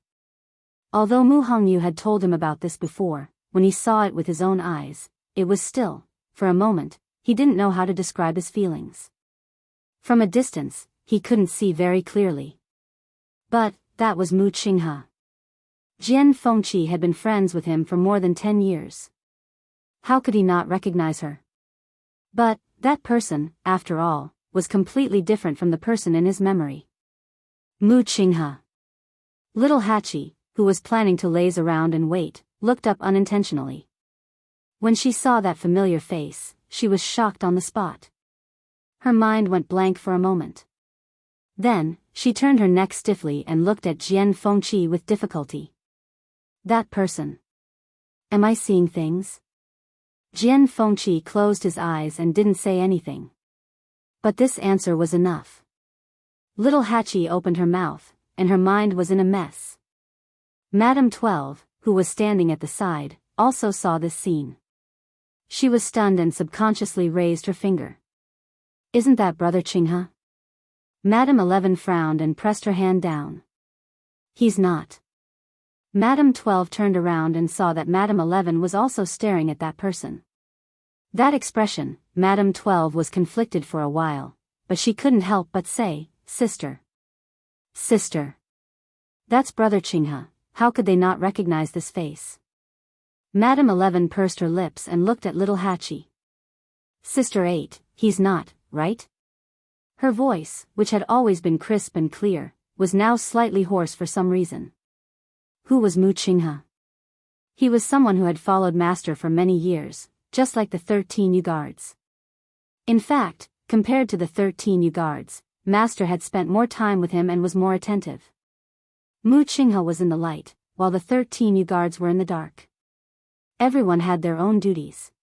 Although Mu Hongyu had told him about this before, when he saw it with his own eyes, it was still, for a moment, he didn't know how to describe his feelings. From a distance, he couldn't see very clearly. But that was Mu Qinghe. Jian Fengqi had been friends with him for more than 10 years. How could he not recognize her? But that person, after all, was completely different from the person in his memory. Mu Qinghe. Little Hachi, who was planning to laze around and wait, looked up unintentionally. When she saw that familiar face, she was shocked on the spot. Her mind went blank for a moment. Then, she turned her neck stiffly and looked at Jian Fengqi with difficulty. That person. Am I seeing things? Jian Fengqi closed his eyes and didn't say anything. But this answer was enough. Little Hachi opened her mouth, and her mind was in a mess. Madame 12, who was standing at the side, also saw this scene. She was stunned and subconsciously raised her finger. Isn't that Brother Qinghe? Madame 11 frowned and pressed her hand down. He's not. Madame 12 turned around and saw that Madame 11 was also staring at that person. That expression, Madame 12 was conflicted for a while, but she couldn't help but say, Sister. Sister. That's Brother Qinghe, how could they not recognize this face? Madame 11 pursed her lips and looked at little Hachi. Sister 8, he's not, right? Her voice, which had always been crisp and clear, was now slightly hoarse for some reason. Who was Mu Qinghe? He was someone who had followed Master for many years, just like the 13 guards. In fact, compared to the 13 guards, Master had spent more time with him and was more attentive. Mu Qinghe was in the light, while the 13 guards were in the dark. Everyone had their own duties.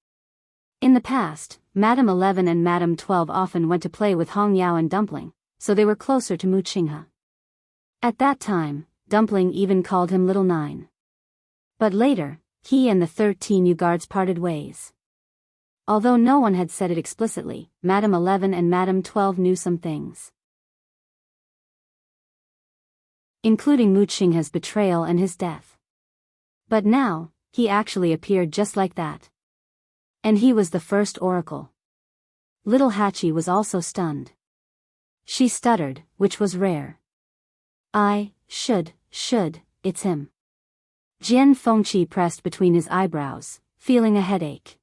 In the past, Madame 11 and Madame 12 often went to play with Hong Yao and Dumpling, so they were closer to Mu Qinghe. At that time, Dumpling even called him Little Nine. But later, he and the 13 guards parted ways. Although no one had said it explicitly, Madame 11 and Madame 12 knew some things. Including Mu Qinghe's betrayal and his death. But now, he actually appeared just like that. And he was the first oracle. Little Hachi was also stunned. She stuttered, which was rare. It's him. Jian Fengqi pressed between his eyebrows, feeling a headache.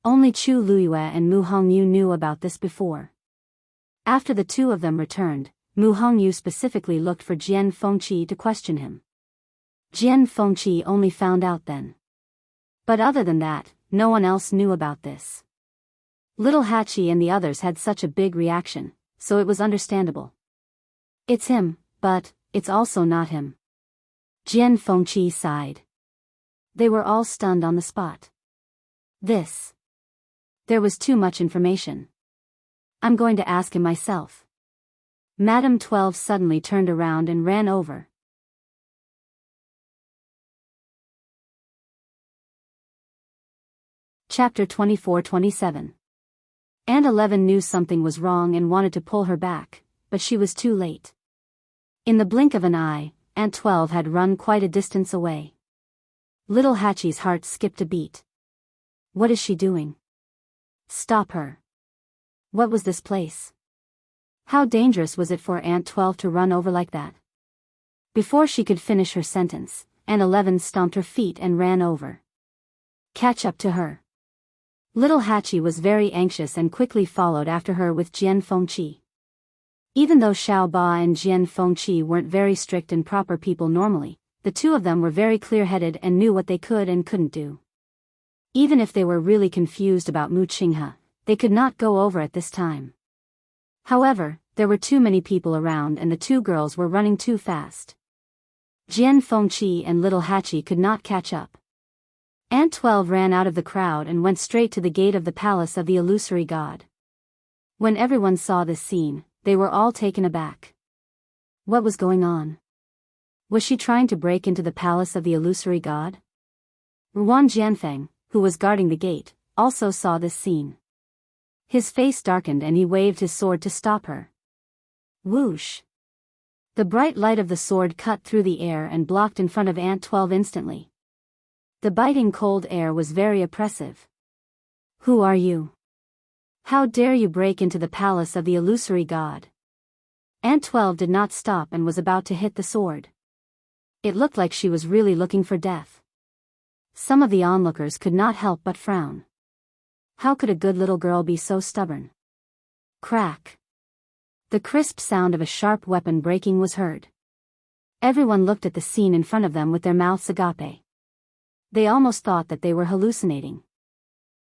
Only Chu Luyue and Mu Hongyu knew about this before. After the two of them returned, Mu Hongyu specifically looked for Jian Fengqi to question him. Jian Fengqi only found out then. But other than that, no one else knew about this. Little Hachi and the others had such a big reaction, so it was understandable. It's him, but it's also not him. Jian Fengqi sighed. They were all stunned on the spot. There was too much information. I'm going to ask him myself. Madame 12 suddenly turned around and ran over. Chapter 24-27. Aunt 11 knew something was wrong and wanted to pull her back, but she was too late. In the blink of an eye, Aunt 12 had run quite a distance away. Little Hachi's heart skipped a beat. What is she doing? Stop her. What was this place? How dangerous was it for Aunt 12 to run over like that? Before she could finish her sentence, Aunt 11 stomped her feet and ran over. Catch up to her. Little Hachi was very anxious and quickly followed after her with Jian Fengqi. Even though Xiao Ba and Jian Fengqi weren't very strict and proper people normally, the two of them were very clear-headed and knew what they could and couldn't do. Even if they were really confused about Mu Qinghe, they could not go over at this time. However, there were too many people around and the two girls were running too fast. Jian Fengqi and Little Hachi could not catch up. Aunt 12 ran out of the crowd and went straight to the gate of the palace of the illusory god. When everyone saw this scene, they were all taken aback. What was going on? Was she trying to break into the palace of the illusory god? Ruan Jianfeng, who was guarding the gate, also saw this scene. His face darkened and he waved his sword to stop her. Whoosh! The bright light of the sword cut through the air and blocked in front of Ant 12 instantly. The biting cold air was very oppressive. Who are you? How dare you break into the palace of the illusory god? Ant 12 did not stop and was about to hit the sword. It looked like she was really looking for death. Some of the onlookers could not help but frown. How could a good little girl be so stubborn? Crack. The crisp sound of a sharp weapon breaking was heard. Everyone looked at the scene in front of them with their mouths agape. They almost thought that they were hallucinating.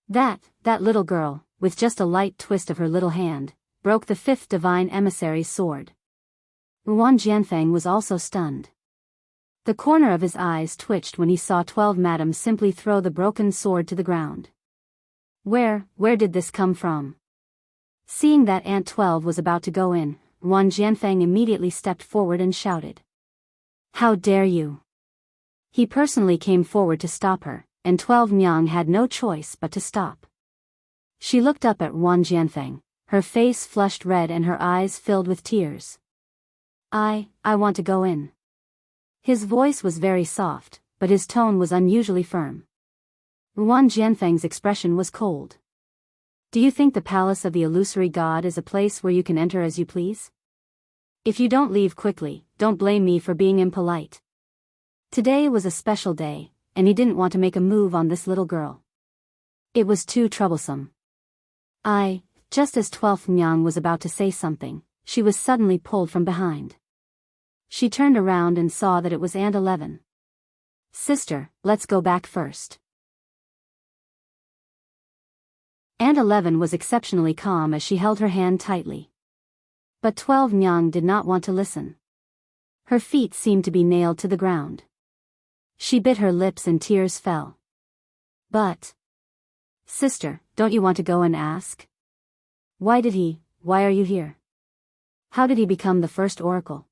That little girl, with just a light twist of her little hand, broke the fifth divine emissary's sword. Yuan Jianfeng was also stunned. The corner of his eyes twitched when he saw 12 madams simply throw the broken sword to the ground. Where did this come from? Seeing that Ant 12 was about to go in, Yuan Jianfeng immediately stepped forward and shouted. How dare you! He personally came forward to stop her, and 12 Nyang had no choice but to stop. She looked up at Yuan Jianfeng, her face flushed red and her eyes filled with tears. I want to go in. His voice was very soft, but his tone was unusually firm. Yuan Jianfeng's expression was cold. Do you think the palace of the illusory god is a place where you can enter as you please? If you don't leave quickly, don't blame me for being impolite. Today was a special day, and he didn't want to make a move on this little girl. It was too troublesome. Just as 12th Nyang was about to say something, she was suddenly pulled from behind. She turned around and saw that it was Ant 11. Sister, let's go back first. Ant 11 was exceptionally calm as she held her hand tightly. But 12 Nyang did not want to listen. Her feet seemed to be nailed to the ground. She bit her lips and tears fell. But, sister, don't you want to go and ask? Why are you here? How did he become the first oracle?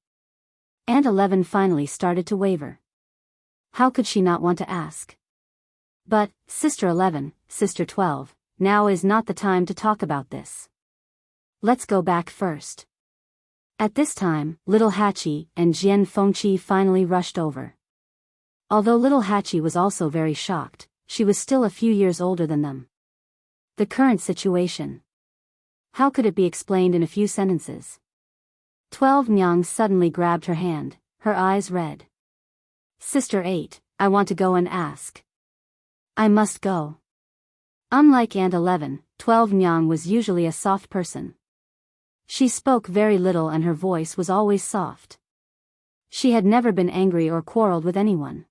Ant 11 finally started to waver. How could she not want to ask? But, Sister 11, Sister 12, now is not the time to talk about this. Let's go back first. At this time, little Hachi and Jian Fengqi finally rushed over. Although little Hachi was also very shocked, she was still a few years older than them. The current situation. How could it be explained in a few sentences? 12 Nyang suddenly grabbed her hand, her eyes red. Sister 8, I want to go and ask. I must go. Unlike Ant 11, 12 Nyang was usually a soft person. She spoke very little and her voice was always soft. She had never been angry or quarreled with anyone.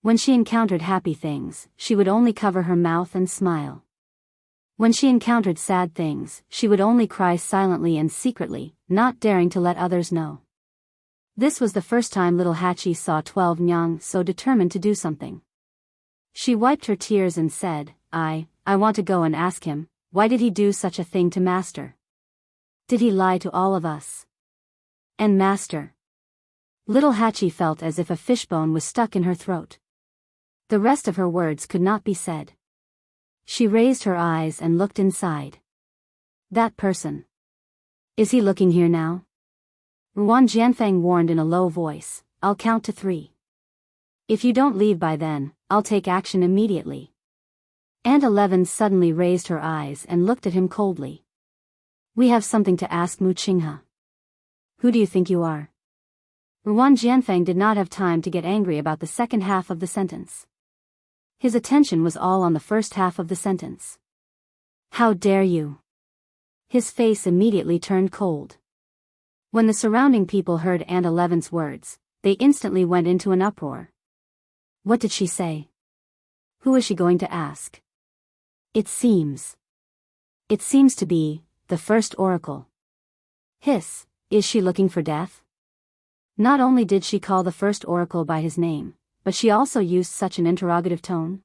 When she encountered happy things, she would only cover her mouth and smile. When she encountered sad things, she would only cry silently and secretly, not daring to let others know. This was the first time little Hachi saw 12 Nyang so determined to do something. She wiped her tears and said, I want to go and ask him, why did he do such a thing to Master? Did he lie to all of us? And Master? Little Hachi felt as if a fishbone was stuck in her throat. The rest of her words could not be said. She raised her eyes and looked inside. That person. Is he looking here now? Yuan Jianfeng warned in a low voice, I'll count to 3. If you don't leave by then, I'll take action immediately. Ant 11 suddenly raised her eyes and looked at him coldly. We have something to ask Mu Qinghe. Who do you think you are? Yuan Jianfeng did not have time to get angry about the second half of the sentence. His attention was all on the first half of the sentence. How dare you? His face immediately turned cold. When the surrounding people heard Ant 11's words, they instantly went into an uproar. What did she say? Who is she going to ask? It seems to be the first oracle. Hiss, is she looking for death? Not only did she call the first oracle by his name, but she also used such an interrogative tone.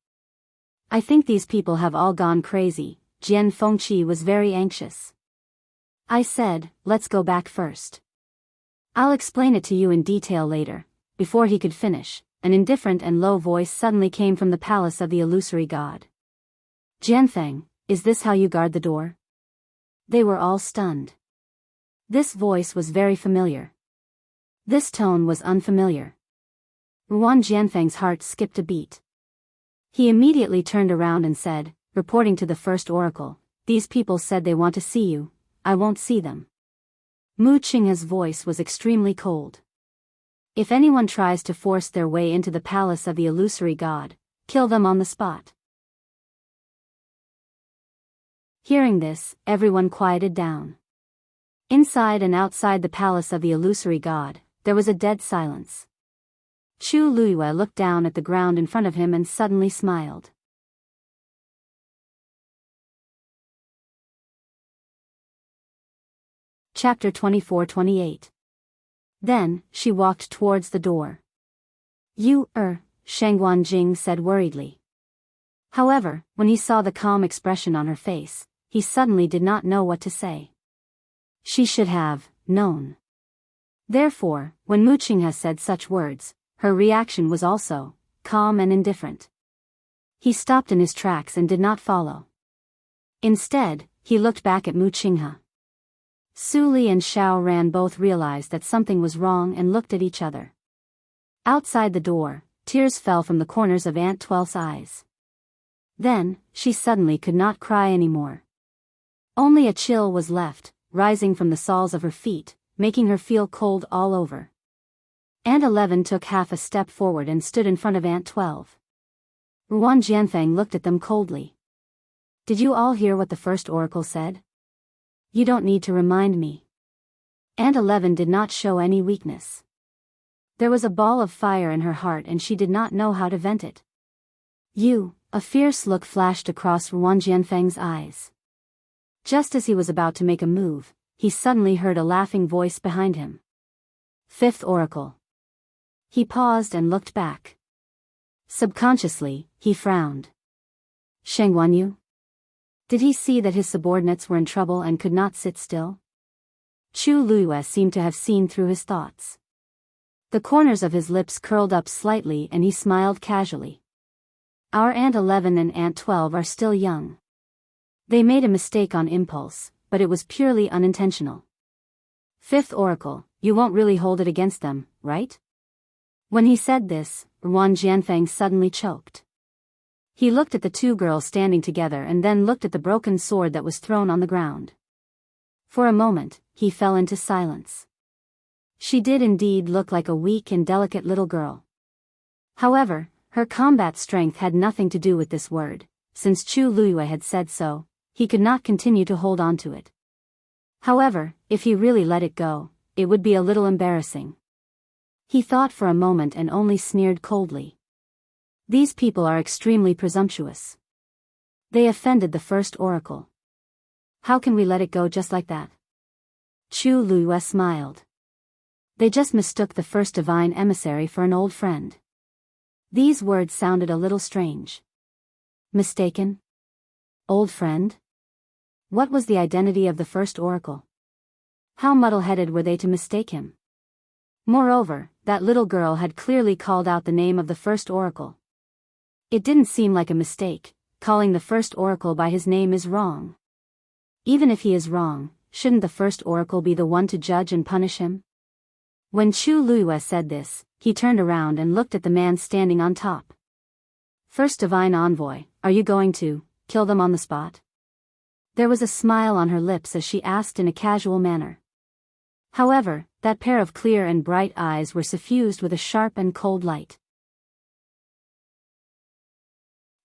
I think these people have all gone crazy. Jian Fengqi was very anxious. I said, let's go back first. I'll explain it to you in detail later. Before he could finish, an indifferent and low voice suddenly came from the palace of the illusory god. Jianfeng, is this how you guard the door? They were all stunned. This voice was very familiar. This tone was unfamiliar. Ruan Jianfeng's heart skipped a beat. He immediately turned around and said, reporting to the first oracle, "These people said they want to see you, I won't see them." Mu Qinghe's voice was extremely cold. "If anyone tries to force their way into the palace of the illusory god, kill them on the spot." Hearing this, everyone quieted down. Inside and outside the palace of the illusory god, there was a dead silence. Chu Luiyue looked down at the ground in front of him and suddenly smiled. Chapter 24-28. Then, she walked towards the door. "You, Shangguan Jing said worriedly. However, when he saw the calm expression on her face, he suddenly did not know what to say. She should have known. Therefore, when Mu Qinghe said such words, her reaction was also calm and indifferent. He stopped in his tracks and did not follow. Instead, he looked back at Mu Qinghe. Su Li and Xiao Ran both realized that something was wrong and looked at each other. Outside the door, tears fell from the corners of Aunt Twelve's eyes. Then, she suddenly could not cry anymore. Only a chill was left, rising from the soles of her feet, making her feel cold all over. Aunt 11 took half a step forward and stood in front of Aunt 12. Ruan Jianfeng looked at them coldly. "Did you all hear what the first oracle said? You don't need to remind me." Aunt 11 did not show any weakness. There was a ball of fire in her heart and she did not know how to vent it. A fierce look flashed across Ruan Jianfeng's eyes. Just as he was about to make a move, he suddenly heard a laughing voice behind him. "Fifth oracle." He paused and looked back. Subconsciously, he frowned. Shengguanyu? Did he see that his subordinates were in trouble and could not sit still? Chu Luiyue seemed to have seen through his thoughts. The corners of his lips curled up slightly and he smiled casually. "Our Aunt 11 and Aunt 12 are still young. They made a mistake on impulse, but it was purely unintentional. Fifth oracle, you won't really hold it against them, right?" When he said this, Ruan Jianfeng suddenly choked. He looked at the two girls standing together and then looked at the broken sword that was thrown on the ground. For a moment, he fell into silence. She did indeed look like a weak and delicate little girl. However, her combat strength had nothing to do with this word. Since Chu Luiyue had said so, he could not continue to hold on to it. However, if he really let it go, it would be a little embarrassing. He thought for a moment and only sneered coldly. These people are extremely presumptuous. They offended the first oracle. How can we let it go just like that? Chu Luiyue smiled. They just mistook the first divine emissary for an old friend. These words sounded a little strange. Mistaken? Old friend? What was the identity of the first oracle? How muddle-headed were they to mistake him? Moreover, that little girl had clearly called out the name of the first oracle. It didn't seem like a mistake. Calling the first oracle by his name is wrong. Even if he is wrong, shouldn't the first oracle be the one to judge and punish him? When Chu Luiyue said this, he turned around and looked at the man standing on top. "First divine envoy, are you going to kill them on the spot?" There was a smile on her lips as she asked in a casual manner. However, that pair of clear and bright eyes were suffused with a sharp and cold light.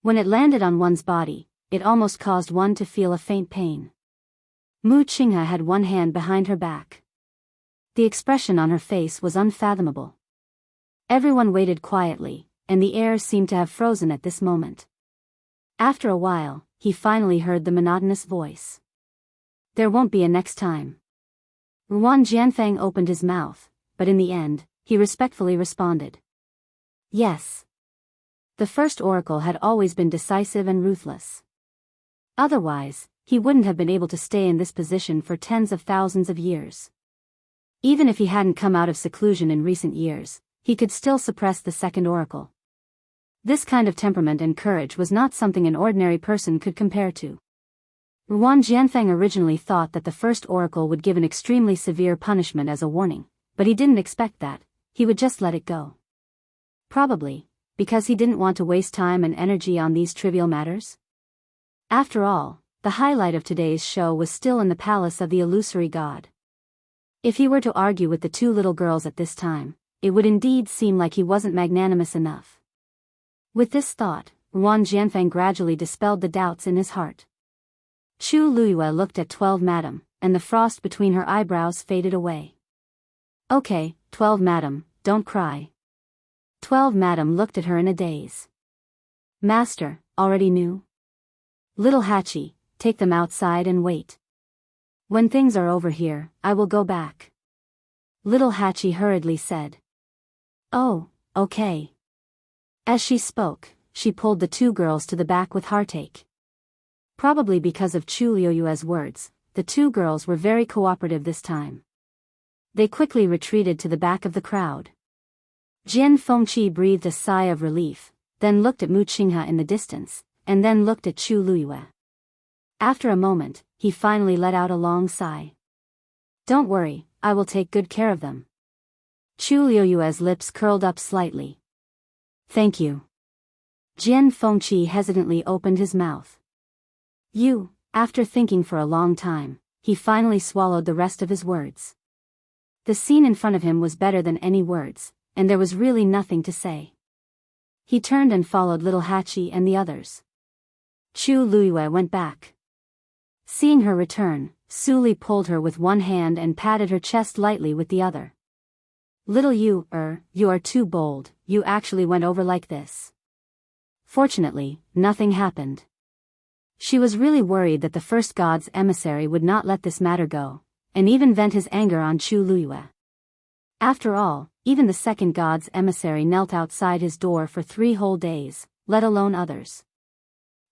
When it landed on one's body, it almost caused one to feel a faint pain. Mu Qinghe had one hand behind her back. The expression on her face was unfathomable. Everyone waited quietly, and the air seemed to have frozen at this moment. After a while, he finally heard the monotonous voice. "There won't be a next time." Ruan Jianfeng opened his mouth, but in the end, he respectfully responded. "Yes." The first oracle had always been decisive and ruthless. Otherwise, he wouldn't have been able to stay in this position for tens of thousands of years. Even if he hadn't come out of seclusion in recent years, he could still suppress the second oracle. This kind of temperament and courage was not something an ordinary person could compare to. Ruan Jianfeng originally thought that the first oracle would give an extremely severe punishment as a warning, but he didn't expect that he would just let it go. Probably because he didn't want to waste time and energy on these trivial matters. After all, the highlight of today's show was still in the palace of the illusory god. If he were to argue with the two little girls at this time, it would indeed seem like he wasn't magnanimous enough. With this thought, Yuan Jianfeng gradually dispelled the doubts in his heart. Chu Luiyue looked at 12 Madam, and the frost between her eyebrows faded away. Okay, 12 Madam, don't cry. 12 Madam looked at her in a daze. Master, already knew? Little Hachi, take them outside and wait. When things are over here, I will go back. Little Hachi hurriedly said. Oh, okay. As she spoke, she pulled the two girls to the back with heartache. Probably because of Chu Luiyue's words, the two girls were very cooperative this time. They quickly retreated to the back of the crowd. Jian Fengqi breathed a sigh of relief, then looked at Mu Qinghe in the distance, and then looked at Chu Luiyue. After a moment, he finally let out a long sigh. Don't worry, I will take good care of them. Chu Luiyue's lips curled up slightly. Thank you. Jian Fengqi hesitantly opened his mouth. After thinking for a long time, he finally swallowed the rest of his words. The scene in front of him was better than any words, and there was really nothing to say. He turned and followed little Hachi and the others. Chu Luiyue went back. Seeing her return, Su Li pulled her with one hand and patted her chest lightly with the other. Little you are too bold, you actually went over like this. Fortunately, nothing happened. She was really worried that the first god's emissary would not let this matter go, and even vent his anger on Chu Luiyue. After all, even the second god's emissary knelt outside his door for 3 whole days, let alone others.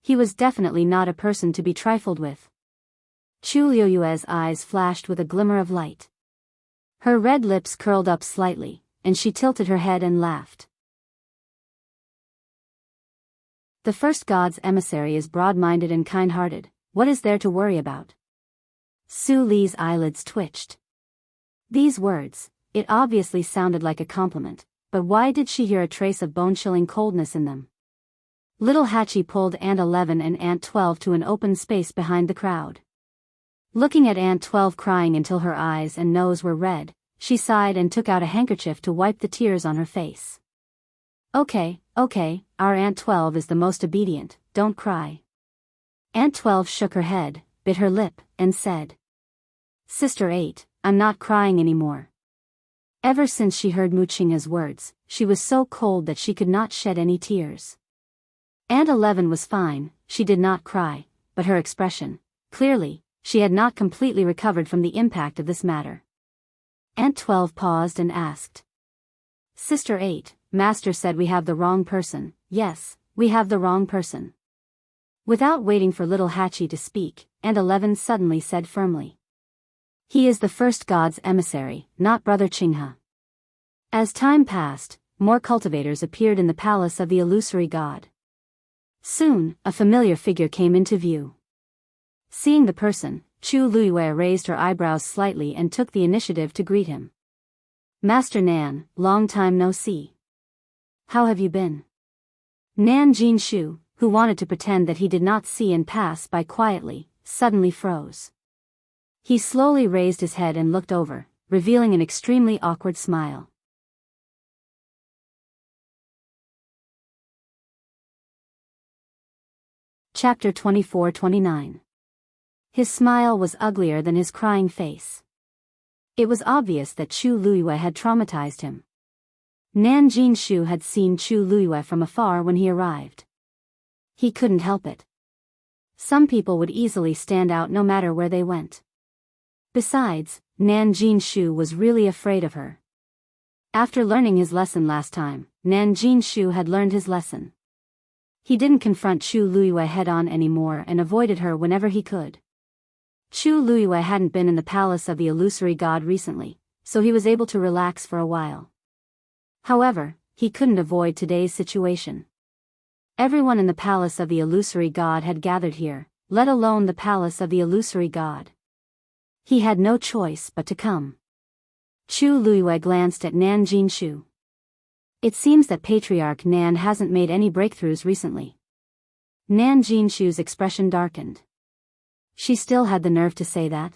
He was definitely not a person to be trifled with. Chu Luiyue's eyes flashed with a glimmer of light. Her red lips curled up slightly, and she tilted her head and laughed. The first god's emissary is broad-minded and kind-hearted, what is there to worry about? Su Li's eyelids twitched. These words, it obviously sounded like a compliment, but why did she hear a trace of bone-chilling coldness in them? Little Hachi pulled Aunt 11 and Aunt 12 to an open space behind the crowd. Looking at Aunt 12 crying until her eyes and nose were red, she sighed and took out a handkerchief to wipe the tears on her face. Okay, our Aunt 12 is the most obedient, don't cry. Aunt 12 shook her head, bit her lip, and said. Sister 8, I'm not crying anymore. Ever since she heard Mu Qinghe's words, she was so cold that she could not shed any tears. Aunt 11 was fine, she did not cry, but her expression, clearly, she had not completely recovered from the impact of this matter. Aunt 12 paused and asked. Sister 8, Master said we have the wrong person. Yes, we have the wrong person. Without waiting for little Hachi to speak, Aunt 11 suddenly said firmly. He is the first god's emissary, not Brother Qinghe. As time passed, more cultivators appeared in the palace of the illusory god. Soon, a familiar figure came into view. Seeing the person, Chu Luiyue raised her eyebrows slightly and took the initiative to greet him. Master Nan, long time no see. How have you been? Nan Jinshu, who wanted to pretend that he did not see and pass by quietly, suddenly froze. He slowly raised his head and looked over, revealing an extremely awkward smile. Chapter 24-29. His smile was uglier than his crying face. It was obvious that Chu Luiyue had traumatized him. Nan Jinshu had seen Chu Luiyue from afar when he arrived. He couldn't help it. Some people would easily stand out no matter where they went. Besides, Nan Jinshu was really afraid of her. After learning his lesson last time, Nan Jinshu had learned his lesson. He didn't confront Chu Luiyue head-on anymore and avoided her whenever he could. Chu Luiyue hadn't been in the palace of the illusory god recently, so he was able to relax for a while. However, he couldn't avoid today's situation. Everyone in the palace of the illusory god had gathered here, let alone the palace of the illusory god. He had no choice but to come. Chu Luiyue glanced at Nan Jinshu. It seems that Patriarch Nan hasn't made any breakthroughs recently. Nan Jinshu's expression darkened. She still had the nerve to say that?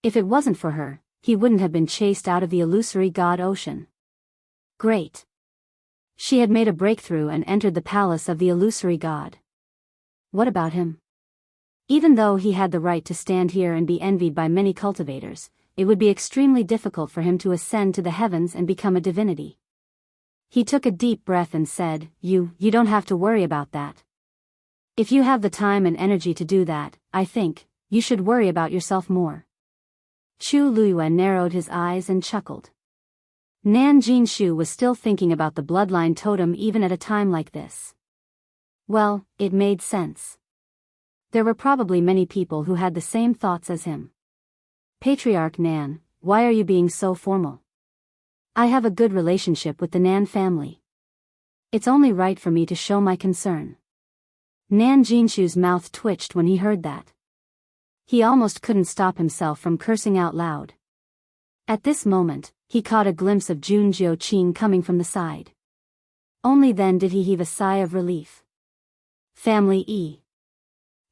If it wasn't for her, he wouldn't have been chased out of the illusory god ocean. Great. She had made a breakthrough and entered the palace of the illusory god. What about him? Even though he had the right to stand here and be envied by many cultivators, it would be extremely difficult for him to ascend to the heavens and become a divinity. He took a deep breath and said, You don't have to worry about that. If you have the time and energy to do that, I think, you should worry about yourself more. Chu Luiyue narrowed his eyes and chuckled. Nan Jinshu was still thinking about the bloodline totem even at a time like this. Well, it made sense. There were probably many people who had the same thoughts as him. Patriarch Nan, why are you being so formal? I have a good relationship with the Nan family. It's only right for me to show my concern. Nan Jinshu's mouth twitched when he heard that. He almost couldn't stop himself from cursing out loud. At this moment, he caught a glimpse of Jun Jiuqing coming from the side. Only then did he heave a sigh of relief. Family E.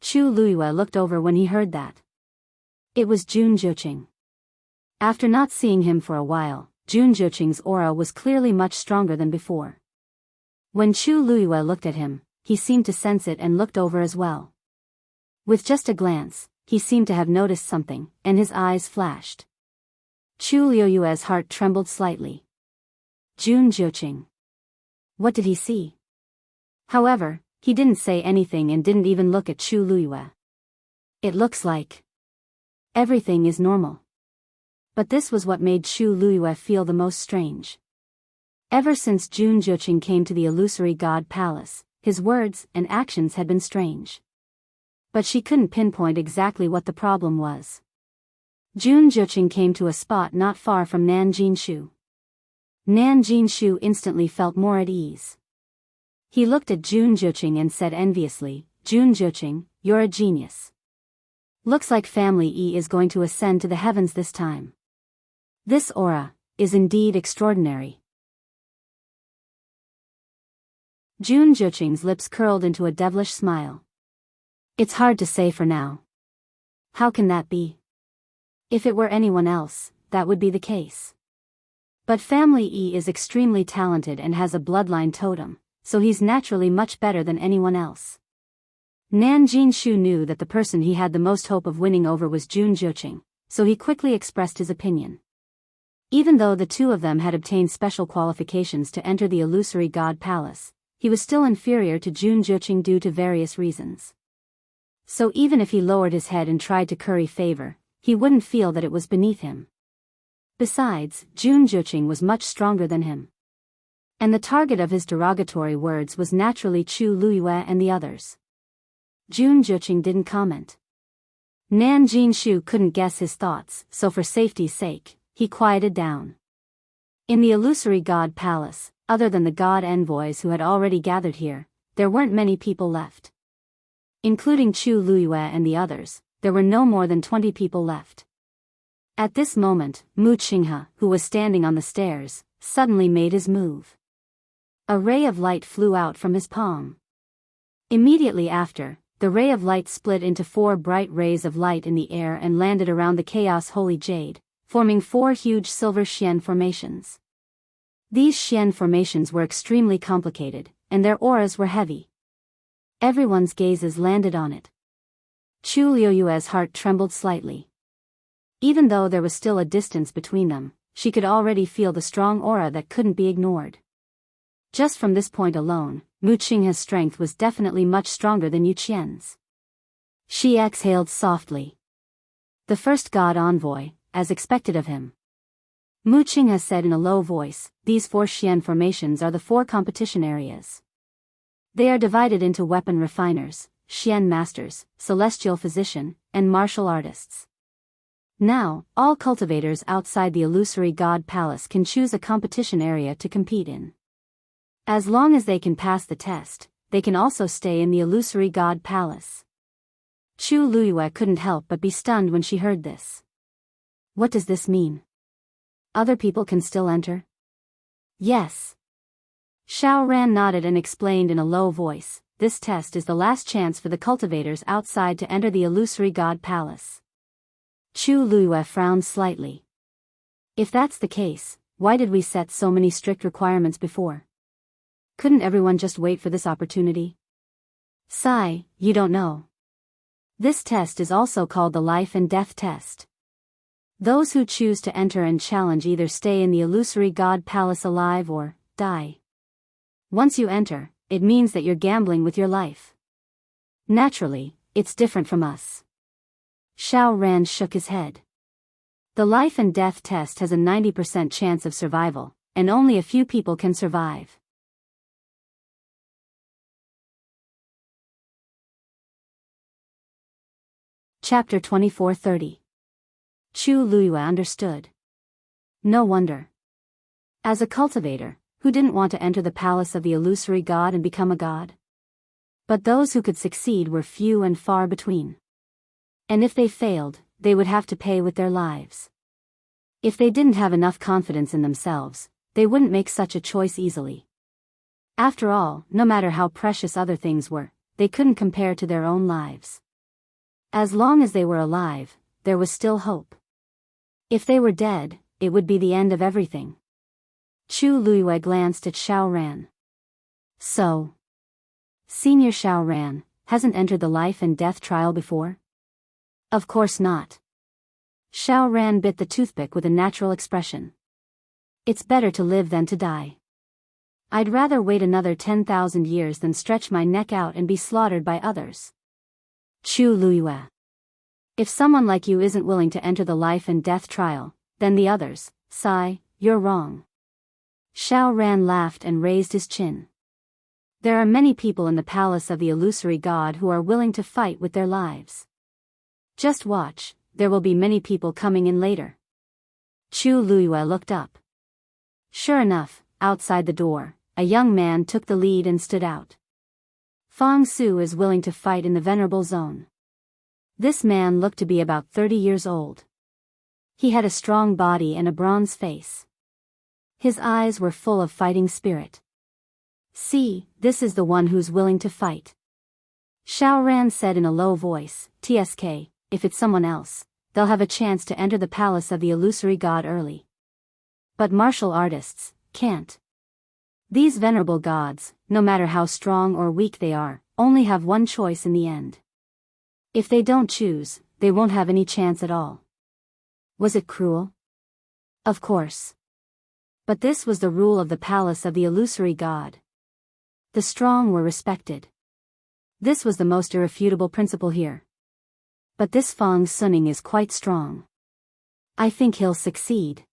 Chu Luiyue looked over when he heard that. It was Jun Jiuqing. After not seeing him for a while, Jun Jiuqing's aura was clearly much stronger than before. When Chu Luiyue looked at him, he seemed to sense it and looked over as well. With just a glance, he seemed to have noticed something, and his eyes flashed. Chu Luiyue's heart trembled slightly. Jun Jiuqing. What did he see? However, he didn't say anything and didn't even look at Chu Luiyue. It looks like everything is normal. But this was what made Chu Luiyue feel the most strange. Ever since Jun Jiuqing came to the illusory god palace, his words and actions had been strange. But she couldn't pinpoint exactly what the problem was. Jun Jiuqing came to a spot not far from Nan Jinshu. Nan Jinshu instantly felt more at ease. He looked at Jun Jiuqing and said enviously, Jun Jiuqing, you're a genius. Looks like Family E is going to ascend to the heavens this time. This aura is indeed extraordinary. Jun Jiuqing's lips curled into a devilish smile. It's hard to say for now. How can that be? If it were anyone else, that would be the case. But Family E is extremely talented and has a bloodline totem, so he's naturally much better than anyone else. Nan Jinshu knew that the person he had the most hope of winning over was Jun Jiuqing, so he quickly expressed his opinion. Even though the two of them had obtained special qualifications to enter the illusory god palace, he was still inferior to Jun Jiuqing due to various reasons. So even if he lowered his head and tried to curry favor, he wouldn't feel that it was beneath him. Besides, Jun Jiuqing was much stronger than him. And the target of his derogatory words was naturally Chu Luiyue and the others. Jun Jiuqing didn't comment. Nan Jinshu couldn't guess his thoughts, so for safety's sake, he quieted down. In the illusory god palace, other than the god envoys who had already gathered here, there weren't many people left. Including Chu Luiyue and the others, there were no more than 20 people left. At this moment, Mu Qinghe, who was standing on the stairs, suddenly made his move. A ray of light flew out from his palm. Immediately after, the ray of light split into 4 bright rays of light in the air and landed around the Chaos Holy Jade, forming 4 huge silver Xian formations. These Xian formations were extremely complicated, and their auras were heavy. Everyone's gazes landed on it. Chu Luiyue's heart trembled slightly. Even though there was still a distance between them, she could already feel the strong aura that couldn't be ignored. Just from this point alone, Mu Qinghe's strength was definitely much stronger than Yu Qian's. She exhaled softly. The first god envoy, as expected of him. Mu Qinghe said in a low voice, these 4 Xian formations are the 4 competition areas. They are divided into weapon refiners, Xian masters, celestial physician, and martial artists. Now, all cultivators outside the illusory god palace can choose a competition area to compete in. As long as they can pass the test, they can also stay in the illusory god palace. Chu Luiyue couldn't help but be stunned when she heard this. What does this mean? other people can still enter? Yes. Xiao Ran nodded and explained in a low voice, this test is the last chance for the cultivators outside to enter the illusory god palace. Chu Luiyue frowned slightly. If that's the case, why did we set so many strict requirements before? Couldn't everyone just wait for this opportunity? Sigh, you don't know. This test is also called the life and death test. Those who choose to enter and challenge either stay in the illusory god palace alive or die. Once you enter, it means that you're gambling with your life. Naturally, it's different from us. Xiao Ran shook his head. The life and death test has a 90% chance of survival, and only a few people can survive. Chapter 24:30. Chu Luiyue understood. No wonder. As a cultivator, who didn't want to enter the palace of the illusory god and become a god? But those who could succeed were few and far between. And if they failed, they would have to pay with their lives. If they didn't have enough confidence in themselves, they wouldn't make such a choice easily. After all, no matter how precious other things were, they couldn't compare to their own lives. As long as they were alive, there was still hope. If they were dead, it would be the end of everything. Chu Luiyue glanced at Xiao Ran. So, Senior Xiao Ran hasn't entered the life and death trial before? Of course not. Xiao Ran bit the toothpick with a natural expression. It's better to live than to die. I'd rather wait another 10,000 years than stretch my neck out and be slaughtered by others. Chu Luiyue. If someone like you isn't willing to enter the life and death trial, then the others, sigh, you're wrong. Xiao Ran laughed and raised his chin. There are many people in the palace of the illusory god who are willing to fight with their lives. Just watch, there will be many people coming in later. Chu Luiyue looked up. Sure enough, outside the door, a young man took the lead and stood out. Fang Su is willing to fight in the venerable zone. This man looked to be about 30 years old. He had a strong body and a bronze face. His eyes were full of fighting spirit. See, this is the one who's willing to fight. Xiao Ran said in a low voice, TSK, if it's someone else, they'll have a chance to enter the palace of the illusory god early. But martial artists can't. These venerable gods, no matter how strong or weak they are, only have one choice in the end. If they don't choose, they won't have any chance at all. Was it cruel? Of course. But this was the rule of the palace of the illusory god. The strong were respected. This was the most irrefutable principle here. But this Fang Suning is quite strong. I think he'll succeed.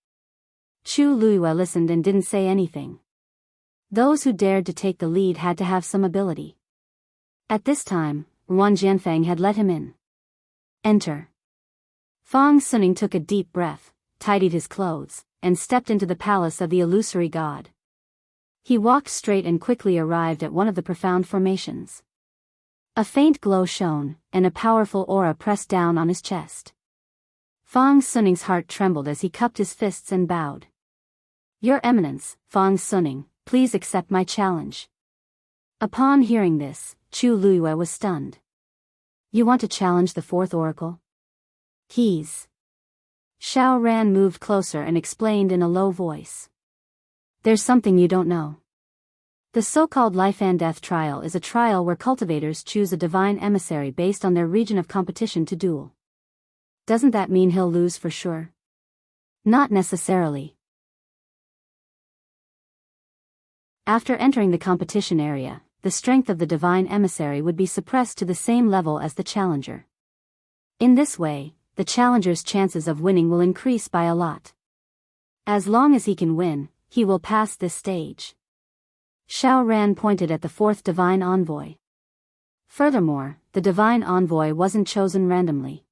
Chu Luiyue listened and didn't say anything. Those who dared to take the lead had to have some ability. At this time, Wan Jianfeng had let him in. Enter. Fang Suning took a deep breath, tidied his clothes, and stepped into the palace of the illusory god. He walked straight and quickly arrived at one of the profound formations. A faint glow shone, and a powerful aura pressed down on his chest. Fang Suning's heart trembled as he cupped his fists and bowed. Your Eminence, Fang Suning, please accept my challenge. Upon hearing this, Chu Luiyue was stunned. You want to challenge the fourth oracle? He's. Xiao Ran moved closer and explained in a low voice. There's something you don't know. The so-called life and death trial is a trial where cultivators choose a divine emissary based on their region of competition to duel. Doesn't that mean he'll lose for sure? Not necessarily. After entering the competition area, the strength of the divine emissary would be suppressed to the same level as the challenger. In this way, the challenger's chances of winning will increase by a lot. As long as he can win, he will pass this stage. Xiao Ran pointed at the fourth divine envoy. Furthermore, the divine envoy wasn't chosen randomly.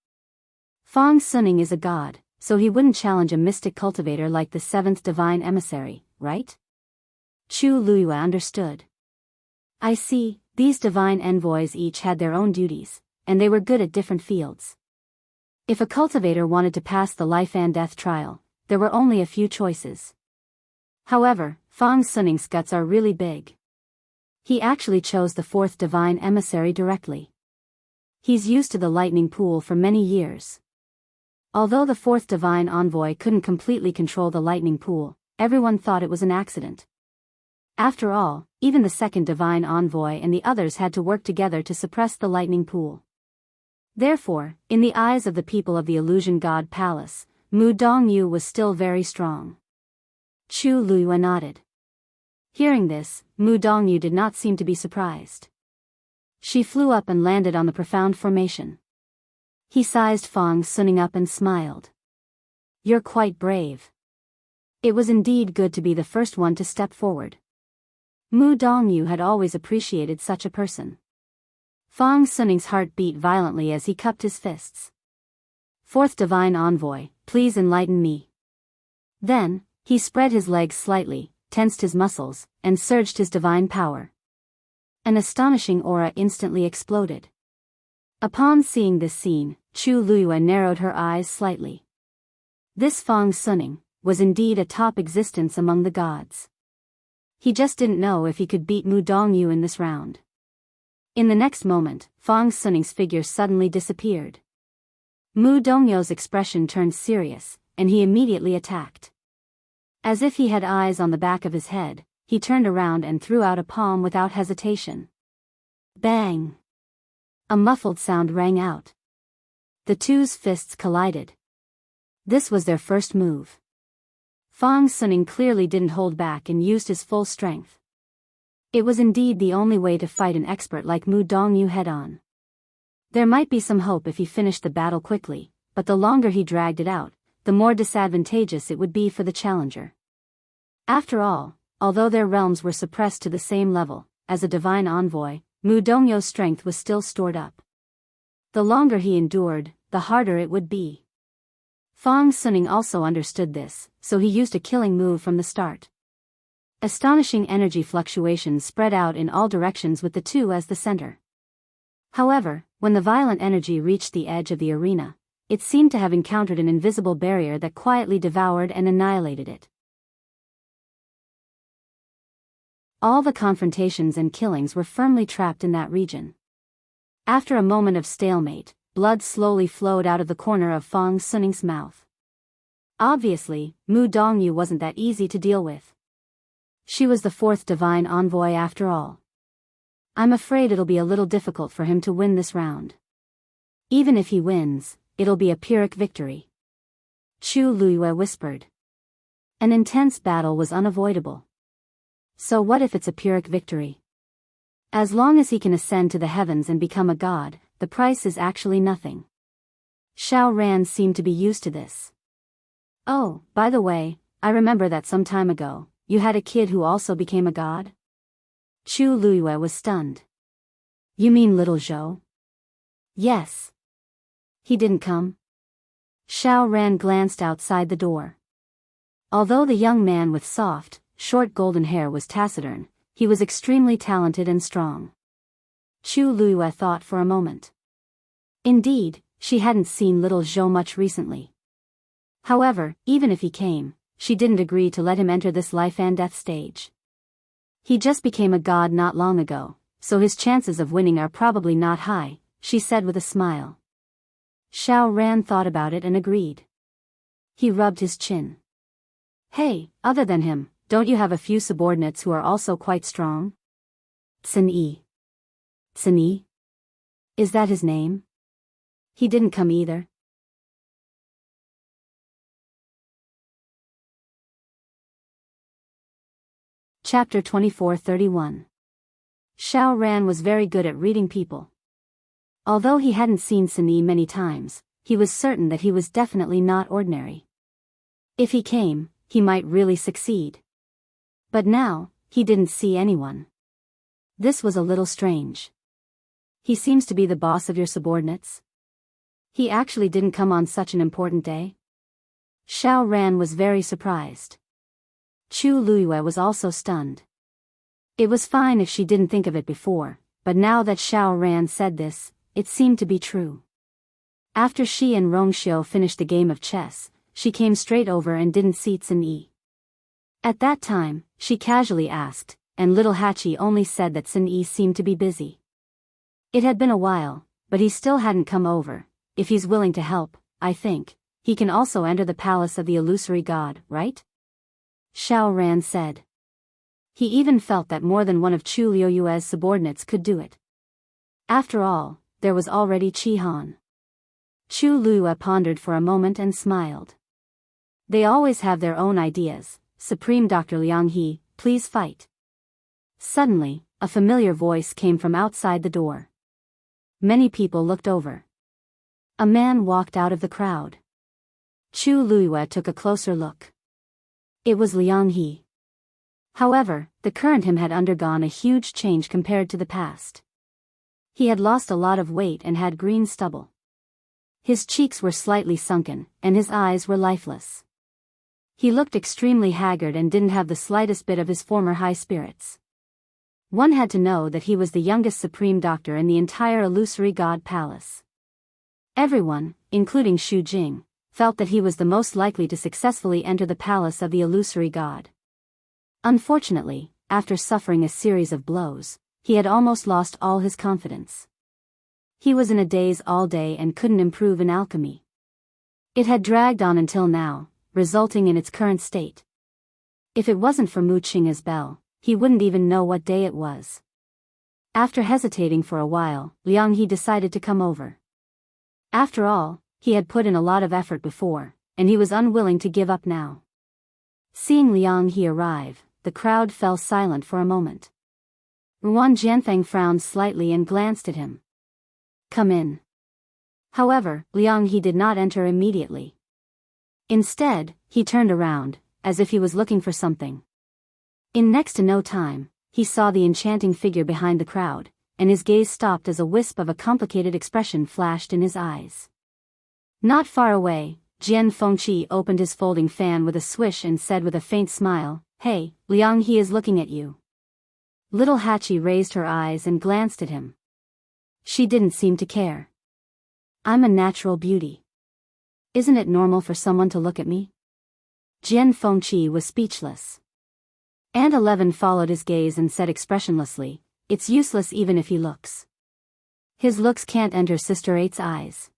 Fang Suning is a god, so he wouldn't challenge a mystic cultivator like the seventh divine emissary, right? Chu Luiyue understood. I see, these divine envoys each had their own duties, and they were good at different fields. If a cultivator wanted to pass the life and death trial, there were only a few choices. However, Fang Suning's guts are really big. He actually chose the fourth divine emissary directly. He's used to the lightning pool for many years. Although the fourth divine envoy couldn't completely control the lightning pool, everyone thought it was an accident. After all, even the second divine envoy and the others had to work together to suppress the lightning pool. Therefore, in the eyes of the people of the Illusion God Palace, Mu Dongyu was still very strong. Chu Luyue nodded. Hearing this, Mu Dongyu did not seem to be surprised. She flew up and landed on the profound formation. He sized Fang Suning up and smiled. "You're quite brave." It was indeed good to be the first one to step forward. Mu Dongyu had always appreciated such a person. Fang Suning's heart beat violently as he cupped his fists. "Fourth divine envoy, please enlighten me." Then, he spread his legs slightly, tensed his muscles, and surged his divine power. An astonishing aura instantly exploded. Upon seeing this scene, Chu Luyue narrowed her eyes slightly. This Fang Suning was indeed a top existence among the gods. He just didn't know if he could beat Mu Dongyu in this round. In the next moment, Fang Suning's figure suddenly disappeared. Mu Dongyu's expression turned serious, and he immediately attacked. As if he had eyes on the back of his head, he turned around and threw out a palm without hesitation. Bang! A muffled sound rang out. The two's fists collided. This was their first move. Fang Suning clearly didn't hold back and used his full strength. It was indeed the only way to fight an expert like Mu Dongyu head-on. There might be some hope if he finished the battle quickly, but the longer he dragged it out, the more disadvantageous it would be for the challenger. After all, although their realms were suppressed to the same level, as a divine envoy, Mu Dongyu's strength was still stored up. The longer he endured, the harder it would be. Fang Suning also understood this, so he used a killing move from the start. Astonishing energy fluctuations spread out in all directions with the two as the center. However, when the violent energy reached the edge of the arena, it seemed to have encountered an invisible barrier that quietly devoured and annihilated it. All the confrontations and killings were firmly trapped in that region. After a moment of stalemate, blood slowly flowed out of the corner of Fang Suning's mouth. Obviously, Mu Dongyu wasn't that easy to deal with. She was the fourth divine envoy after all. I'm afraid it'll be a little difficult for him to win this round. Even if he wins, it'll be a Pyrrhic victory. Chu Luyue whispered. An intense battle was unavoidable. So what if it's a Pyrrhic victory? As long as he can ascend to the heavens and become a god, the price is actually nothing. Xiao Ran seemed to be used to this. "Oh, by the way, I remember that some time ago, you had a kid who also became a god?" Chu Luyue was stunned. "You mean little Zhou?" "Yes." "He didn't come?" Xiao Ran glanced outside the door. Although the young man with soft, short golden hair was taciturn, he was extremely talented and strong. Chu Luyue thought for a moment. Indeed, she hadn't seen little Zhou much recently. However, even if he came, she didn't agree to let him enter this life and death stage. He just became a god not long ago, so his chances of winning are probably not high, she said with a smile. Xiao Ran thought about it and agreed. He rubbed his chin. "Hey, other than him, don't you have a few subordinates who are also quite strong?" Tsin-Yi. Tsin-Yi? Is that his name? He didn't come either. Chapter 24:31. Xiao Ran was very good at reading people. Although he hadn't seen Tsin-Yi many times, he was certain that he was definitely not ordinary. If he came, he might really succeed. But now, he didn't see anyone. This was a little strange. He seems to be the boss of your subordinates? He actually didn't come on such an important day? Xiao Ran was very surprised. Chu Luyue was also stunned. It was fine if she didn't think of it before, but now that Xiao Ran said this, it seemed to be true. After she and Rongxiu finished the game of chess, she came straight over and didn't see Sun-yi. At that time, she casually asked, and little Hachi only said that Sun-yi seemed to be busy. It had been a while, but he still hadn't come over. If he's willing to help, I think, he can also enter the palace of the illusory god, right? Xiao Ran said. He even felt that more than one of Chu Liuyue's subordinates could do it. After all, there was already Qi Han. Chu Liyue pondered for a moment and smiled. They always have their own ideas. Supreme Dr. Liang He, please fight. Suddenly, a familiar voice came from outside the door. Many people looked over. A man walked out of the crowd. Chu Liyue took a closer look. It was Liang He. However, the current him had undergone a huge change compared to the past. He had lost a lot of weight and had green stubble. His cheeks were slightly sunken, and his eyes were lifeless. He looked extremely haggard and didn't have the slightest bit of his former high spirits. One had to know that he was the youngest supreme doctor in the entire illusory god palace. Everyone, including Xu Jing, felt that he was the most likely to successfully enter the palace of the illusory god. Unfortunately, after suffering a series of blows, he had almost lost all his confidence. He was in a daze all day and couldn't improve in alchemy. It had dragged on until now, resulting in its current state. If it wasn't for Mu Qing's bell, he wouldn't even know what day it was. After hesitating for a while, Liang He decided to come over. After all, he had put in a lot of effort before, and he was unwilling to give up now. Seeing Liang He arrive, the crowd fell silent for a moment. Ruan Jianfeng frowned slightly and glanced at him. Come in. However, Liang He did not enter immediately. Instead, he turned around, as if he was looking for something. In next to no time, he saw the enchanting figure behind the crowd, and his gaze stopped as a wisp of a complicated expression flashed in his eyes. Not far away, Jian Fengqi opened his folding fan with a swish and said with a faint smile, "Hey, Liang He is looking at you." Little Hachi raised her eyes and glanced at him. She didn't seem to care. "I'm a natural beauty. Isn't it normal for someone to look at me?" Jian Fengqi was speechless. Aunt 11 followed his gaze and said expressionlessly, "It's useless even if he looks. His looks can't enter Sister 8's eyes.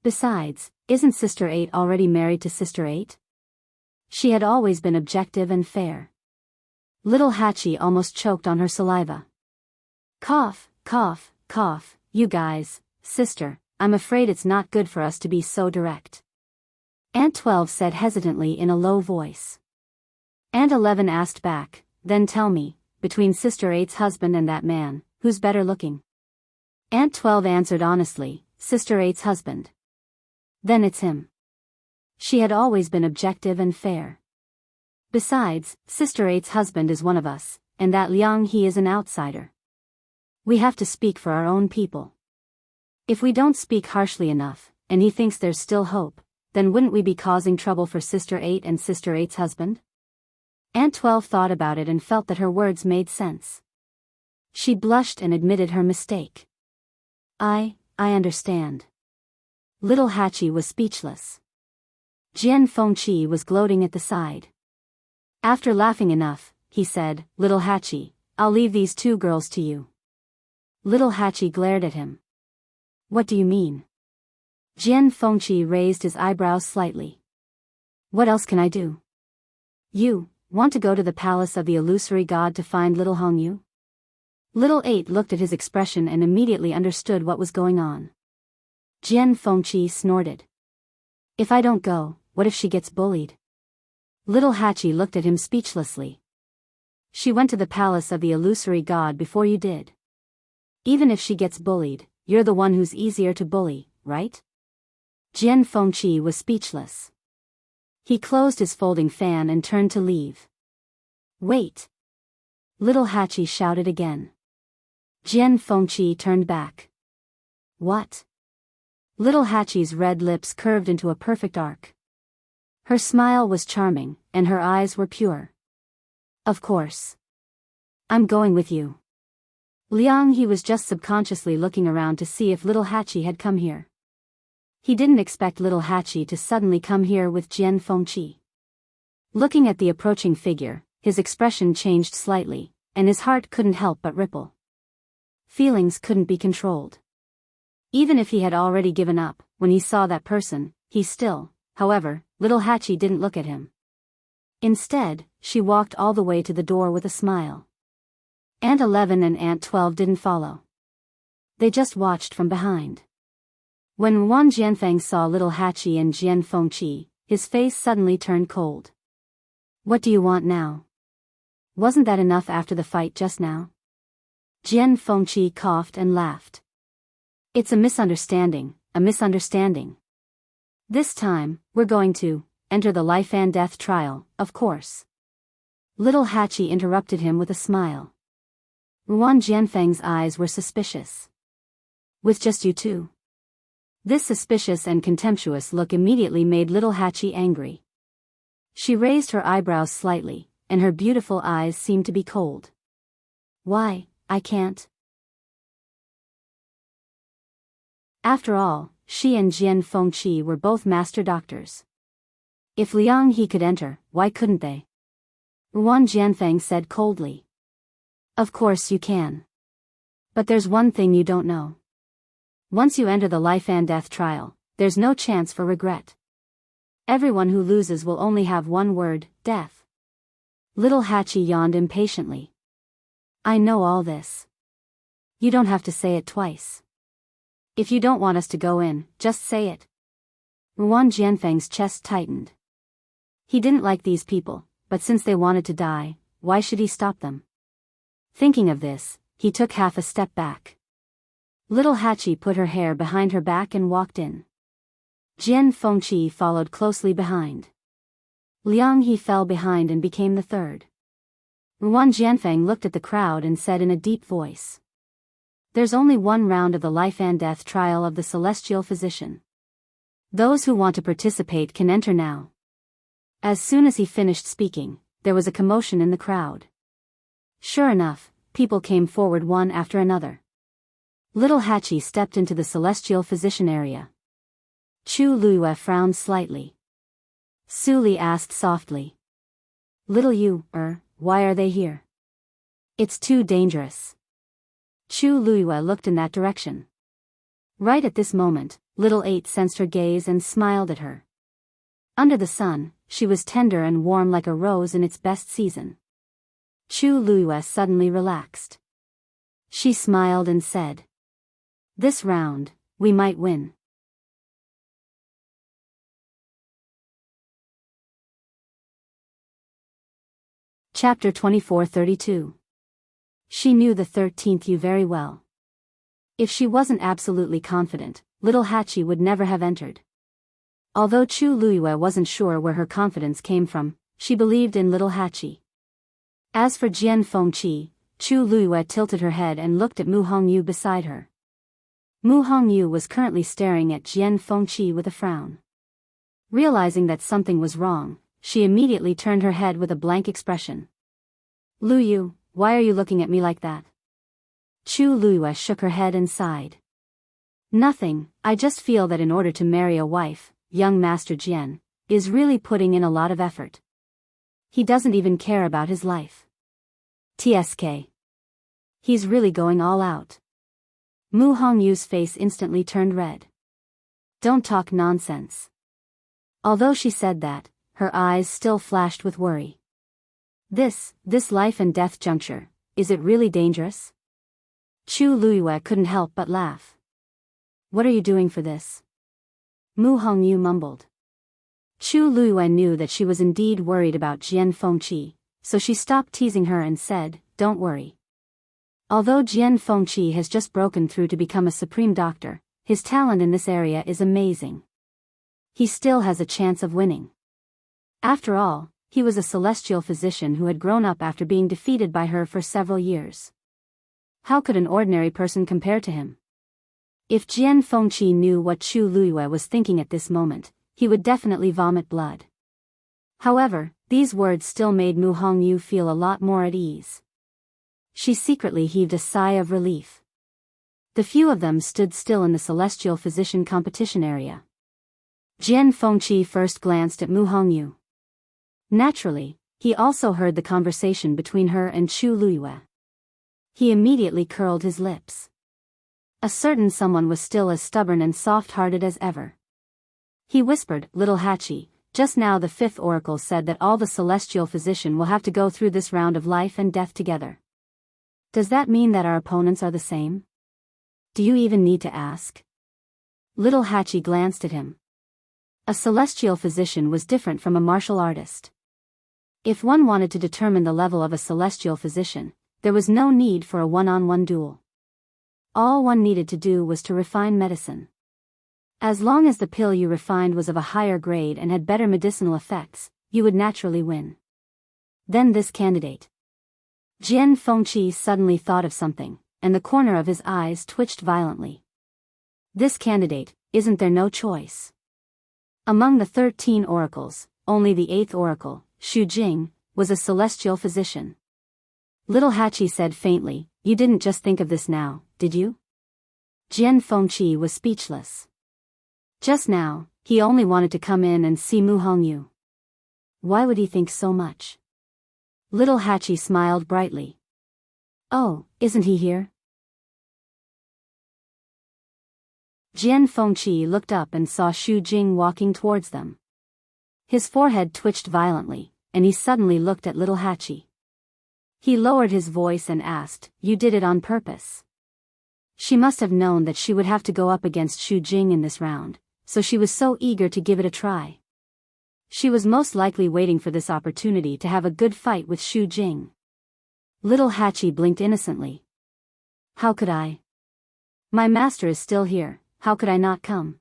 Besides, isn't Sister 8 already married to Sister 8? She had always been objective and fair." Little Hachi almost choked on her saliva. "Cough, cough, cough, you guys, sister, I'm afraid it's not good for us to be so direct," Aunt 12 said hesitantly in a low voice. Aunt 11 asked back, "Then tell me, between Sister 8's husband and that man, who's better looking?" Aunt 12 answered honestly, "Sister 8's husband." "Then it's him." She had always been objective and fair. "Besides, Sister 8's husband is one of us, and that Liang He is an outsider. We have to speak for our own people. If we don't speak harshly enough, and he thinks there's still hope, then wouldn't we be causing trouble for Sister 8 and Sister 8's husband?" Aunt 12 thought about it and felt that her words made sense. She blushed and admitted her mistake. I understand." Little Hachi was speechless. Jian Fengqi was gloating at the side. After laughing enough, he said, "Little Hachi, I'll leave these two girls to you." Little Hachi glared at him. "What do you mean?" Jian Fengqi raised his eyebrows slightly. "What else can I do? You want to go to the palace of the illusory god to find little Hongyu?" Little 8 looked at his expression and immediately understood what was going on. Jian Fengqi snorted. "If I don't go, what if she gets bullied?" Little Hachi looked at him speechlessly. "She went to the palace of the illusory god before you did. Even if she gets bullied, you're the one who's easier to bully, right?" Jian Fengqi was speechless. He closed his folding fan and turned to leave. "Wait!" Little Hachi shouted again. Jian Fengqi turned back. "What?" Little Hachi's red lips curved into a perfect arc. Her smile was charming, and her eyes were pure. "Of course. I'm going with you." Liang He was just subconsciously looking around to see if Little Hachi had come here. He didn't expect little Hachi to suddenly come here with Jian Fengqi. Looking at the approaching figure, his expression changed slightly, and his heart couldn't help but ripple. Feelings couldn't be controlled. Even if he had already given up, when he saw that person, he still, however, little Hachi didn't look at him. Instead, she walked all the way to the door with a smile. Aunt 11 and Aunt 12 didn't follow. They just watched from behind. When Wan Jianfeng saw little Hachi and Jian Fengqi, his face suddenly turned cold. What do you want now? Wasn't that enough after the fight just now? Jian Fengqi coughed and laughed. It's a misunderstanding, a misunderstanding. This time, we're going to enter the life and death trial, of course. Little Hachi interrupted him with a smile. Wan Jianfeng's eyes were suspicious. With just you two? This suspicious and contemptuous look immediately made little Hachi angry. She raised her eyebrows slightly, and her beautiful eyes seemed to be cold. Why, I can't. After all, she and Jian Fengqi were both master doctors. If Liang He could enter, why couldn't they? Wan Jianfeng said coldly. Of course you can. But there's one thing you don't know. Once you enter the life and death trial, there's no chance for regret. Everyone who loses will only have one word, death. Little Hachi yawned impatiently. I know all this. You don't have to say it twice. If you don't want us to go in, just say it. Wan Jianfeng's chest tightened. He didn't like these people, but since they wanted to die, why should he stop them? Thinking of this, he took half a step back. Little Hachi put her hair behind her back and walked in. Jian Fengqi followed closely behind. Liang He fell behind and became the third. Wan Jianfeng looked at the crowd and said in a deep voice. There's only one round of the life and death trial of the celestial physician. Those who want to participate can enter now. As soon as he finished speaking, there was a commotion in the crowd. Sure enough, people came forward one after another. Little Hachi stepped into the celestial physician area. Chu Luiyue frowned slightly. Su Li asked softly. Little you, why are they here? It's too dangerous. Chu Luiyue looked in that direction. Right at this moment, little 8 sensed her gaze and smiled at her. Under the sun, she was tender and warm like a rose in its best season. Chu Luiyue suddenly relaxed. She smiled and said, this round, we might win. Chapter 2432. She knew the 13th you very well. If she wasn't absolutely confident, little Hachi would never have entered. Although Chu Luiyue wasn't sure where her confidence came from, she believed in little Hachi. As for Jian Fengqi, Chu Luiyue tilted her head and looked at Mu Hongyu beside her. Mu Hongyu was currently staring at Jian Fengqi with a frown. Realizing that something was wrong, she immediately turned her head with a blank expression. Lu Yu, why are you looking at me like that? Chu Luiyue shook her head and sighed. Nothing, I just feel that in order to marry a wife, young Master Jian is really putting in a lot of effort. He doesn't even care about his life. TSK. He's really going all out. Mu Hongyu's face instantly turned red. Don't talk nonsense. Although she said that, her eyes still flashed with worry. This life and death juncture, is it really dangerous? Chu Luiyue couldn't help but laugh. What are you doing for this? Mu Hongyu mumbled. Chu Luiyue knew that she was indeed worried about Jian Fengqi, so she stopped teasing her and said, don't worry. Although Jian Fengqi has just broken through to become a supreme doctor, his talent in this area is amazing. He still has a chance of winning. After all, he was a celestial physician who had grown up after being defeated by her for several years. How could an ordinary person compare to him? If Jian Fengqi knew what Chu Luiyue was thinking at this moment, he would definitely vomit blood. However, these words still made Mu Hongyu feel a lot more at ease. She secretly heaved a sigh of relief. The few of them stood still in the celestial physician competition area. Jian Fengqi first glanced at Mu Hongyu. Naturally, he also heard the conversation between her and Chu Luyue. He immediately curled his lips. A certain someone was still as stubborn and soft-hearted as ever. He whispered, "Little Hachi, just now the fifth oracle said that all the celestial physician will have to go through this round of life and death together. Does that mean that our opponents are the same? Do you even need to ask?" Little Hachi glanced at him. A celestial physician was different from a martial artist. If one wanted to determine the level of a celestial physician, there was no need for a one-on-one duel. All one needed to do was to refine medicine. As long as the pill you refined was of a higher grade and had better medicinal effects, you would naturally win. Then this candidate. Jian Fengqi suddenly thought of something, and the corner of his eyes twitched violently. This candidate, isn't there no choice? Among the 13 oracles, only the 8th oracle, Shu Jing, was a celestial physician. Little Hachi said faintly, "You didn't just think of this now, did you?" Jian Fengqi was speechless. Just now, he only wanted to come in and see Mu Hongyu. Why would he think so much? Little Hachi smiled brightly. "Oh, isn't he here?" Jian Fengqi looked up and saw Shu Jing walking towards them. His forehead twitched violently, and he suddenly looked at Little Hachi. He lowered his voice and asked, "You did it on purpose?" She must have known that she would have to go up against Shu Jing in this round, so she was so eager to give it a try. She was most likely waiting for this opportunity to have a good fight with Shu Jing. Little Hachi blinked innocently. "How could I? My master is still here, how could I not come?"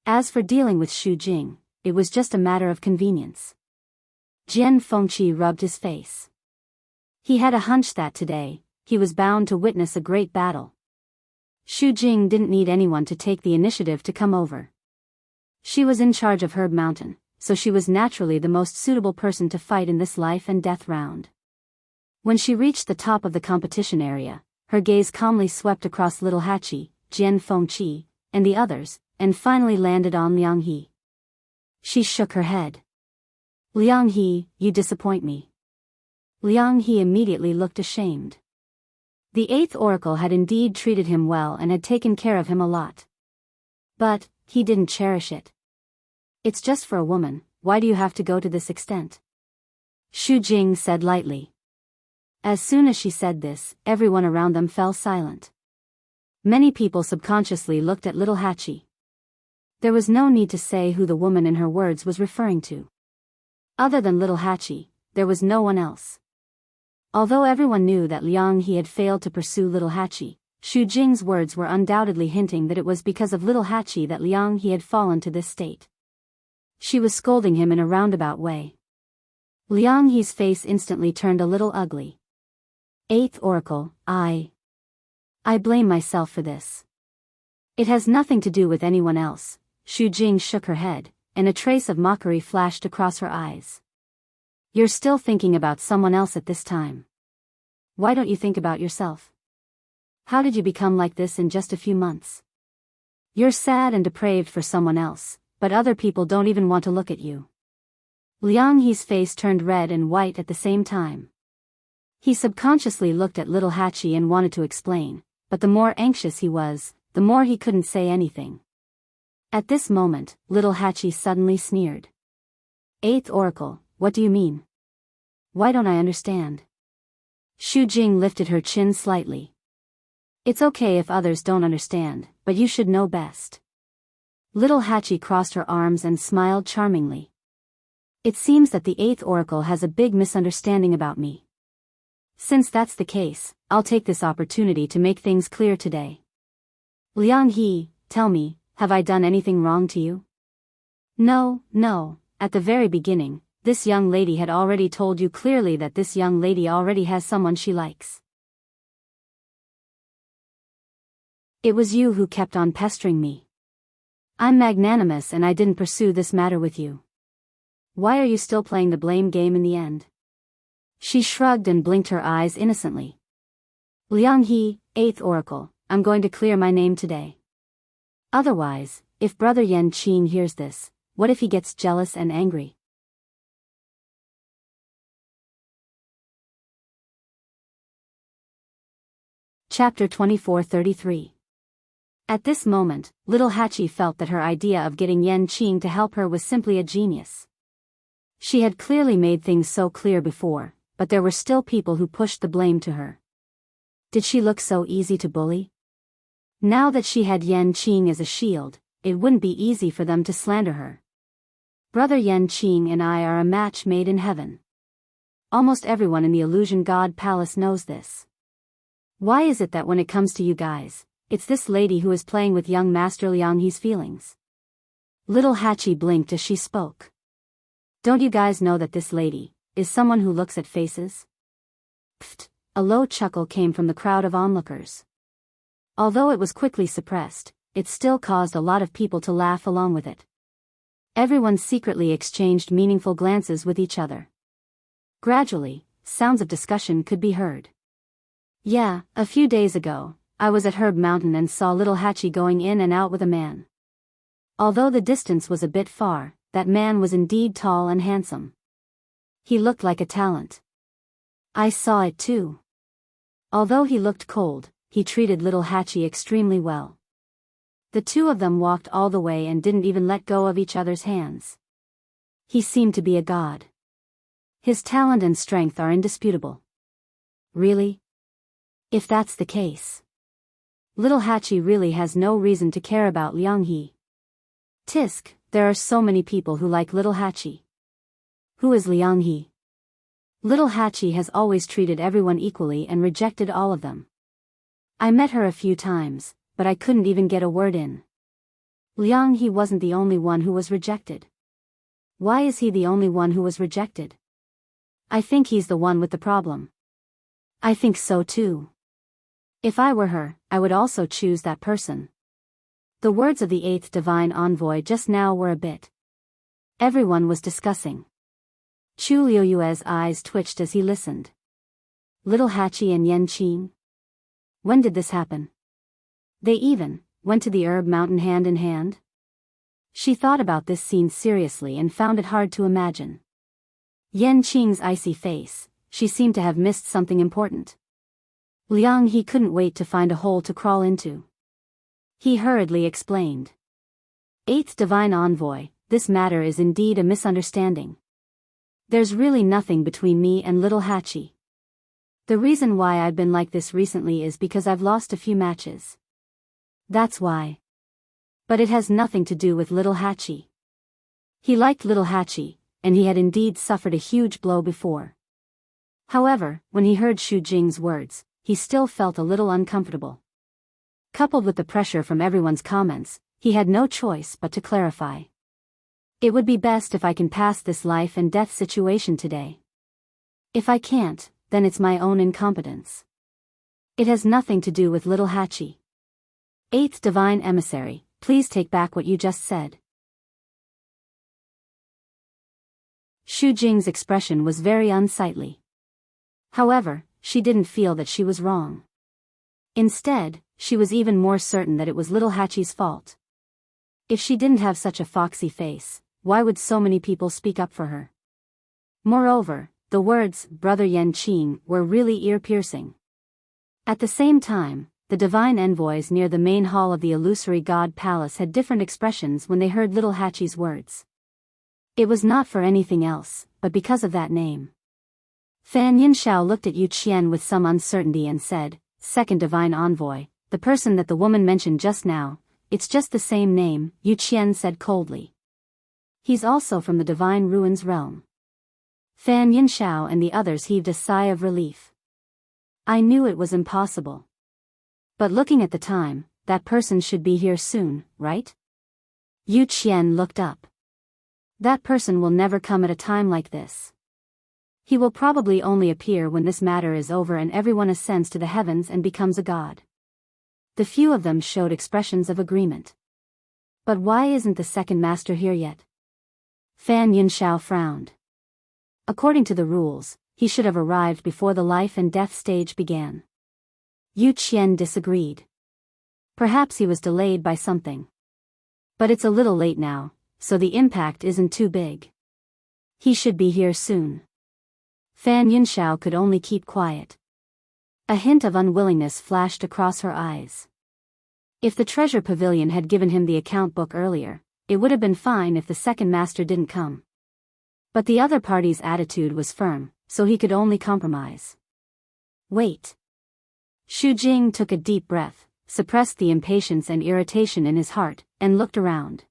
As for dealing with Shu Jing, it was just a matter of convenience. Jian Fengqi rubbed his face. He had a hunch that today, he was bound to witness a great battle. Shu Jing didn't need anyone to take the initiative to come over. She was in charge of Herb Mountain, so she was naturally the most suitable person to fight in this life and death round. When she reached the top of the competition area, her gaze calmly swept across Little Hachi, Jian Fengqi, and the others, and finally landed on Liang He. She shook her head. "Liang He, you disappoint me." Liang He immediately looked ashamed. The 8th oracle had indeed treated him well and had taken care of him a lot. But, he didn't cherish it. "It's just for a woman, why do you have to go to this extent?" Shu Jing said lightly. As soon as she said this, everyone around them fell silent. Many people subconsciously looked at Little Hachi. There was no need to say who the woman in her words was referring to. Other than Little Hachi, there was no one else. Although everyone knew that Liang He had failed to pursue Little Hachi, Shu Jing's words were undoubtedly hinting that it was because of Little Hachi that Liang He had fallen to this state. She was scolding him in a roundabout way. Liang He's face instantly turned a little ugly. "8th oracle, I blame myself for this. It has nothing to do with anyone else." Shu Jing shook her head, and a trace of mockery flashed across her eyes. "You're still thinking about someone else at this time. Why don't you think about yourself? How did you become like this in just a few months? You're sad and depraved for someone else, but other people don't even want to look at you." Liang He's face turned red and white at the same time. He subconsciously looked at Little Hachi and wanted to explain, but the more anxious he was, the more he couldn't say anything. At this moment, Little Hachi suddenly sneered. "8th oracle, what do you mean? Why don't I understand?" Shu Jing lifted her chin slightly. "It's okay if others don't understand, but you should know best." Little Hachi crossed her arms and smiled charmingly. "It seems that the 8th oracle has a big misunderstanding about me. Since that's the case, I'll take this opportunity to make things clear today. Liang He, tell me, have I done anything wrong to you?" No, at the very beginning, this young lady had already told you clearly that this young lady already has someone she likes. It was you who kept on pestering me. I'm magnanimous and I didn't pursue this matter with you. Why are you still playing the blame game in the end?" She shrugged and blinked her eyes innocently. "Liang He, 8th oracle, I'm going to clear my name today. Otherwise, if Brother Yan Qing hears this, what if he gets jealous and angry? Chapter 24:33. At this moment, little Hachi felt that her idea of getting Yan Qing to help her was simply a genius. She had clearly made things so clear before, but there were still people who pushed the blame to her. Did she look so easy to bully? Now that she had Yan Qing as a shield, it wouldn't be easy for them to slander her. Brother Yan Qing and I are a match made in heaven. Almost everyone in the Illusion God Palace knows this. Why is it that when it comes to you guys, it's this lady who is playing with young Master Liang He's feelings? Little Hachi blinked as she spoke. Don't you guys know that this lady is someone who looks at faces? Pfft, a low chuckle came from the crowd of onlookers. Although it was quickly suppressed, it still caused a lot of people to laugh along with it. Everyone secretly exchanged meaningful glances with each other. Gradually, sounds of discussion could be heard. Yeah, a few days ago, I was at Herb Mountain and saw little Hachi going in and out with a man. Although the distance was a bit far, that man was indeed tall and handsome. He looked like a talent. I saw it too. Although he looked cold, he treated little Hachi extremely well. The two of them walked all the way and didn't even let go of each other's hands. He seemed to be a god. His talent and strength are indisputable. Really? If that's the case, little Hachi really has no reason to care about Liang He. Tisk, there are so many people who like little Hachi. Who is Liang He? Little Hachi has always treated everyone equally and rejected all of them. I met her a few times, but I couldn't even get a word in. Liang He wasn't the only one who was rejected. Why is he the only one who was rejected? I think he's the one with the problem. I think so too. If I were her, I would also choose that person. The words of the 8th Divine Envoy just now were a bit. Everyone was discussing. Chu Liuyue's eyes twitched as he listened. Little Hachi and Yan Qing? When did this happen? They even went to the Herb Mountain hand in hand? She thought about this scene seriously and found it hard to imagine. Yan Qing's icy face, she seemed to have missed something important. Liang He couldn't wait to find a hole to crawl into. He hurriedly explained. 8th Divine Envoy, this matter is indeed a misunderstanding. There's really nothing between me and little Hachi. The reason why I've been like this recently is because I've lost a few matches. That's why. But it has nothing to do with little Hachi. He liked little Hachi, and he had indeed suffered a huge blow before. However, when he heard Xu Jing's words, he still felt a little uncomfortable. Coupled with the pressure from everyone's comments, he had no choice but to clarify. It would be best if I can pass this life and death situation today. If I can't, then it's my own incompetence. It has nothing to do with little Hachi. 8th Divine Emissary, please take back what you just said. Xu Jing's expression was very unsightly. However, she didn't feel that she was wrong. Instead, she was even more certain that it was little Hachi's fault. If she didn't have such a foxy face, why would so many people speak up for her? Moreover, the words, Brother Yan Qing, were really ear-piercing. At the same time, the divine envoys near the main hall of the Illusory God Palace had different expressions when they heard little Hachi's words. It was not for anything else, but because of that name. Fan Yinshao looked at Yu Qian with some uncertainty and said, Second Divine Envoy, the person that the woman mentioned just now, it's just the same name, Yu Qian said coldly. He's also from the Divine Ruins realm. Fan Yinshao and the others heaved a sigh of relief. I knew it was impossible. But looking at the time, that person should be here soon, right? Yu Qian looked up. That person will never come at a time like this. He will probably only appear when this matter is over and everyone ascends to the heavens and becomes a god. The few of them showed expressions of agreement. But why isn't the second master here yet? Fan Yinshao frowned. According to the rules, he should have arrived before the life and death stage began. Yu Qian disagreed. Perhaps he was delayed by something. But it's a little late now, so the impact isn't too big. He should be here soon. Fan Yunxiao could only keep quiet. A hint of unwillingness flashed across her eyes. If the treasure pavilion had given him the account book earlier, it would have been fine if the second master didn't come. But the other party's attitude was firm, so he could only compromise. Wait. Xu Jing took a deep breath, suppressed the impatience and irritation in his heart, and looked around.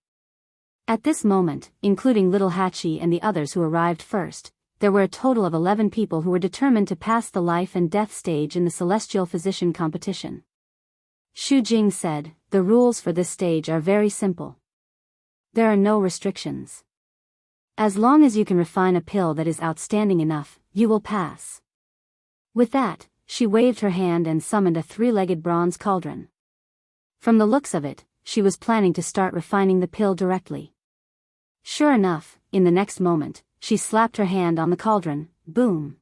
At this moment, including little Hachi and the others who arrived first, there were a total of 11 people who were determined to pass the life and death stage in the Celestial Physician competition. Xu Jing said, "The rules for this stage are very simple. There are no restrictions. As long as you can refine a pill that is outstanding enough, you will pass." With that, she waved her hand and summoned a 3-legged bronze cauldron. From the looks of it, she was planning to start refining the pill directly. Sure enough, in the next moment, she slapped her hand on the cauldron, boom.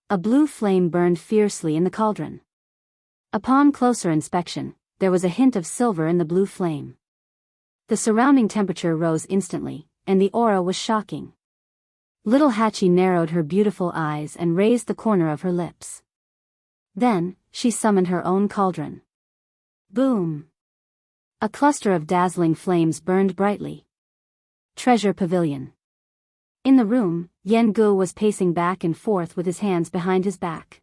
A blue flame burned fiercely in the cauldron. Upon closer inspection, there was a hint of silver in the blue flame. The surrounding temperature rose instantly, and the aura was shocking. Little Hachi narrowed her beautiful eyes and raised the corner of her lips. Then, she summoned her own cauldron. Boom! A cluster of dazzling flames burned brightly. Treasure Pavilion. In the room, Yan Gu was pacing back and forth with his hands behind his back.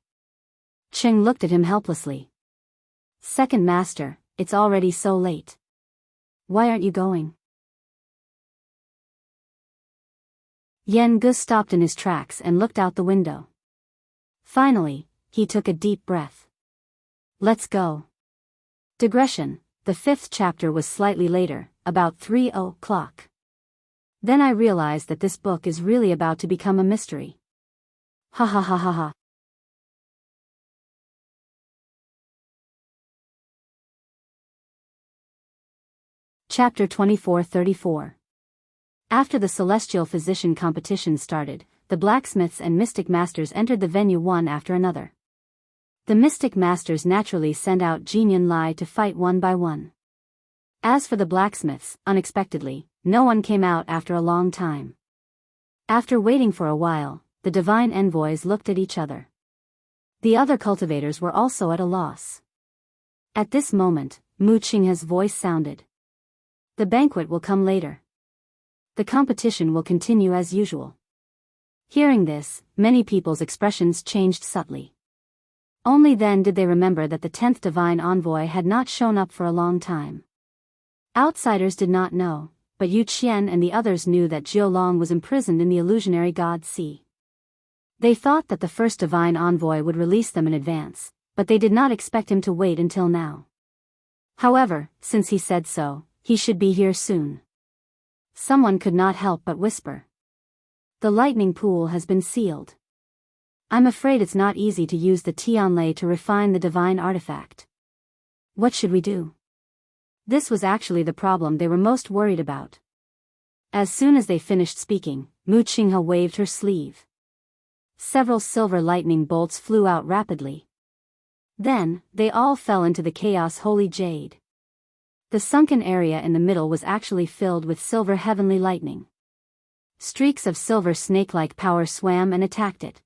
Cheng looked at him helplessly. "Second master, it's already so late. Why aren't you going?" Yan Gu stopped in his tracks and looked out the window. Finally, he took a deep breath. "Let's go." Digression, the 5th chapter was slightly later, about 3:00. Then I realized that this book is really about to become a mystery. Ha ha ha ha ha. Chapter 24-34. After the Celestial Physician competition started, the blacksmiths and mystic masters entered the venue one after another. The mystic masters naturally sent out Jin Yunlai to fight one by one. As for the blacksmiths, unexpectedly, no one came out after a long time. After waiting for a while, the divine envoys looked at each other. The other cultivators were also at a loss. At this moment, Mu Qinghe's voice sounded. "The banquet will come later. The competition will continue as usual." Hearing this, many people's expressions changed subtly. Only then did they remember that the 10th divine envoy had not shown up for a long time. Outsiders did not know, but Yu Qian and the others knew that Jiao Long was imprisoned in the illusionary god Sea. They thought that the first divine envoy would release them in advance, but they did not expect him to wait until now. However, since he said so, he should be here soon. Someone could not help but whisper. "The lightning pool has been sealed. I'm afraid it's not easy to use the Tianlei to refine the divine artifact. What should we do?" This was actually the problem they were most worried about. As soon as they finished speaking, Mu Qinghe waved her sleeve. Several silver lightning bolts flew out rapidly. Then, they all fell into the chaos holy jade. The sunken area in the middle was actually filled with silver heavenly lightning. Streaks of silver snake-like power swam and attacked it.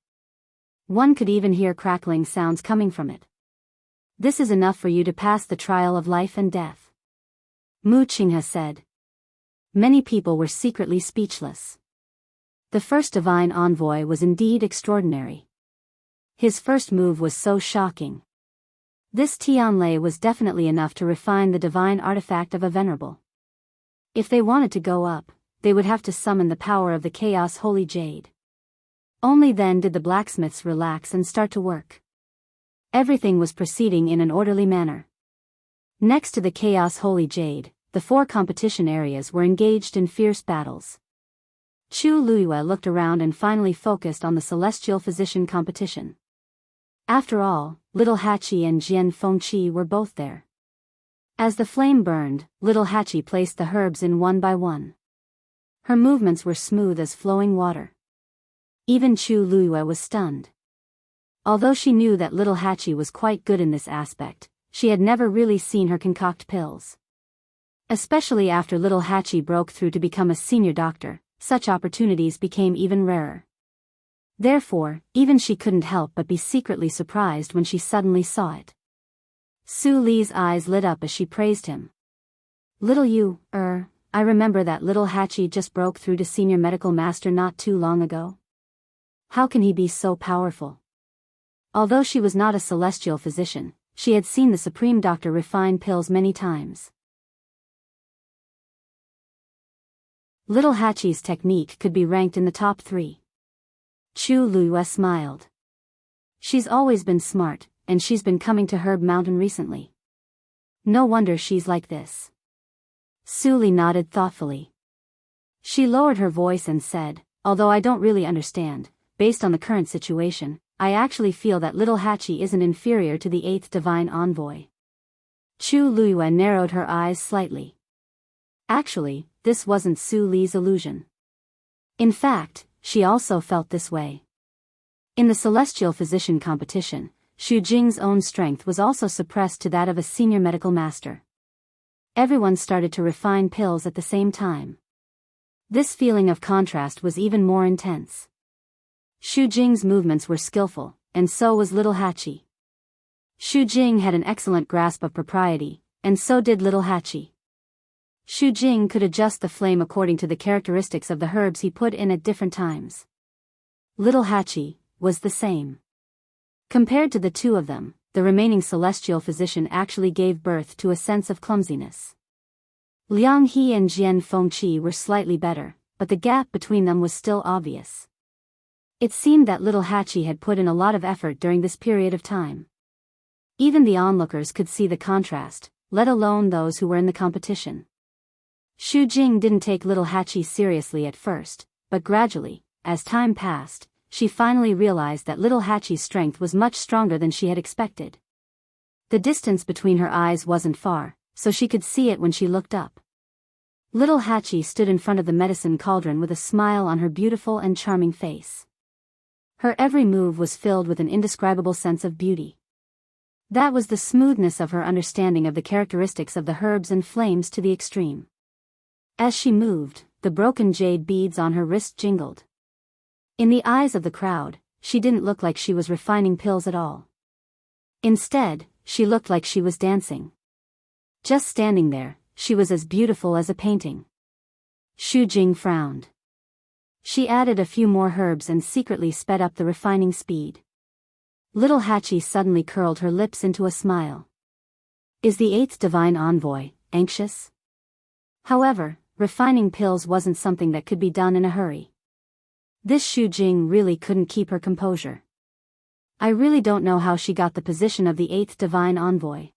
One could even hear crackling sounds coming from it. "This is enough for you to pass the trial of life and death," Mu Qinghe said. Many people were secretly speechless. The first divine envoy was indeed extraordinary. His first move was so shocking. This Tianlei was definitely enough to refine the divine artifact of a venerable. If they wanted to go up, they would have to summon the power of the chaos holy jade. Only then did the blacksmiths relax and start to work. Everything was proceeding in an orderly manner. Next to the chaos holy jade, the 4 competition areas were engaged in fierce battles. Chu Luiyue looked around and finally focused on the Celestial Physician competition. After all, little Hachi and Jian Fengqi were both there. As the flame burned, little Hachi placed the herbs in one by one. Her movements were smooth as flowing water. Even Chu Luiyue was stunned. Although she knew that little Hachi was quite good in this aspect, she had never really seen her concoct pills. Especially after little Hachi broke through to become a senior doctor, such opportunities became even rarer. Therefore, even she couldn't help but be secretly surprised when she suddenly saw it. Su Li's eyes lit up as she praised him. Little you, I remember that little Hachi just broke through to senior medical master not too long ago. How can he be so powerful? Although she was not a celestial physician, she had seen the Supreme Doctor refine pills many times. Little Hachi's technique could be ranked in the top 3. Chu Luyue smiled. She's always been smart, and she's been coming to Herb Mountain recently. No wonder she's like this. Su Li nodded thoughtfully. She lowered her voice and said, although I don't really understand, based on the current situation, I actually feel that little Hachi isn't inferior to the 8th Divine Envoy. Chu Luyue narrowed her eyes slightly. Actually, this wasn't Su Li's illusion. In fact, she also felt this way. In the Celestial Physician competition, Xu Jing's own strength was also suppressed to that of a senior medical master. Everyone started to refine pills at the same time. This feeling of contrast was even more intense. Xu Jing's movements were skillful, and so was little Hachi. Xu Jing had an excellent grasp of propriety, and so did little Hachi. Xu Jing could adjust the flame according to the characteristics of the herbs he put in at different times. Little Hachi was the same. Compared to the two of them, the remaining celestial physician actually gave birth to a sense of clumsiness. Liang He and Jian Fengqi were slightly better, but the gap between them was still obvious. It seemed that little Hachi had put in a lot of effort during this period of time. Even the onlookers could see the contrast, let alone those who were in the competition. Xu Jing didn't take little Hachi seriously at first, but gradually, as time passed, she finally realized that little Hachi's strength was much stronger than she had expected. The distance between her eyes wasn't far, so she could see it when she looked up. Little Hachi stood in front of the medicine cauldron with a smile on her beautiful and charming face. Her every move was filled with an indescribable sense of beauty. That was the smoothness of her understanding of the characteristics of the herbs and flames to the extreme. As she moved, the broken jade beads on her wrist jingled. In the eyes of the crowd, she didn't look like she was refining pills at all. Instead, she looked like she was dancing. Just standing there, she was as beautiful as a painting. Xu Jing frowned. She added a few more herbs and secretly sped up the refining speed. Little Hachi suddenly curled her lips into a smile. Is the 8th Divine Envoy anxious? However, refining pills wasn't something that could be done in a hurry. This Xu Jing really couldn't keep her composure. I really don't know how she got the position of the 8th Divine Envoy.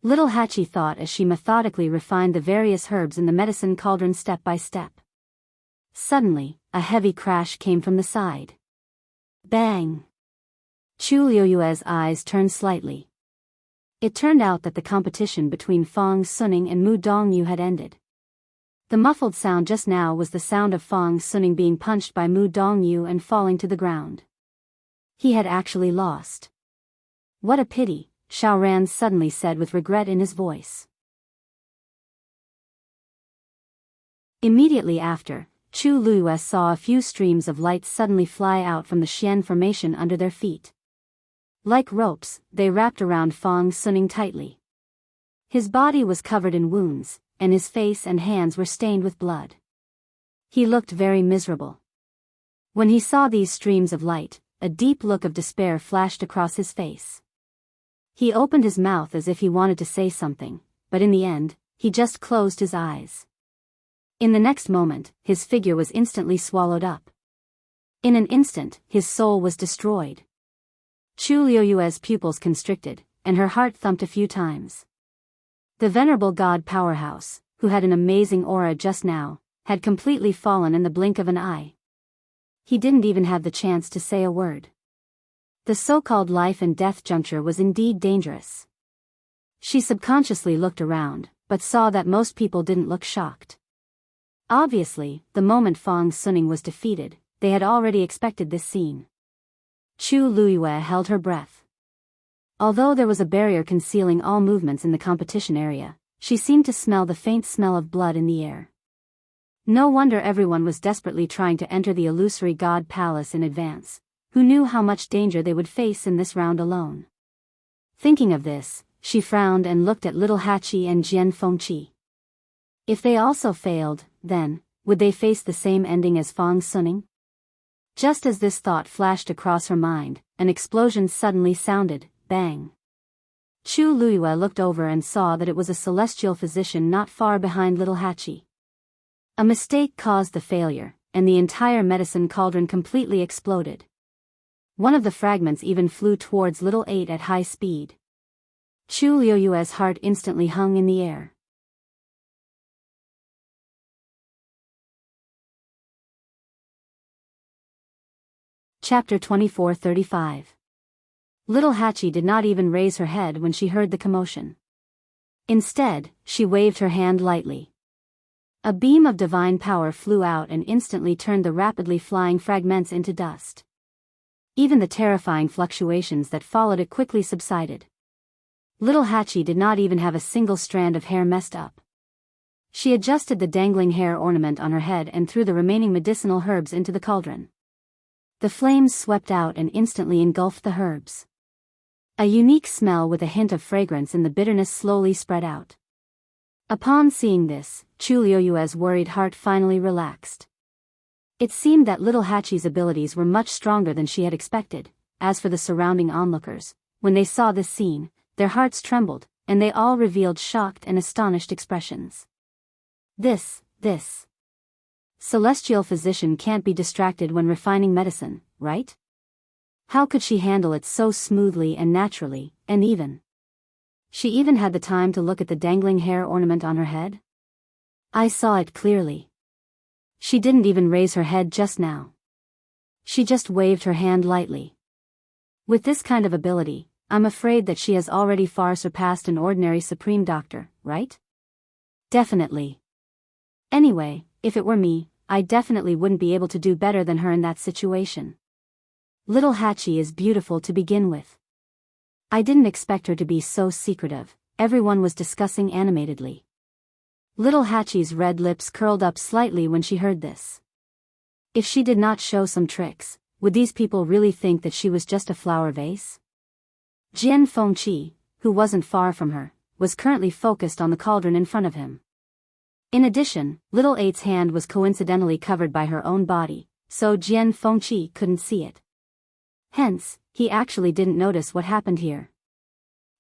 Little Hachi thought as she methodically refined the various herbs in the medicine cauldron step by step. Suddenly, a heavy crash came from the side. Bang! Chu Liuyue's eyes turned slightly. It turned out that the competition between Fang Suning and Mu Dongyu had ended. The muffled sound just now was the sound of Fang Suning being punched by Mu Dongyu and falling to the ground. He had actually lost. What a pity, Xiao Ran suddenly said with regret in his voice. Immediately after, Chu Luyue saw a few streams of light suddenly fly out from the Xian formation under their feet. Like ropes, they wrapped around Fang Suning tightly. His body was covered in wounds, and his face and hands were stained with blood. He looked very miserable. When he saw these streams of light, a deep look of despair flashed across his face. He opened his mouth as if he wanted to say something, but in the end, he just closed his eyes. In the next moment, his figure was instantly swallowed up. In an instant, his soul was destroyed. Chu Liuyue's pupils constricted, and her heart thumped a few times. The venerable god powerhouse, who had an amazing aura just now, had completely fallen in the blink of an eye. He didn't even have the chance to say a word. The so-called life and death juncture was indeed dangerous. She subconsciously looked around, but saw that most people didn't look shocked. Obviously, the moment Fang Suning was defeated, they had already expected this scene. Chu Luyue held her breath. Although there was a barrier concealing all movements in the competition area, she seemed to smell the faint smell of blood in the air. No wonder everyone was desperately trying to enter the illusory god palace in advance. Who knew how much danger they would face in this round alone? Thinking of this, she frowned and looked at little Hachi and Jian Fengqi. If they also failed, then, would they face the same ending as Fang Suning? Just as this thought flashed across her mind, an explosion suddenly sounded, bang. Chu Luiyue looked over and saw that it was a celestial physician not far behind little Hachi. A mistake caused the failure, and the entire medicine cauldron completely exploded. One of the fragments even flew towards little 8 at high speed. Chu Luiyue's heart instantly hung in the air. Chapter 24:35. Little Hachi did not even raise her head when she heard the commotion. Instead, she waved her hand lightly. A beam of divine power flew out and instantly turned the rapidly flying fragments into dust. Even the terrifying fluctuations that followed it quickly subsided. Little Hachi did not even have a single strand of hair messed up. She adjusted the dangling hair ornament on her head and threw the remaining medicinal herbs into the cauldron. The flames swept out and instantly engulfed the herbs. A unique smell with a hint of fragrance in the bitterness slowly spread out. Upon seeing this, Chu Luiyue's worried heart finally relaxed. It seemed that little Hachi's abilities were much stronger than she had expected. As for the surrounding onlookers, when they saw this scene, their hearts trembled, and they all revealed shocked and astonished expressions. This celestial physician can't be distracted when refining medicine, right? How could she handle it so smoothly and naturally, and even? She even had the time to look at the dangling hair ornament on her head? I saw it clearly. She didn't even raise her head just now. She just waved her hand lightly. With this kind of ability, I'm afraid that she has already far surpassed an ordinary supreme doctor, right? Definitely. Anyway, if it were me, I definitely wouldn't be able to do better than her in that situation. Little Hachi is beautiful to begin with. I didn't expect her to be so secretive, everyone was discussing animatedly. Little Hachi's red lips curled up slightly when she heard this. If she did not show some tricks, would these people really think that she was just a flower vase? Jian Fengqi, who wasn't far from her, was currently focused on the cauldron in front of him. In addition, little 8's hand was coincidentally covered by her own body, so Jian Fengqi couldn't see it. Hence, he actually didn't notice what happened here.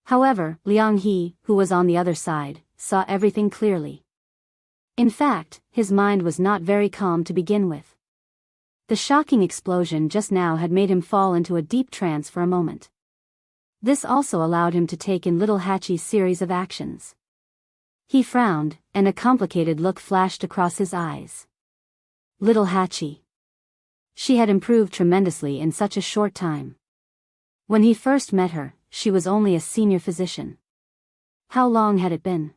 However, Liang He, who was on the other side, saw everything clearly. In fact, his mind was not very calm to begin with. The shocking explosion just now had made him fall into a deep trance for a moment. This also allowed him to take in little Hachi's series of actions. He frowned, and a complicated look flashed across his eyes. Little Hachi. She had improved tremendously in such a short time. When he first met her, she was only a senior physician. How long had it been?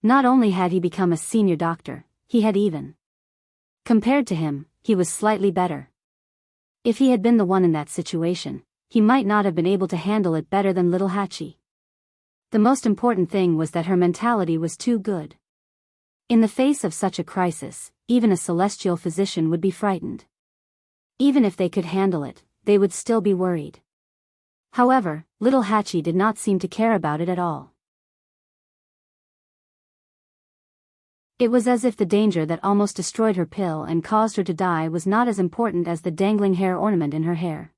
Not only had he become a senior doctor, he had even. Compared to him, he was slightly better. If he had been the one in that situation, he might not have been able to handle it better than little Hachi. The most important thing was that her mentality was too good. In the face of such a crisis, even a celestial physician would be frightened. Even if they could handle it, they would still be worried. However, little Hachi did not seem to care about it at all. It was as if the danger that almost destroyed her pill and caused her to die was not as important as the dangling hair ornament in her hair.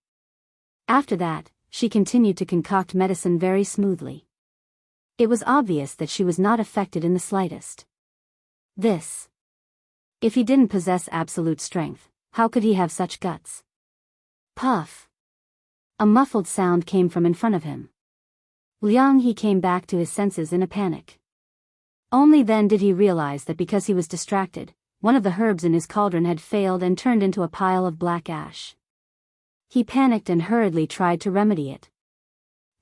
After that, she continued to concoct medicine very smoothly. It was obvious that she was not affected in the slightest. This. If he didn't possess absolute strength, how could he have such guts? Puff. A muffled sound came from in front of him. Liang He came back to his senses in a panic. Only then did he realize that because he was distracted, one of the herbs in his cauldron had failed and turned into a pile of black ash. He panicked and hurriedly tried to remedy it.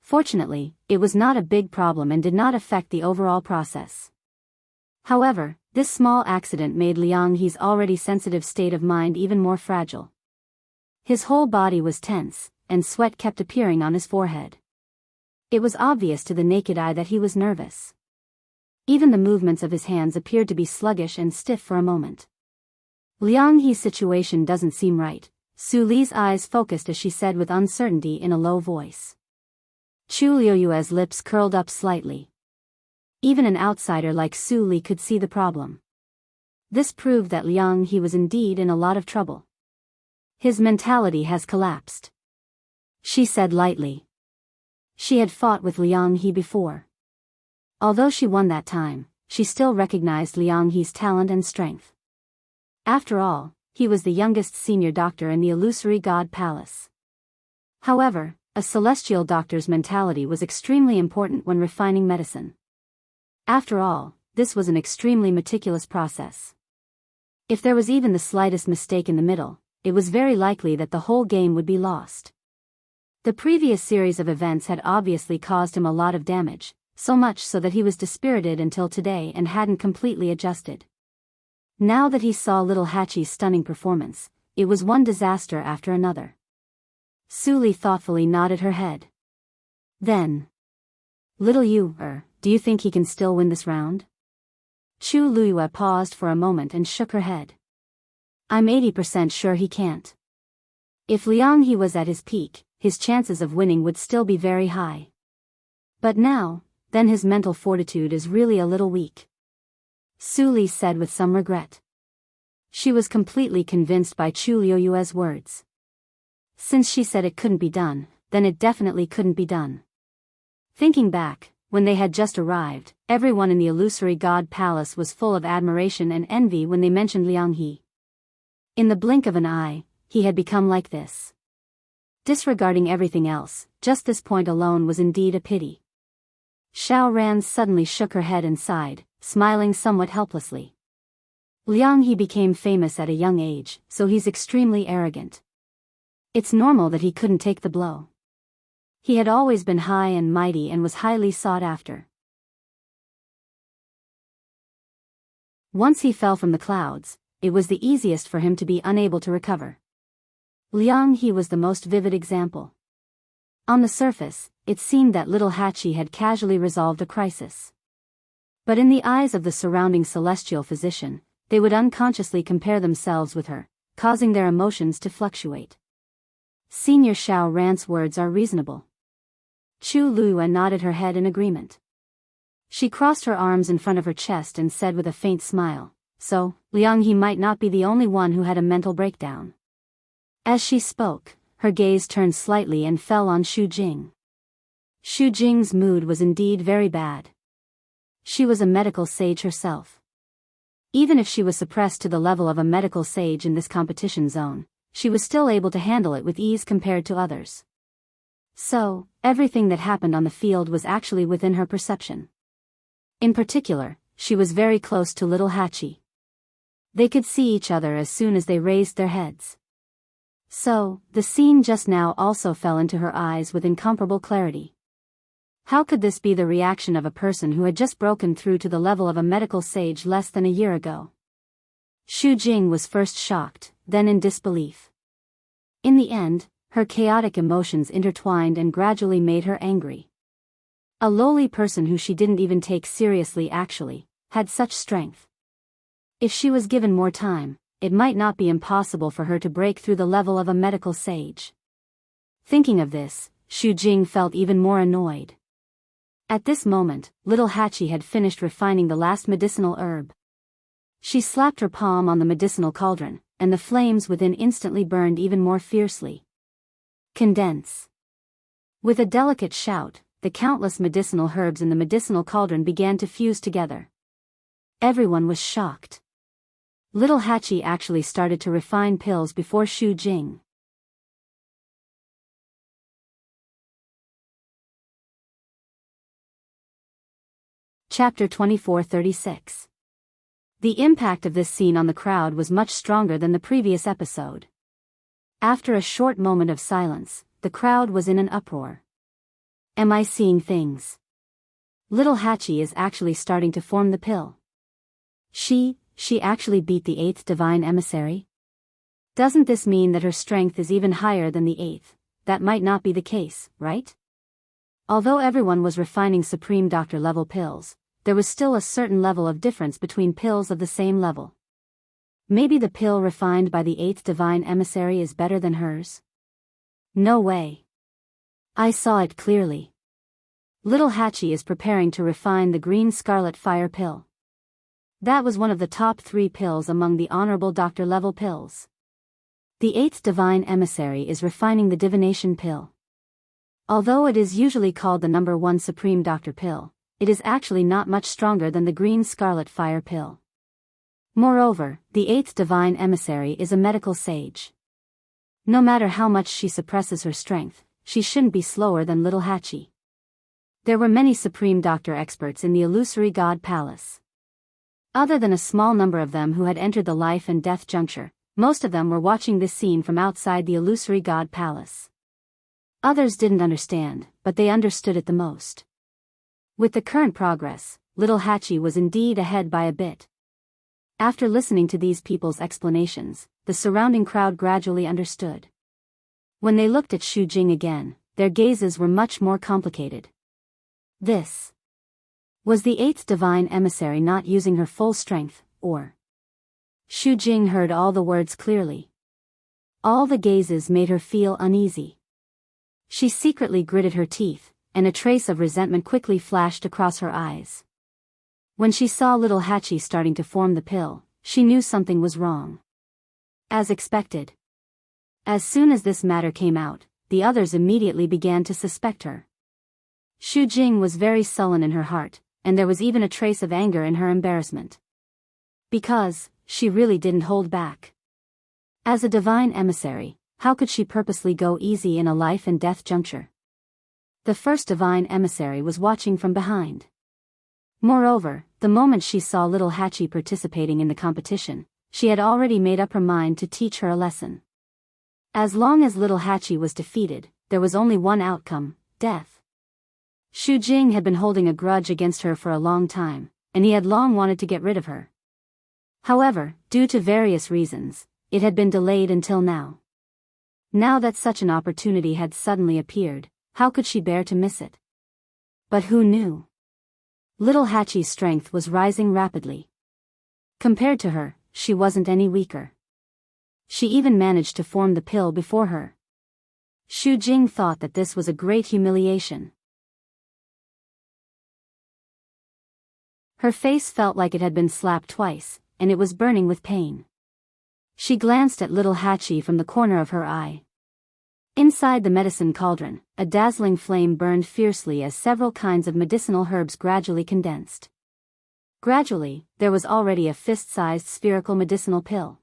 Fortunately, it was not a big problem and did not affect the overall process. However, this small accident made Liang He's already sensitive state of mind even more fragile. His whole body was tense, and sweat kept appearing on his forehead. It was obvious to the naked eye that he was nervous. Even the movements of his hands appeared to be sluggish and stiff for a moment. Liang He's situation doesn't seem right, Su Li's eyes focused as she said with uncertainty in a low voice. Chu Liuyue's lips curled up slightly. Even an outsider like Su Li could see the problem. This proved that Liang He was indeed in a lot of trouble. His mentality has collapsed, she said lightly. She had fought with Liang He before. Although she won that time, she still recognized Liang He's talent and strength. After all, he was the youngest senior doctor in the illusory god palace. However, a celestial doctor's mentality was extremely important when refining medicine. After all, this was an extremely meticulous process. If there was even the slightest mistake in the middle, it was very likely that the whole game would be lost. The previous series of events had obviously caused him a lot of damage, so much so that he was dispirited until today and hadn't completely adjusted. Now that he saw little Hachi's stunning performance, it was one disaster after another. Su Li thoughtfully nodded her head. Then, little you, do you think he can still win this round? Chu Luyue paused for a moment and shook her head. I'm 80% sure he can't. If Liang He was at his peak, his chances of winning would still be very high. But now, then his mental fortitude is really a little weak, Su Li said with some regret. She was completely convinced by Chu Liuyue's words. Since she said it couldn't be done, then it definitely couldn't be done. Thinking back, when they had just arrived, everyone in the illusory god palace was full of admiration and envy when they mentioned Liang He. In the blink of an eye, he had become like this. Disregarding everything else, just this point alone was indeed a pity. Xiao Ran suddenly shook her head and sighed, smiling somewhat helplessly. Liang He became famous at a young age, so he's extremely arrogant. It's normal that he couldn't take the blow. He had always been high and mighty and was highly sought after. Once he fell from the clouds, it was the easiest for him to be unable to recover. Liang He was the most vivid example. On the surface, it seemed that little Hachi had casually resolved a crisis. But in the eyes of the surrounding celestial physician, they would unconsciously compare themselves with her, causing their emotions to fluctuate. Senior Xiao Ran's words are reasonable. Chu Luyue nodded her head in agreement. She crossed her arms in front of her chest and said with a faint smile, so, Liang He might not be the only one who had a mental breakdown. As she spoke, her gaze turned slightly and fell on Xu Jing. Xu Jing's mood was indeed very bad. She was a medical sage herself. Even if she was suppressed to the level of a medical sage in this competition zone, she was still able to handle it with ease compared to others. So, everything that happened on the field was actually within her perception. In particular, she was very close to little Hachi. They could see each other as soon as they raised their heads. So, the scene just now also fell into her eyes with incomparable clarity. How could this be the reaction of a person who had just broken through to the level of a medical sage less than a year ago? Xu Jing was first shocked, then in disbelief. In the end, her chaotic emotions intertwined and gradually made her angry. A lowly person who she didn't even take seriously actually had such strength. If she was given more time, it might not be impossible for her to break through the level of a medical sage. Thinking of this, Xu Jing felt even more annoyed. At this moment, little Hachi had finished refining the last medicinal herb. She slapped her palm on the medicinal cauldron, and the flames within instantly burned even more fiercely. Condense. With a delicate shout, the countless medicinal herbs in the medicinal cauldron began to fuse together. Everyone was shocked. Little Hachi actually started to refine pills before Xu Jing. Chapter 2436. The impact of this scene on the crowd was much stronger than the previous episode. After a short moment of silence, the crowd was in an uproar. Am I seeing things? Little Hachi is actually starting to form the pill. She actually beat the 8th divine emissary? Doesn't this mean that her strength is even higher than the 8th? That might not be the case, right? Although everyone was refining Supreme Doctor level pills, there was still a certain level of difference between pills of the same level. Maybe the pill refined by the 8th divine emissary is better than hers? No way. I saw it clearly. Little Hachi is preparing to refine the green scarlet fire pill. That was one of the top 3 pills among the honorable doctor level pills. The 8th divine emissary is refining the divination pill. Although it is usually called the number 1 supreme doctor pill, it is actually not much stronger than the green scarlet fire pill. Moreover, the 8th divine emissary is a medical sage. No matter how much she suppresses her strength, she shouldn't be slower than little Hachi. There were many supreme doctor experts in the illusory god palace. Other than a small number of them who had entered the life and death juncture, most of them were watching this scene from outside the illusory god palace. Others didn't understand, but they understood it the most. With the current progress, little Hachi was indeed ahead by a bit. After listening to these people's explanations, the surrounding crowd gradually understood. When they looked at Xu Jing again, their gazes were much more complicated. This was the 8th divine emissary not using her full strength, or... Xu Jing heard all the words clearly. All the gazes made her feel uneasy. She secretly gritted her teeth, and a trace of resentment quickly flashed across her eyes. When she saw little Hachi starting to form the pill, she knew something was wrong. As expected. As soon as this matter came out, the others immediately began to suspect her. Xu Jing was very sullen in her heart, and there was even a trace of anger in her embarrassment. Because, she really didn't hold back. As a divine emissary, how could she purposely go easy in a life and death juncture? The first divine emissary was watching from behind. Moreover, the moment she saw little Hachi participating in the competition, she had already made up her mind to teach her a lesson. As long as little Hachi was defeated, there was only one outcome, death. Xu Jing had been holding a grudge against her for a long time, and he had long wanted to get rid of her. However, due to various reasons, it had been delayed until now. Now that such an opportunity had suddenly appeared, how could she bear to miss it? But who knew? Little Hachi's strength was rising rapidly. Compared to her, she wasn't any weaker. She even managed to form the pill before her. Xu Jing thought that this was a great humiliation. Her face felt like it had been slapped twice, and it was burning with pain. She glanced at little Hachi from the corner of her eye. Inside the medicine cauldron, a dazzling flame burned fiercely as several kinds of medicinal herbs gradually condensed. Gradually, there was already a fist-sized spherical medicinal pill.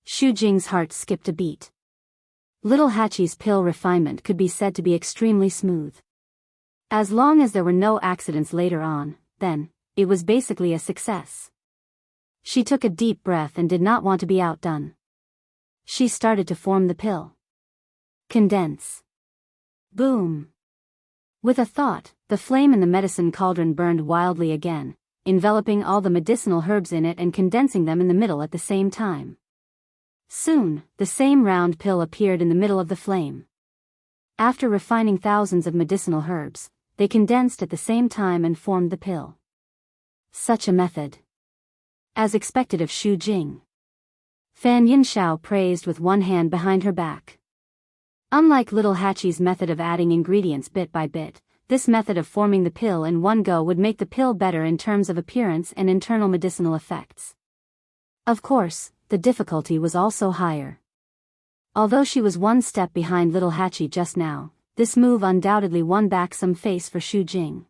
Xu Jing's heart skipped a beat. Little Hachi's pill refinement could be said to be extremely smooth. As long as there were no accidents later on, then, it was basically a success. She took a deep breath and did not want to be outdone. She started to form the pill. Condense. Boom. With a thought, the flame in the medicine cauldron burned wildly again, enveloping all the medicinal herbs in it and condensing them in the middle at the same time. Soon, the same round pill appeared in the middle of the flame. After refining thousands of medicinal herbs, they condensed at the same time and formed the pill. Such a method. As expected of Xu Jing. Fan Yinxiao praised with one hand behind her back. Unlike little Hachi's method of adding ingredients bit by bit, this method of forming the pill in one go would make the pill better in terms of appearance and internal medicinal effects. Of course, the difficulty was also higher. Although she was one step behind little Hachi just now, this move undoubtedly won back some face for Xu Jing.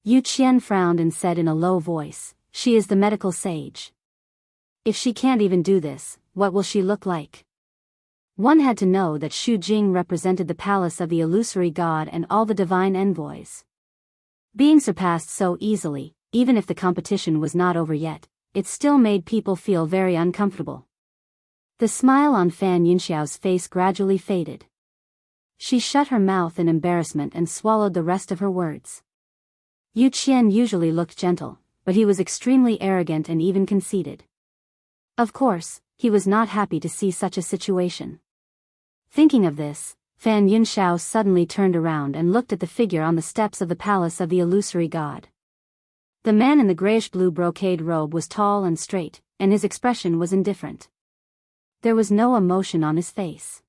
Yu Qian frowned and said in a low voice, "She is the medical sage. If she can't even do this, what will she look like?" One had to know that Xu Jing represented the palace of the illusory god and all the divine envoys. Being surpassed so easily, even if the competition was not over yet, it still made people feel very uncomfortable. The smile on Fan Yinxiao's face gradually faded. She shut her mouth in embarrassment and swallowed the rest of her words. Yu Qian usually looked gentle, but he was extremely arrogant and even conceited. Of course, he was not happy to see such a situation. Thinking of this, Fan Yinxiao suddenly turned around and looked at the figure on the steps of the palace of the illusory god. The man in the grayish-blue brocade robe was tall and straight, and his expression was indifferent. There was no emotion on his face.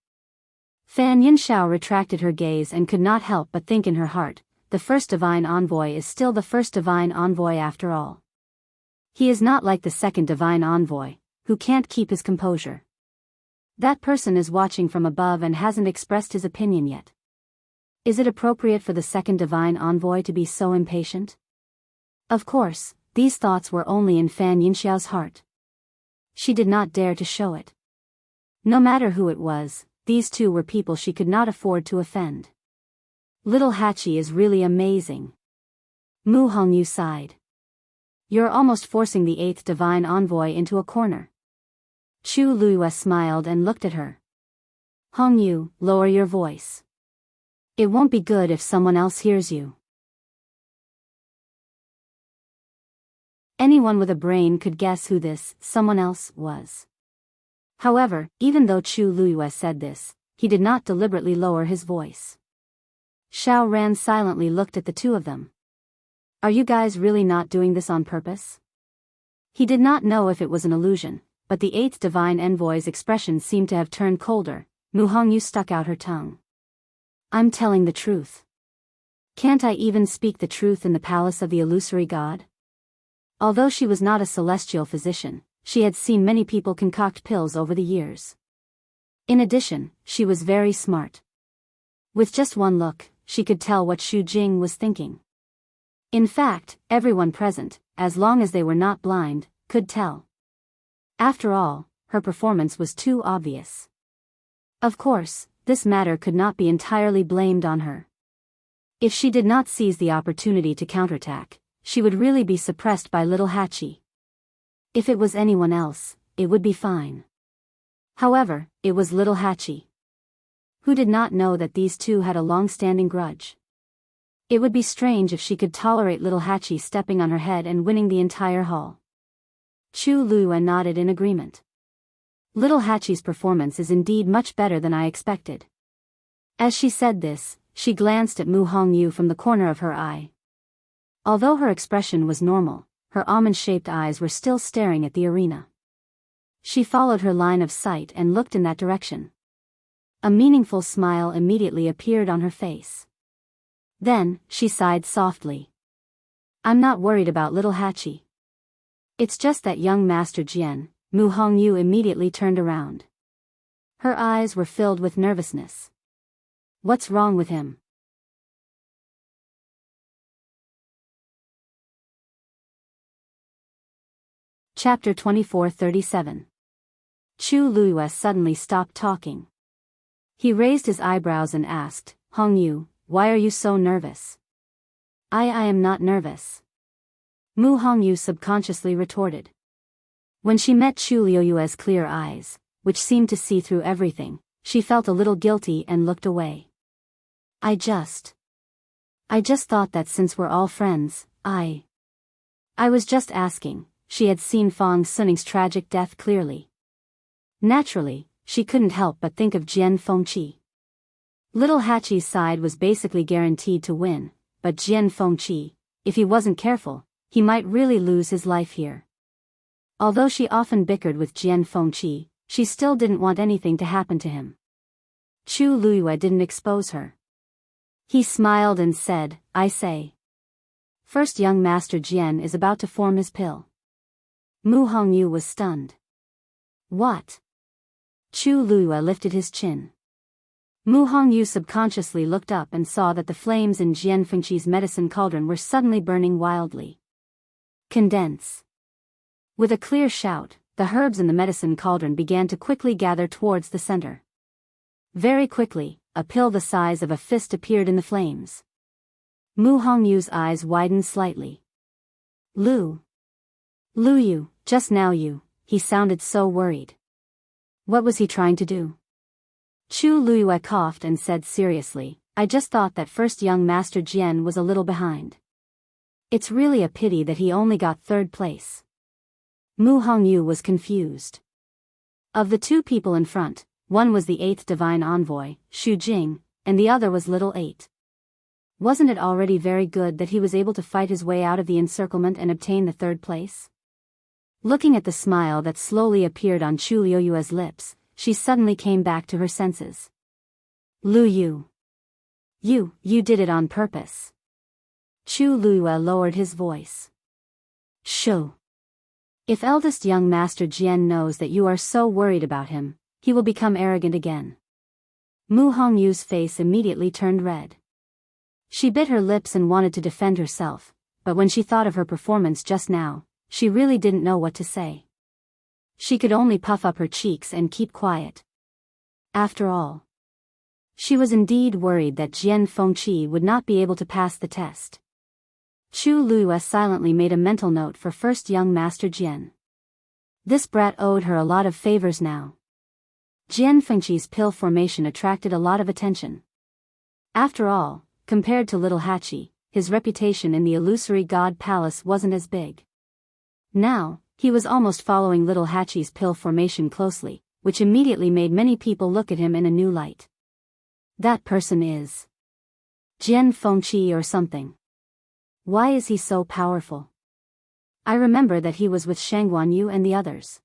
Fan Yinxiao retracted her gaze and could not help but think in her heart, the first divine envoy is still the first divine envoy after all. He is not like the second divine envoy, who can't keep his composure. That person is watching from above and hasn't expressed his opinion yet. Is it appropriate for the second divine envoy to be so impatient? Of course, these thoughts were only in Fan Yinxiao's heart. She did not dare to show it. No matter who it was, these two were people she could not afford to offend. Little Hachi is really amazing. Mu Hongyu sighed. You're almost forcing the eighth divine envoy into a corner. Chu Luiyue smiled and looked at her. Hongyu, lower your voice. It won't be good if someone else hears you. Anyone with a brain could guess who this someone else was. However, even though Chu Luiyue said this, he did not deliberately lower his voice. Xiao Ran silently looked at the two of them. Are you guys really not doing this on purpose? He did not know if it was an illusion, but the eighth divine envoy's expression seemed to have turned colder. Mu Hongyu stuck out her tongue. I'm telling the truth. Can't I even speak the truth in the palace of the illusory god? Although she was not a celestial physician, she had seen many people concoct pills over the years. In addition, she was very smart. With just one look, she could tell what Xu Jing was thinking. In fact, everyone present, as long as they were not blind, could tell. After all, her performance was too obvious. Of course, this matter could not be entirely blamed on her. If she did not seize the opportunity to counterattack, she would really be suppressed by little Hachi. If it was anyone else, it would be fine. However, it was little Hachi. Who did not know that these two had a long-standing grudge? It would be strange if she could tolerate little Hachi stepping on her head and winning the entire hall. Chu Luiyue nodded in agreement. Little Hachi's performance is indeed much better than I expected. As she said this, she glanced at Mu Hongyu from the corner of her eye. Although her expression was normal, her almond-shaped eyes were still staring at the arena. She followed her line of sight and looked in that direction. A meaningful smile immediately appeared on her face. Then, she sighed softly. I'm not worried about little Hachi. It's just that young Master Jian. Mu Hongyu immediately turned around. Her eyes were filled with nervousness. What's wrong with him? Chapter 24:37. Chu Luiyue suddenly stopped talking. He raised his eyebrows and asked, Hongyu, why are you so nervous? I am not nervous. Mu Hongyu subconsciously retorted. When she met Chu Luiyue's clear eyes, which seemed to see through everything, she felt a little guilty and looked away. I just thought that since we're all friends, I was just asking. She had seen Fang Suning's tragic death clearly. Naturally, she couldn't help but think of Jian Fengqi. Little Hachi's side was basically guaranteed to win, but Jian Fengqi, if he wasn't careful, he might really lose his life here. Although she often bickered with Jian Fengqi, she still didn't want anything to happen to him. Chu Luiyue didn't expose her. He smiled and said, I say. First young Master Jian is about to form his pill. Mu Hongyu was stunned. What? Chu Luiyue lifted his chin. Mu Hongyu subconsciously looked up and saw that the flames in Jian Fengqi's medicine cauldron were suddenly burning wildly. Condense. With a clear shout, the herbs in the medicine cauldron began to quickly gather towards the center. Very quickly, a pill the size of a fist appeared in the flames. Mu Hongyu's eyes widened slightly. Luyu, just now he sounded so worried. What was he trying to do? Chu Luiyue coughed and said seriously, I just thought that first young Master Jian was a little behind. It's really a pity that he only got third place. Mu Hongyu was confused. Of the two people in front, one was the eighth divine envoy, Xu Jing, and the other was little 8. Wasn't it already very good that he was able to fight his way out of the encirclement and obtain the third place? Looking at the smile that slowly appeared on Chu Liuyue's lips, she suddenly came back to her senses. Lu Yu. You did it on purpose. Chu Liyue lowered his voice. Shoo. If eldest young master Jian knows that you are so worried about him, he will become arrogant again. Mu Hongyu's face immediately turned red. She bit her lips and wanted to defend herself, but when she thought of her performance just now, she really didn't know what to say. She could only puff up her cheeks and keep quiet. After all, she was indeed worried that Jian Fengqi would not be able to pass the test. Chu Liyue silently made a mental note for first young master Jian. This brat owed her a lot of favors now. Jian Fengqi's pill formation attracted a lot of attention. After all, compared to little Hachi, his reputation in the illusory god palace wasn't as big. Now, he was almost following little Hachi's pill formation closely, which immediately made many people look at him in a new light. That person is Jian Fengqi or something. Why is he so powerful? I remember that he was with Shangguanyu and the others.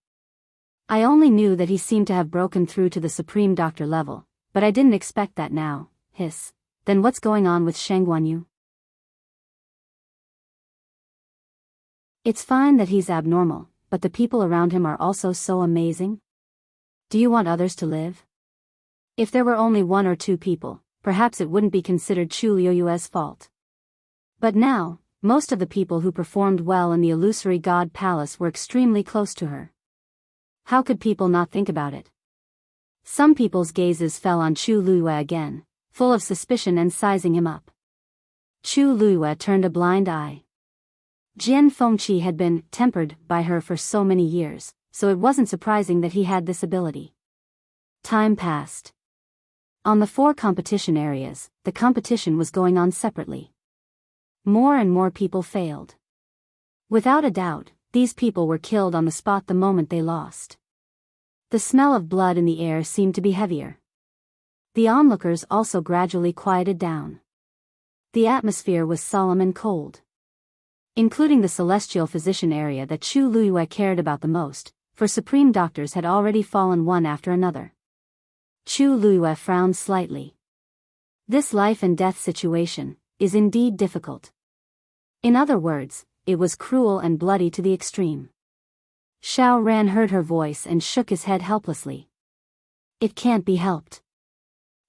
I only knew that he seemed to have broken through to the Supreme Doctor level, but I didn't expect that now. Hiss. Then what's going on with Shangguanyu? It's fine that he's abnormal, but the people around him are also so amazing. Do you want others to live? If there were only one or two people, perhaps it wouldn't be considered Chu Liuyue's fault. But now, most of the people who performed well in the illusory god palace were extremely close to her. How could people not think about it? Some people's gazes fell on Chu Liyue again, full of suspicion and sizing him up. Chu Liyue turned a blind eye. Jian Fengqi had been tempered by her for so many years, so it wasn't surprising that he had this ability. Time passed. On the 4 competition areas, the competition was going on separately. More and more people failed. Without a doubt, these people were killed on the spot the moment they lost. The smell of blood in the air seemed to be heavier. The onlookers also gradually quieted down. The atmosphere was solemn and cold. Including the celestial physician area that Chu Liyue cared about the most, for supreme doctors had already fallen one after another. Chu Liyue frowned slightly. This life and death situation is indeed difficult. In other words, it was cruel and bloody to the extreme. Xiao Ran heard her voice and shook his head helplessly. It can't be helped.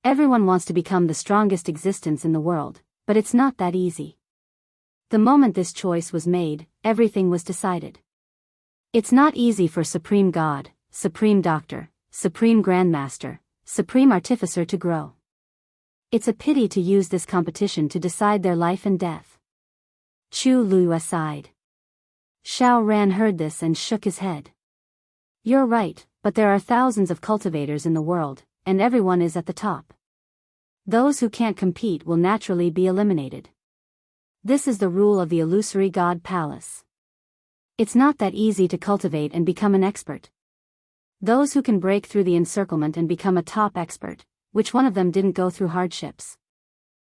Everyone wants to become the strongest existence in the world, but it's not that easy. The moment this choice was made, everything was decided. It's not easy for Supreme God, Supreme Doctor, Supreme Grandmaster, Supreme Artificer to grow. It's a pity to use this competition to decide their life and death. Chu Liyue sighed. Xiao Ran heard this and shook his head. You're right, but there are thousands of cultivators in the world, and everyone is at the top. Those who can't compete will naturally be eliminated. This is the rule of the illusory god palace. It's not that easy to cultivate and become an expert. Those who can break through the encirclement and become a top expert, which one of them didn't go through hardships?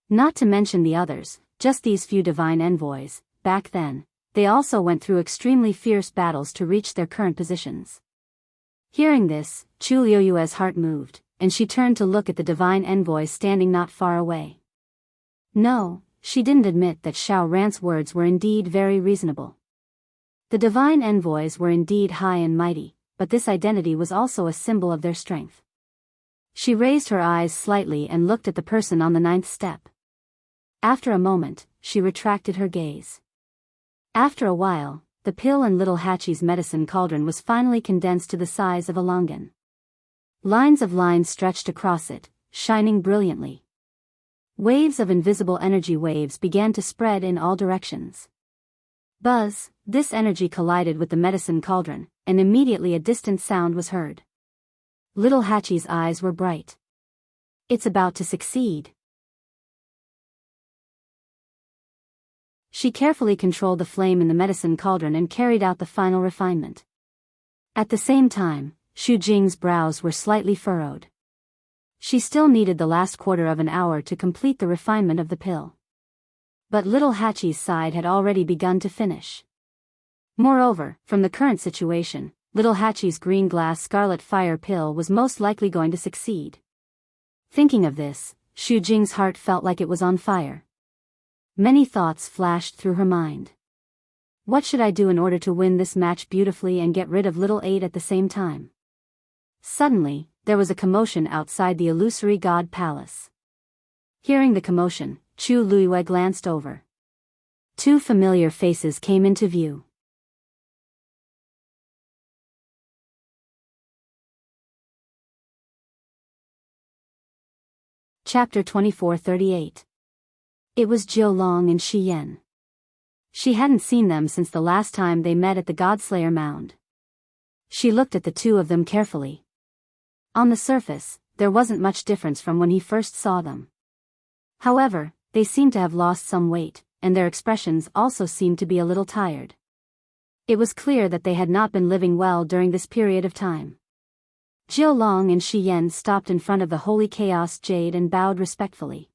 Not to mention the others, just these few divine envoys, back then, they also went through extremely fierce battles to reach their current positions. Hearing this, Chu Liuyue's heart moved, and she turned to look at the divine envoys standing not far away. No, she didn't admit that Xiao Ran's words were indeed very reasonable. The divine envoys were indeed high and mighty, but this identity was also a symbol of their strength. She raised her eyes slightly and looked at the person on the 9th step. After a moment, she retracted her gaze. After a while, the pill in little Hachi's medicine cauldron was finally condensed to the size of a longan. Lines of lines stretched across it, shining brilliantly. Waves of invisible energy waves began to spread in all directions. Buzz, this energy collided with the medicine cauldron, and immediately a distant sound was heard. Little Hachi's eyes were bright. It's about to succeed. She carefully controlled the flame in the medicine cauldron and carried out the final refinement. At the same time, Xu Jing's brows were slightly furrowed. She still needed the last quarter of an hour to complete the refinement of the pill. But little Hachi's side had already begun to finish. Moreover, from the current situation, little Hachi's green glass scarlet fire pill was most likely going to succeed. Thinking of this, Xu Jing's heart felt like it was on fire. Many thoughts flashed through her mind. What should I do in order to win this match beautifully and get rid of little 8 at the same time? Suddenly, there was a commotion outside the illusory god palace. Hearing the commotion, Chu Luiyue glanced over. 2 familiar faces came into view. Chapter 2438. It was Jiu Long and Shi Yan. She hadn't seen them since the last time they met at the Godslayer Mound. She looked at the two of them carefully. On the surface, there wasn't much difference from when he first saw them. However, they seemed to have lost some weight, and their expressions also seemed to be a little tired. It was clear that they had not been living well during this period of time. Jiu Long and Shi Yan stopped in front of the Holy Chaos Jade and bowed respectfully.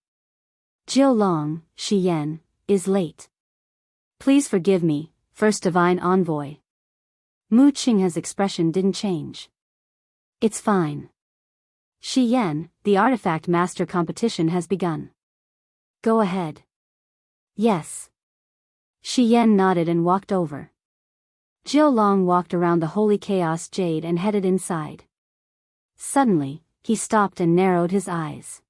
Jiu Long, Shi Yan, is late. Please forgive me, First Divine Envoy. Mu Qinghe's expression didn't change. It's fine. Shi Yan, the artifact master competition has begun. Go ahead. Yes. Shi Yan nodded and walked over. Jiu Long walked around the Holy Chaos Jade and headed inside. Suddenly, he stopped and narrowed his eyes.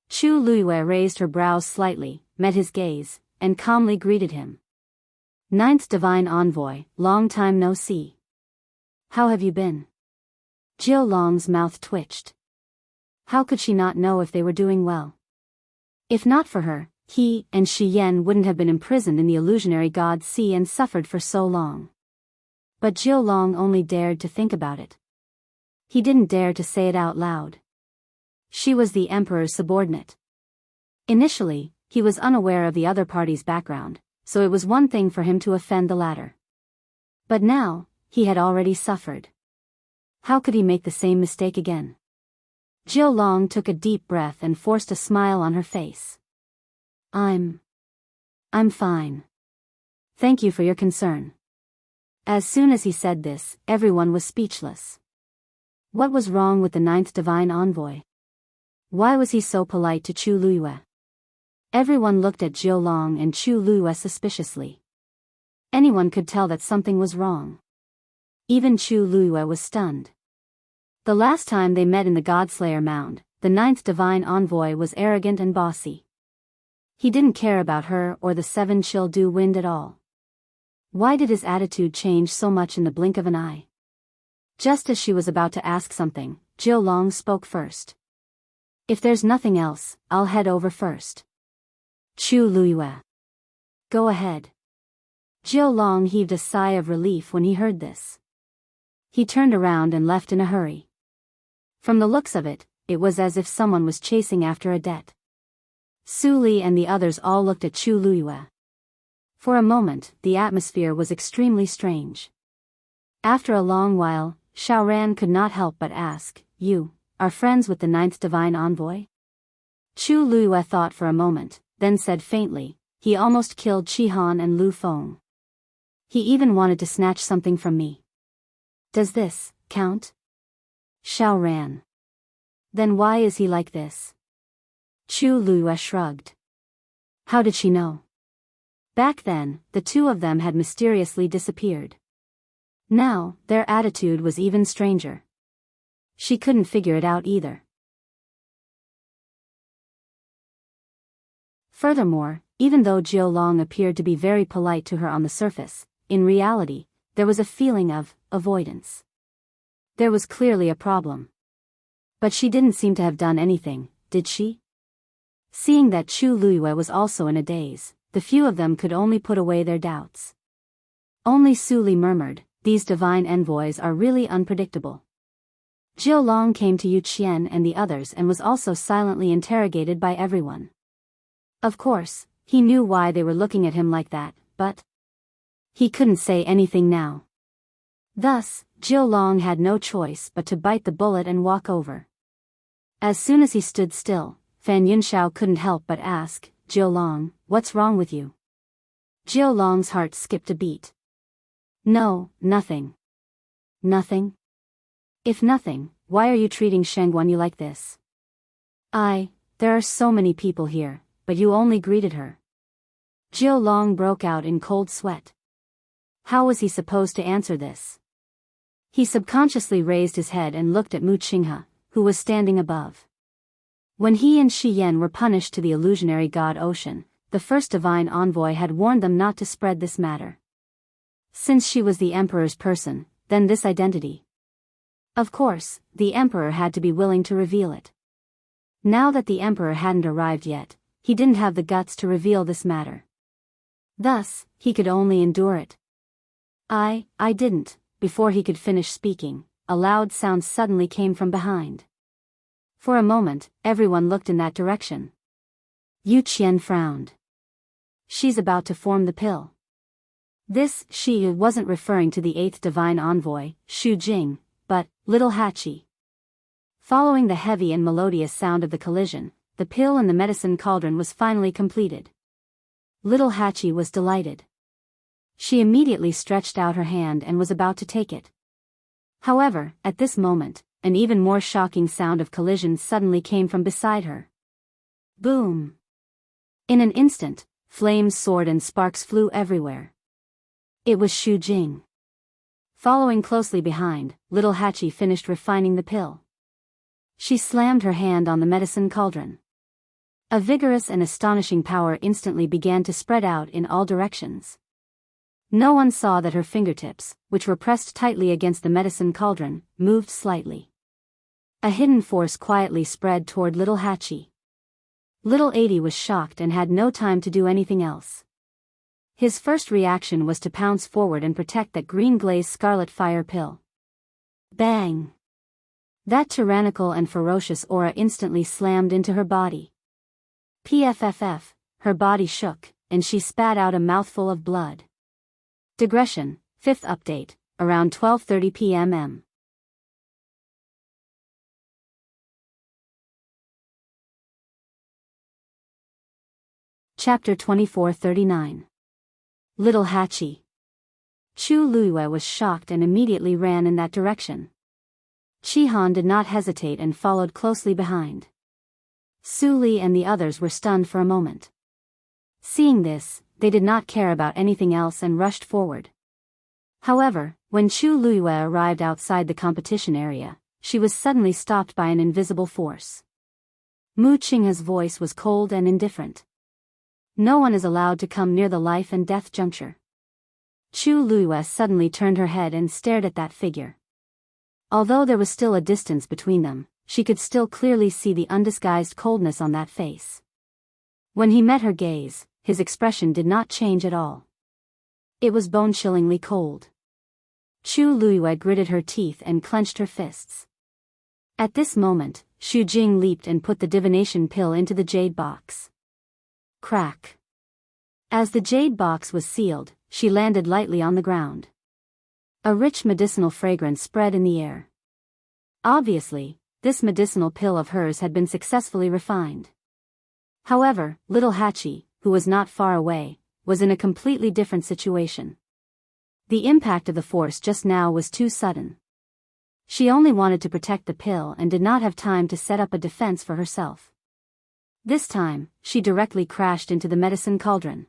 Chu Luiyue raised her brows slightly, met his gaze, and calmly greeted him. Ninth Divine Envoy, long time no see. How have you been? Jiu Long's mouth twitched. How could she not know if they were doing well? If not for her, he and Shi Yan wouldn't have been imprisoned in the illusionary god sea and suffered for so long. But Jiu Long only dared to think about it. He didn't dare to say it out loud. She was the emperor's subordinate. Initially, he was unaware of the other party's background, so it was one thing for him to offend the latter. But now, he had already suffered. How could he make the same mistake again? Jiu Long took a deep breath and forced a smile on her face. I'm fine. Thank you for your concern. As soon as he said this, everyone was speechless. What was wrong with the Ninth Divine Envoy? Why was he so polite to Chu Luiyue? Everyone looked at Jiu Long and Chu Luiyue suspiciously. Anyone could tell that something was wrong. Even Chu Luiyue was stunned. The last time they met in the Godslayer Mound, the Ninth Divine Envoy was arrogant and bossy. He didn't care about her or the 7 Childu Wind at all. Why did his attitude change so much in the blink of an eye? Just as she was about to ask something, Jiu Long spoke first. If there's nothing else, I'll head over first. Chu Luiyue. Go ahead. Jiu Long heaved a sigh of relief when he heard this. He turned around and left in a hurry. From the looks of it, it was as if someone was chasing after a debt. Su Li and the others all looked at Chu Luiyue. For a moment, the atmosphere was extremely strange. After a long while, Xiaoran could not help but ask, "You are friends with the Ninth Divine Envoy?" Chu Luiyue thought for a moment, then said faintly, "He almost killed Qi Han and Lu Feng. He even wanted to snatch something from me. Does this count?" Xiaoran. Then why is he like this? Chu Luiyue shrugged. How did she know? Back then, the two of them had mysteriously disappeared. Now, their attitude was even stranger. She couldn't figure it out either. Furthermore, even though Jiu Long appeared to be very polite to her on the surface, in reality, there was a feeling of avoidance. There was clearly a problem. But she didn't seem to have done anything, did she? Seeing that Chu Luiyue was also in a daze, the few of them could only put away their doubts. Only Su Li murmured, "These divine envoys are really unpredictable." Jiu Long came to Yu Qian and the others and was also silently interrogated by everyone. Of course, he knew why they were looking at him like that, but he couldn't say anything now. Thus, Jiu Long had no choice but to bite the bullet and walk over. As soon as he stood still, Fan Yunxiao couldn't help but ask, Jiao, what's wrong with you? Jiao heart skipped a beat. No, nothing. Nothing? If nothing, why are you treating Shengguan Yu like this? There are so many people here, but you only greeted her. Jiao broke out in cold sweat. How was he supposed to answer this? He subconsciously raised his head and looked at Mu Qinghe, who was standing above. When he and Shi Yan were punished to the illusionary god Ocean, the first divine envoy had warned them not to spread this matter. Since she was the emperor's person, then this identity. Of course, the emperor had to be willing to reveal it. Now that the emperor hadn't arrived yet, he didn't have the guts to reveal this matter. Thus, he could only endure it. I didn't. Before he could finish speaking, a loud sound suddenly came from behind. For a moment, everyone looked in that direction. Yu Qian frowned. She's about to form the pill. This she wasn't referring to the eighth divine envoy, Shu Jing, but Little Hachi. Following the heavy and melodious sound of the collision, the pill in the medicine cauldron was finally completed. Little Hachi was delighted. She immediately stretched out her hand and was about to take it. However, at this moment, an even more shocking sound of collision suddenly came from beside her. Boom! In an instant, flames soared and sparks flew everywhere. It was Shu Jing. Following closely behind, Little Hachi finished refining the pill. She slammed her hand on the medicine cauldron. A vigorous and astonishing power instantly began to spread out in all directions. No one saw that her fingertips, which were pressed tightly against the medicine cauldron, moved slightly. A hidden force quietly spread toward Little Hachi. Little Adi was shocked and had no time to do anything else. His first reaction was to pounce forward and protect that green-glazed scarlet fire pill. Bang! That tyrannical and ferocious aura instantly slammed into her body. Pfff, her body shook, and she spat out a mouthful of blood. Digression, 5th update, around 12:30 p.m. Chapter 2439. Little Hachi. Chu Luiyue was shocked and immediately ran in that direction. Chihan did not hesitate and followed closely behind. Su Li and the others were stunned for a moment. Seeing this, they did not care about anything else and rushed forward. However, when Chu Luiyue arrived outside the competition area, she was suddenly stopped by an invisible force. Mu Qinghe's voice was cold and indifferent. No one is allowed to come near the life and death juncture. Chu Luiyue suddenly turned her head and stared at that figure. Although there was still a distance between them, she could still clearly see the undisguised coldness on that face. When he met her gaze, his expression did not change at all. It was bone-chillingly cold. Chu Luiyue gritted her teeth and clenched her fists. At this moment, Shu Jing leaped and put the divination pill into the jade box. Crack! As the jade box was sealed, she landed lightly on the ground. A rich medicinal fragrance spread in the air. Obviously, this medicinal pill of hers had been successfully refined. However, Little Hachi, who was not far away, was in a completely different situation. The impact of the force just now was too sudden. She only wanted to protect the pill and did not have time to set up a defense for herself. This time, she directly crashed into the medicine cauldron.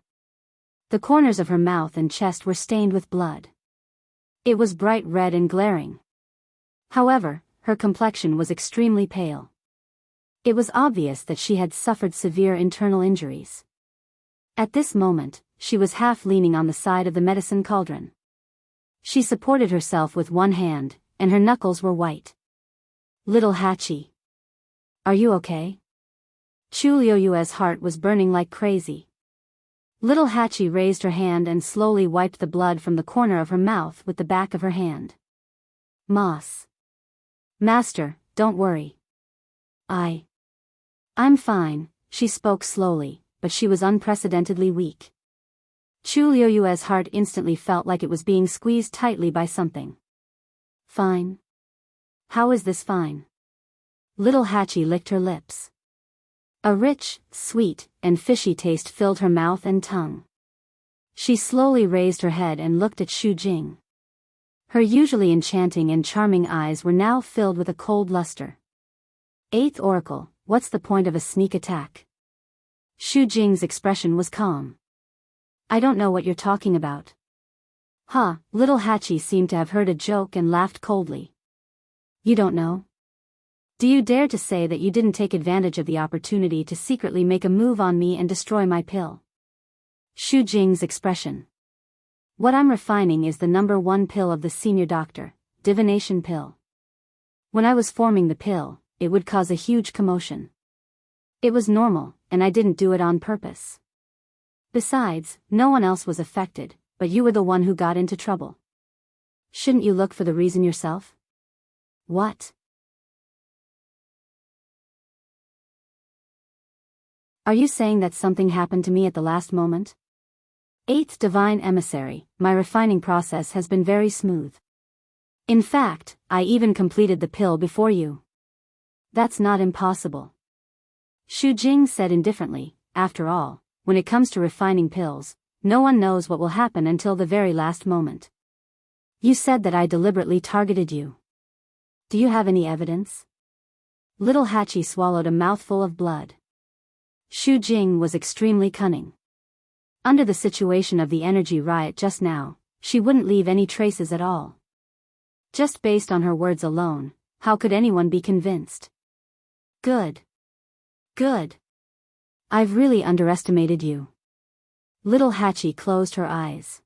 The corners of her mouth and chest were stained with blood. It was bright red and glaring. However, her complexion was extremely pale. It was obvious that she had suffered severe internal injuries. At this moment, she was half leaning on the side of the medicine cauldron. She supported herself with one hand, and her knuckles were white. Little Hachi. Are you okay? Chu Luiyue's heart was burning like crazy. Little Hachi raised her hand and slowly wiped the blood from the corner of her mouth with the back of her hand. Moss. Master, don't worry. I'm fine, she spoke slowly, but she was unprecedentedly weak. Chu Luiyue's heart instantly felt like it was being squeezed tightly by something. Fine? How is this fine? Little Hachi licked her lips. A rich, sweet, and fishy taste filled her mouth and tongue. She slowly raised her head and looked at Xu Jing. Her usually enchanting and charming eyes were now filled with a cold luster. Eighth Oracle, what's the point of a sneak attack? Xu Jing's expression was calm. I don't know what you're talking about. Little Hachi seemed to have heard a joke and laughed coldly. You don't know? Do you dare to say that you didn't take advantage of the opportunity to secretly make a move on me and destroy my pill? Xu Jing's expression. What I'm refining is the number 1 pill of the senior doctor, divination pill. When I was forming the pill, it would cause a huge commotion. It was normal, and I didn't do it on purpose. Besides, no one else was affected, but you were the one who got into trouble. Shouldn't you look for the reason yourself? What? Are you saying that something happened to me at the last moment? Eighth Divine Emissary, my refining process has been very smooth. In fact, I even completed the pill before you. That's not impossible. Xu Jing said indifferently. After all, when it comes to refining pills, no one knows what will happen until the very last moment. You said that I deliberately targeted you. Do you have any evidence? Little Hachi swallowed a mouthful of blood. Xu Jing was extremely cunning. Under the situation of the energy riot just now, she wouldn't leave any traces at all. Just based on her words alone, how could anyone be convinced? Good. Good. I've really underestimated you. Little Hachi closed her eyes.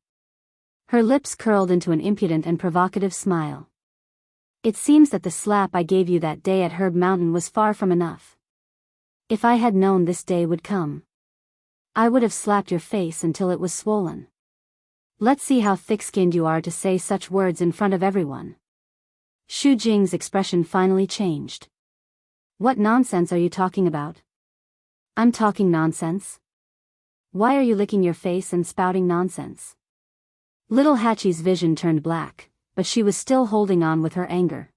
Her lips curled into an impudent and provocative smile. It seems that the slap I gave you that day at Herb Mountain was far from enough. If I had known this day would come, I would have slapped your face until it was swollen. Let's see how thick-skinned you are to say such words in front of everyone. Xu Jing's expression finally changed. What nonsense are you talking about? I'm talking nonsense? Why are you licking your face and spouting nonsense? Little Hachi's vision turned black, but she was still holding on with her anger.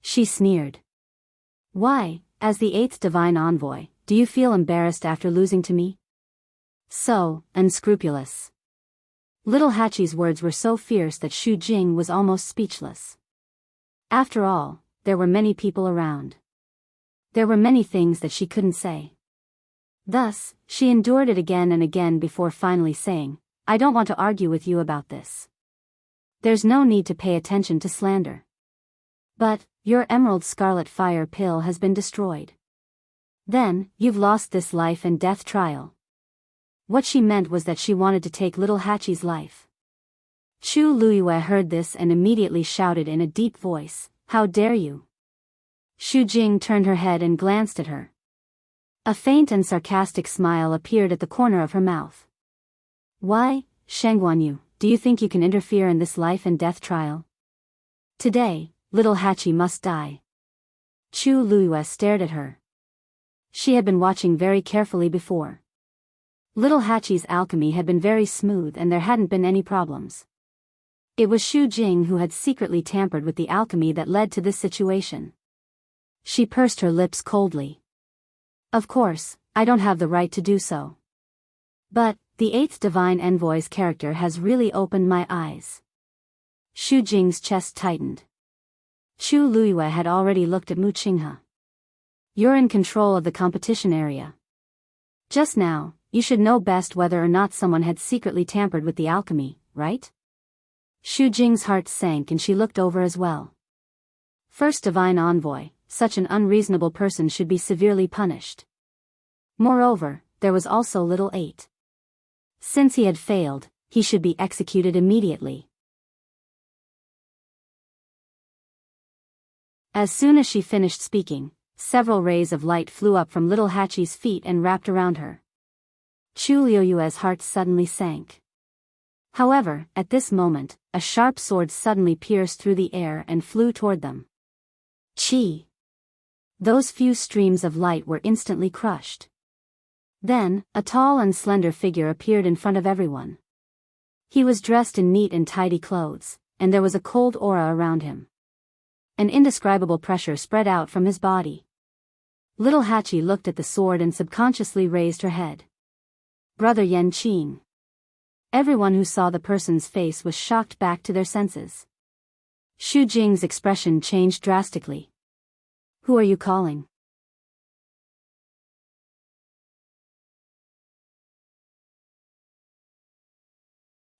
She sneered. Why, as the 8th Divine Envoy, do you feel embarrassed after losing to me? So unscrupulous. Little Hachi's words were so fierce that Xu Jing was almost speechless. After all, there were many people around. There were many things that she couldn't say. Thus, she endured it again and again before finally saying, I don't want to argue with you about this. There's no need to pay attention to slander. But, your Emerald Scarlet Fire pill has been destroyed. Then, you've lost this life and death trial. What she meant was that she wanted to take little Hachi's life. Chu Luiyue heard this and immediately shouted in a deep voice, How dare you? Xu Jing turned her head and glanced at her. A faint and sarcastic smile appeared at the corner of her mouth. Why, Shengguanyu, do you think you can interfere in this life and death trial? Today, little Hachi must die. Chu Luiyue stared at her. She had been watching very carefully before. Little Hachi's alchemy had been very smooth and there hadn't been any problems. It was Xu Jing who had secretly tampered with the alchemy that led to this situation. She pursed her lips coldly. Of course, I don't have the right to do so. But, the 8th Divine Envoy's character has really opened my eyes. Xu Jing's chest tightened. Chu Luiyue had already looked at Mu Qinghe. You're in control of the competition area. Just now, you should know best whether or not someone had secretly tampered with the alchemy, right? Xu Jing's heart sank and she looked over as well. First Divine Envoy, such an unreasonable person should be severely punished. Moreover, there was also little 8. Since he had failed, he should be executed immediately. As soon as she finished speaking, several rays of light flew up from little Hachi's feet and wrapped around her. Chu Luiyue's heart suddenly sank. However, at this moment, a sharp sword suddenly pierced through the air and flew toward them. Chi! Those few streams of light were instantly crushed. Then, a tall and slender figure appeared in front of everyone. He was dressed in neat and tidy clothes, and there was a cold aura around him. An indescribable pressure spread out from his body. Little Hachi looked at the sword and subconsciously raised her head. Brother Yanqing. Everyone who saw the person's face was shocked back to their senses. Xu Jing's expression changed drastically. Who are you calling?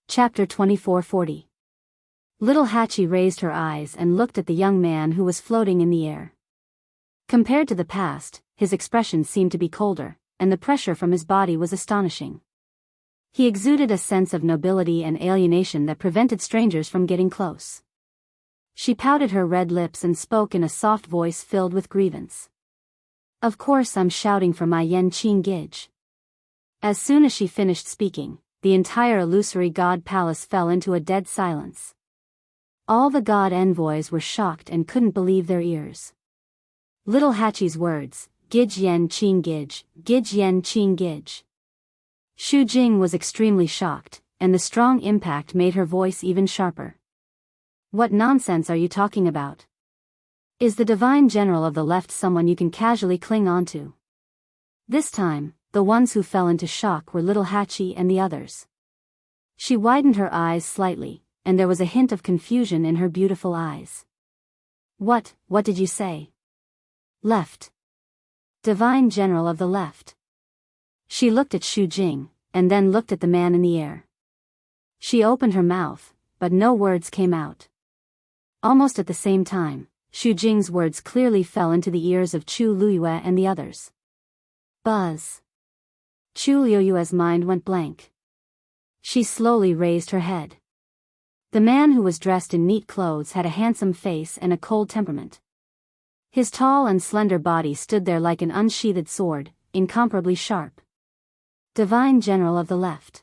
Chapter 2440. Little Hachi raised her eyes and looked at the young man who was floating in the air. Compared to the past, his expression seemed to be colder, and the pressure from his body was astonishing. He exuded a sense of nobility and alienation that prevented strangers from getting close. She pouted her red lips and spoke in a soft voice filled with grievance. Of course I'm shouting for my Yanqing Gij. As soon as she finished speaking, the entire illusory god palace fell into a dead silence. All the god envoys were shocked and couldn't believe their ears. Little Hachi's words, Gij Yanqing Gij, Gij Yanqing Gij. Xu Jing was extremely shocked, and the strong impact made her voice even sharper. What nonsense are you talking about? Is the divine general of the left someone you can casually cling onto? This time, the ones who fell into shock were Little Hachi and the others. She widened her eyes slightly, and there was a hint of confusion in her beautiful eyes. What did you say? Left. Divine General of the left. She looked at Xu Jing, and then looked at the man in the air. She opened her mouth, but no words came out. Almost at the same time, Xu Jing's words clearly fell into the ears of Chu Luyue and the others. Buzz. Chu Luyue's mind went blank. She slowly raised her head. The man who was dressed in neat clothes had a handsome face and a cold temperament. His tall and slender body stood there like an unsheathed sword, incomparably sharp. Divine General of the left.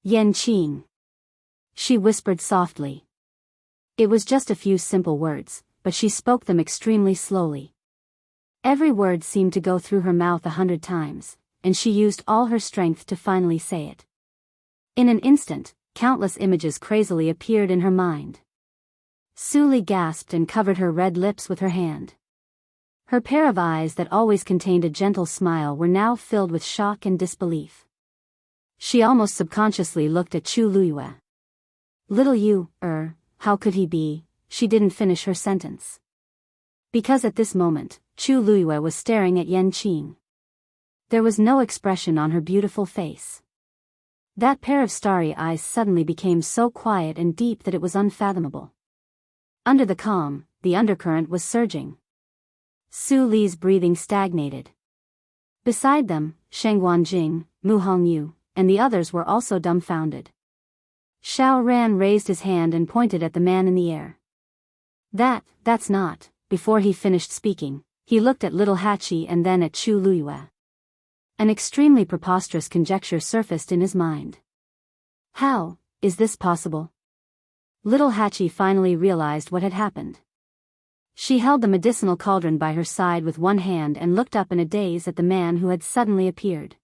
Yanqing. She whispered softly. It was just a few simple words, but she spoke them extremely slowly. Every word seemed to go through her mouth 100 times, and she used all her strength to finally say it. In an instant, countless images crazily appeared in her mind. Suli gasped and covered her red lips with her hand. Her pair of eyes that always contained a gentle smile were now filled with shock and disbelief. She almost subconsciously looked at Chu Luyue. Little you, how could he be? She didn't finish her sentence. Because at this moment, Chu Luyue was staring at Yanqing. There was no expression on her beautiful face. That pair of starry eyes suddenly became so quiet and deep that it was unfathomable. Under the calm, the undercurrent was surging. Su Li's breathing stagnated. Beside them, Sheng Wanjing, Mu Hongyu, and the others were also dumbfounded. Xiao Ran raised his hand and pointed at the man in the air. That's not. Before he finished speaking, he looked at Little Hachi and then at Chu Luyue. An extremely preposterous conjecture surfaced in his mind. How is this possible? Little Hachi finally realized what had happened. She held the medicinal cauldron by her side with one hand and looked up in a daze at the man who had suddenly appeared.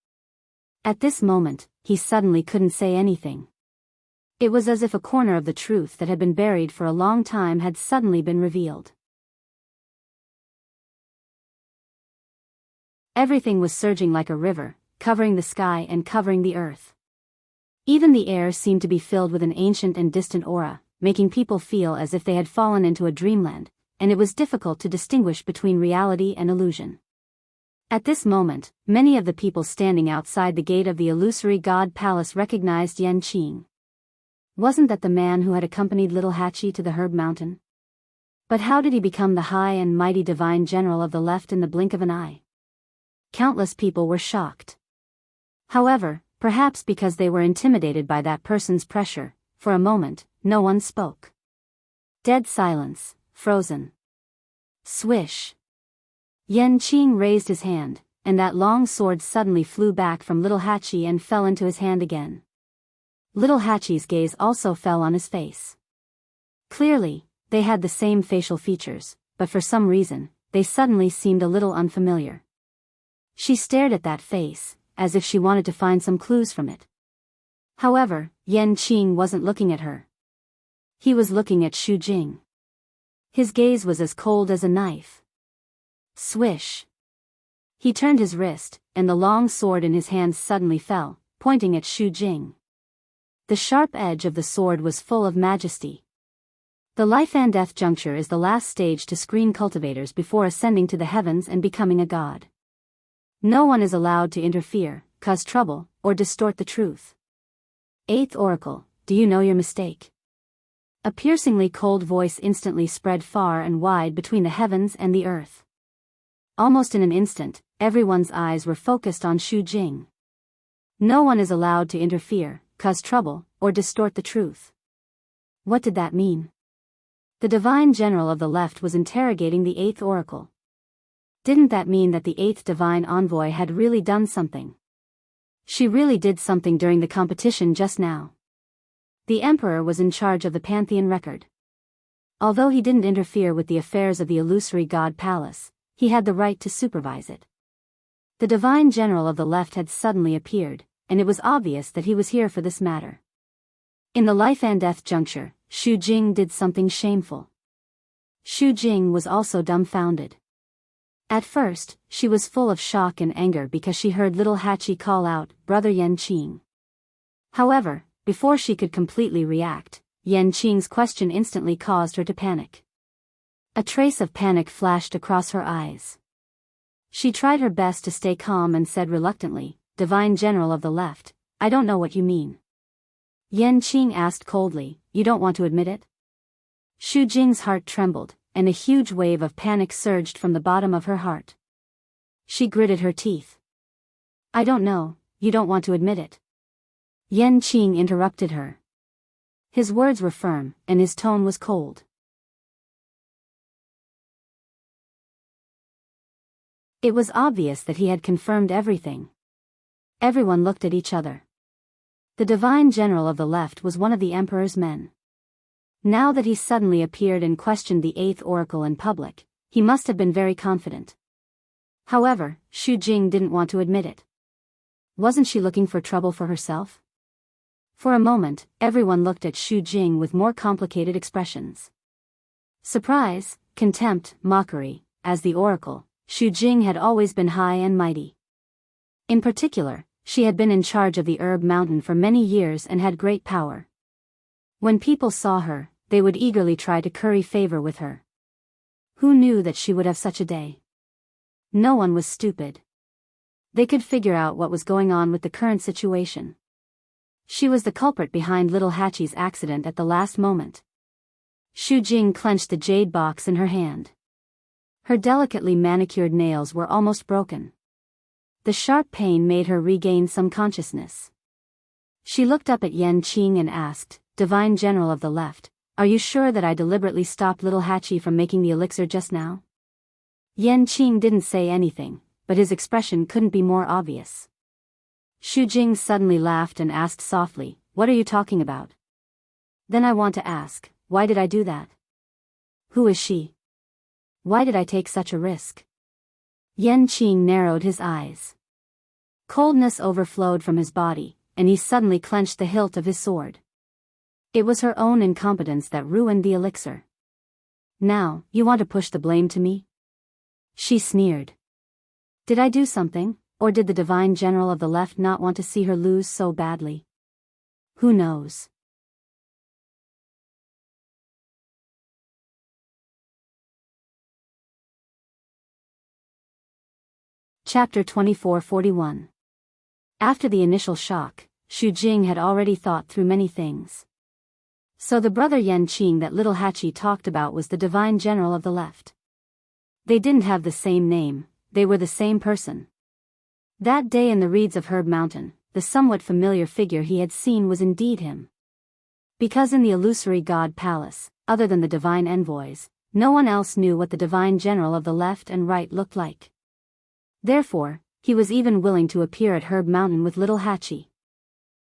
At this moment, he suddenly couldn't say anything. It was as if a corner of the truth that had been buried for a long time had suddenly been revealed. Everything was surging like a river, covering the sky and covering the earth. Even the air seemed to be filled with an ancient and distant aura, making people feel as if they had fallen into a dreamland, and it was difficult to distinguish between reality and illusion. At this moment, many of the people standing outside the gate of the illusory god palace recognized Yanqing. Wasn't that the man who had accompanied Little Hachi to the Herb Mountain? But how did he become the high and mighty divine general of the left in the blink of an eye? Countless people were shocked. However, perhaps because they were intimidated by that person's pressure, for a moment, no one spoke. Dead silence, frozen. Swish. Yanqing raised his hand, and that long sword suddenly flew back from Little Hachi and fell into his hand again. Little Hachi's gaze also fell on his face. Clearly, they had the same facial features, but for some reason, they suddenly seemed a little unfamiliar. She stared at that face, as if she wanted to find some clues from it. However, Yanqing wasn't looking at her. He was looking at Xu Jing. His gaze was as cold as a knife. Swish. He turned his wrist, and the long sword in his hands suddenly fell, pointing at Xu Jing. The sharp edge of the sword was full of majesty. The life and death juncture is the last stage to screen cultivators before ascending to the heavens and becoming a god. No one is allowed to interfere, cause trouble, or distort the truth. Eighth Oracle, do you know your mistake? A piercingly cold voice instantly spread far and wide between the heavens and the earth. Almost in an instant, everyone's eyes were focused on Xu Jing. No one is allowed to interfere, cause trouble, or distort the truth. What did that mean? The divine general of the left was interrogating the eighth oracle. Didn't that mean that the eighth divine envoy had really done something? She really did something during the competition just now. The emperor was in charge of the Pantheon record. Although he didn't interfere with the affairs of the illusory god palace, he had the right to supervise it. The divine general of the left had suddenly appeared, and it was obvious that he was here for this matter. In the life and death juncture, Xu Jing did something shameful. Xu Jing was also dumbfounded. At first, she was full of shock and anger because she heard little Hachi call out, "Brother Yan Qing." However, before she could completely react, Yan Qing's question instantly caused her to panic. A trace of panic flashed across her eyes. She tried her best to stay calm and said reluctantly, "Divine General of the Left, I don't know what you mean." Yan Qing asked coldly, "You don't want to admit it?" Xu Jing's heart trembled, and a huge wave of panic surged from the bottom of her heart. She gritted her teeth. "I don't know, you don't want to admit it." Yan Qing interrupted her. His words were firm, and his tone was cold. It was obvious that he had confirmed everything. Everyone looked at each other. The divine general of the left was one of the emperor's men. Now that he suddenly appeared and questioned the eighth oracle in public, he must have been very confident. However, Xu Jing didn't want to admit it. Wasn't she looking for trouble for herself? For a moment, everyone looked at Xu Jing with more complicated expressions. Surprise, contempt, mockery. As the oracle, Xu Jing had always been high and mighty. In particular, she had been in charge of the Herb Mountain for many years and had great power. When people saw her, they would eagerly try to curry favor with her. Who knew that she would have such a day? No one was stupid. They could figure out what was going on with the current situation. She was the culprit behind little Hachi's accident at the last moment. Xu Jing clenched the jade box in her hand. Her delicately manicured nails were almost broken. The sharp pain made her regain some consciousness. She looked up at Yan Qing and asked, "Divine General of the Left, are you sure that I deliberately stopped little Hachi from making the elixir just now?" Yan Qing didn't say anything, but his expression couldn't be more obvious. Xu Jing suddenly laughed and asked softly, "What are you talking about?" "Then I want to ask, why did I do that? Who is she? Why did I take such a risk?" Yan Qing narrowed his eyes. Coldness overflowed from his body, and he suddenly clenched the hilt of his sword. It was her own incompetence that ruined the elixir. "Now, you want to push the blame to me?" She sneered. "Did I do something, or did the divine general of the left not want to see her lose so badly? Who knows?" Chapter 2441. After the initial shock, Xu Jing had already thought through many things. So the brother Yan Qing that little Hachi talked about was the divine general of the left. They didn't have the same name, they were the same person. That day in the reeds of Herb Mountain, the somewhat familiar figure he had seen was indeed him. Because in the illusory god palace, other than the divine envoys, no one else knew what the divine general of the left and right looked like. Therefore, he was even willing to appear at Herb Mountain with little Hachi.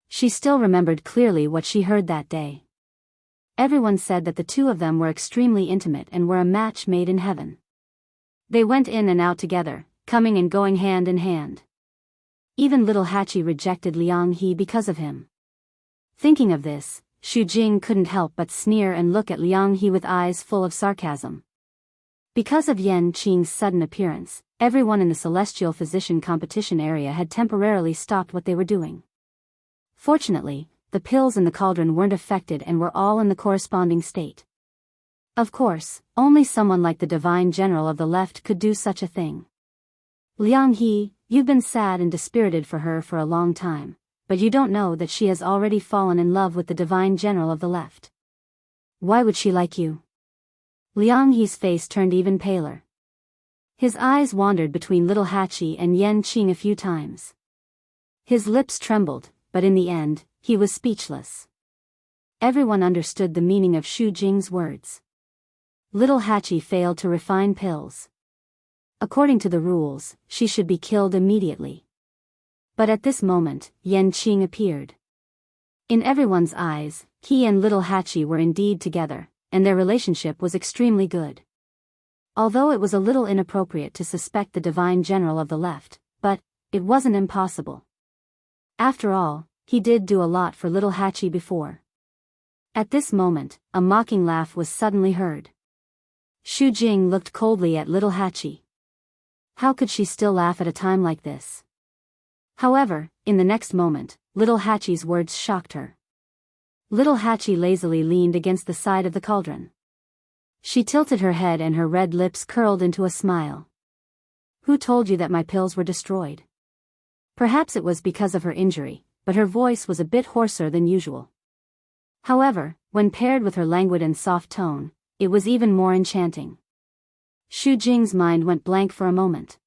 She still remembered clearly what she heard that day. Everyone said that the two of them were extremely intimate and were a match made in heaven. They went in and out together, coming and going hand in hand. Even little Hachi rejected Liang He because of him. Thinking of this, Xu Jing couldn't help but sneer and look at Liang He with eyes full of sarcasm. Because of Yan Qing's sudden appearance, everyone in the celestial physician competition area had temporarily stopped what they were doing. Fortunately, the pills in the cauldron weren't affected and were all in the corresponding state. Of course, only someone like the divine general of the left could do such a thing. Liang He, you've been sad and dispirited for her for a long time, but you don't know that she has already fallen in love with the divine general of the left. Why would she like you? Liang He's face turned even paler. His eyes wandered between little Hachi and Yan Qing a few times. His lips trembled, but in the end, he was speechless. Everyone understood the meaning of Xu Jing's words. Little Hachi failed to refine pills. According to the rules, she should be killed immediately. But at this moment, Yan Qing appeared. In everyone's eyes, he and little Hachi were indeed together, and their relationship was extremely good. Although it was a little inappropriate to suspect the divine general of the left, but it wasn't impossible. After all, he did do a lot for little Hachi before. At this moment, a mocking laugh was suddenly heard. Xu Jing looked coldly at little Hachi. How could she still laugh at a time like this? However, in the next moment, little Hachi's words shocked her. Little Hachi lazily leaned against the side of the cauldron. She tilted her head and her red lips curled into a smile. Who told you that my pills were destroyed? Perhaps it was because of her injury, but her voice was a bit hoarser than usual. However, when paired with her languid and soft tone, it was even more enchanting. Xu Jing's mind went blank for a moment.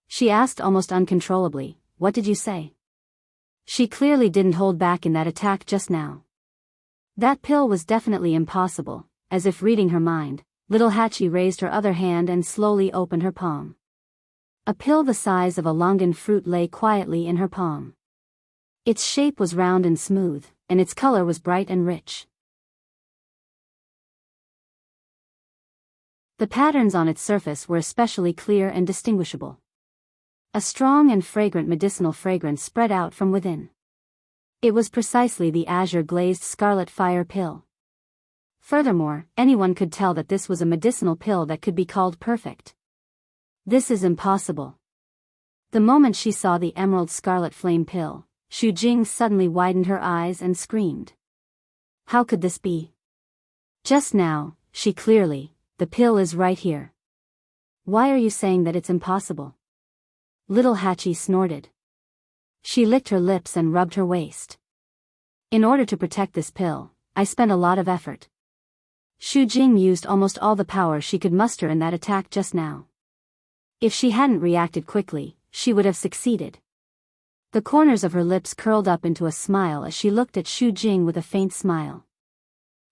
She asked almost uncontrollably, "What did you say?" She clearly didn't hold back in that attack just now. That pill was definitely impossible. As if reading her mind, little Hachi raised her other hand and slowly opened her palm. A pill the size of a longan fruit lay quietly in her palm. Its shape was round and smooth, and its color was bright and rich. The patterns on its surface were especially clear and distinguishable. A strong and fragrant medicinal fragrance spread out from within. It was precisely the azure-glazed scarlet fire pill. Furthermore, anyone could tell that this was a medicinal pill that could be called perfect. This is impossible. The moment she saw the emerald scarlet flame pill, Xu Jing suddenly widened her eyes and screamed. How could this be? Just now, the pill is right here. Why are you saying that it's impossible? Little Hachi snorted. She licked her lips and rubbed her waist. In order to protect this pill, I spent a lot of effort. Xu Jing used almost all the power she could muster in that attack just now. If she hadn't reacted quickly, she would have succeeded. The corners of her lips curled up into a smile as she looked at Xu Jing with a faint smile.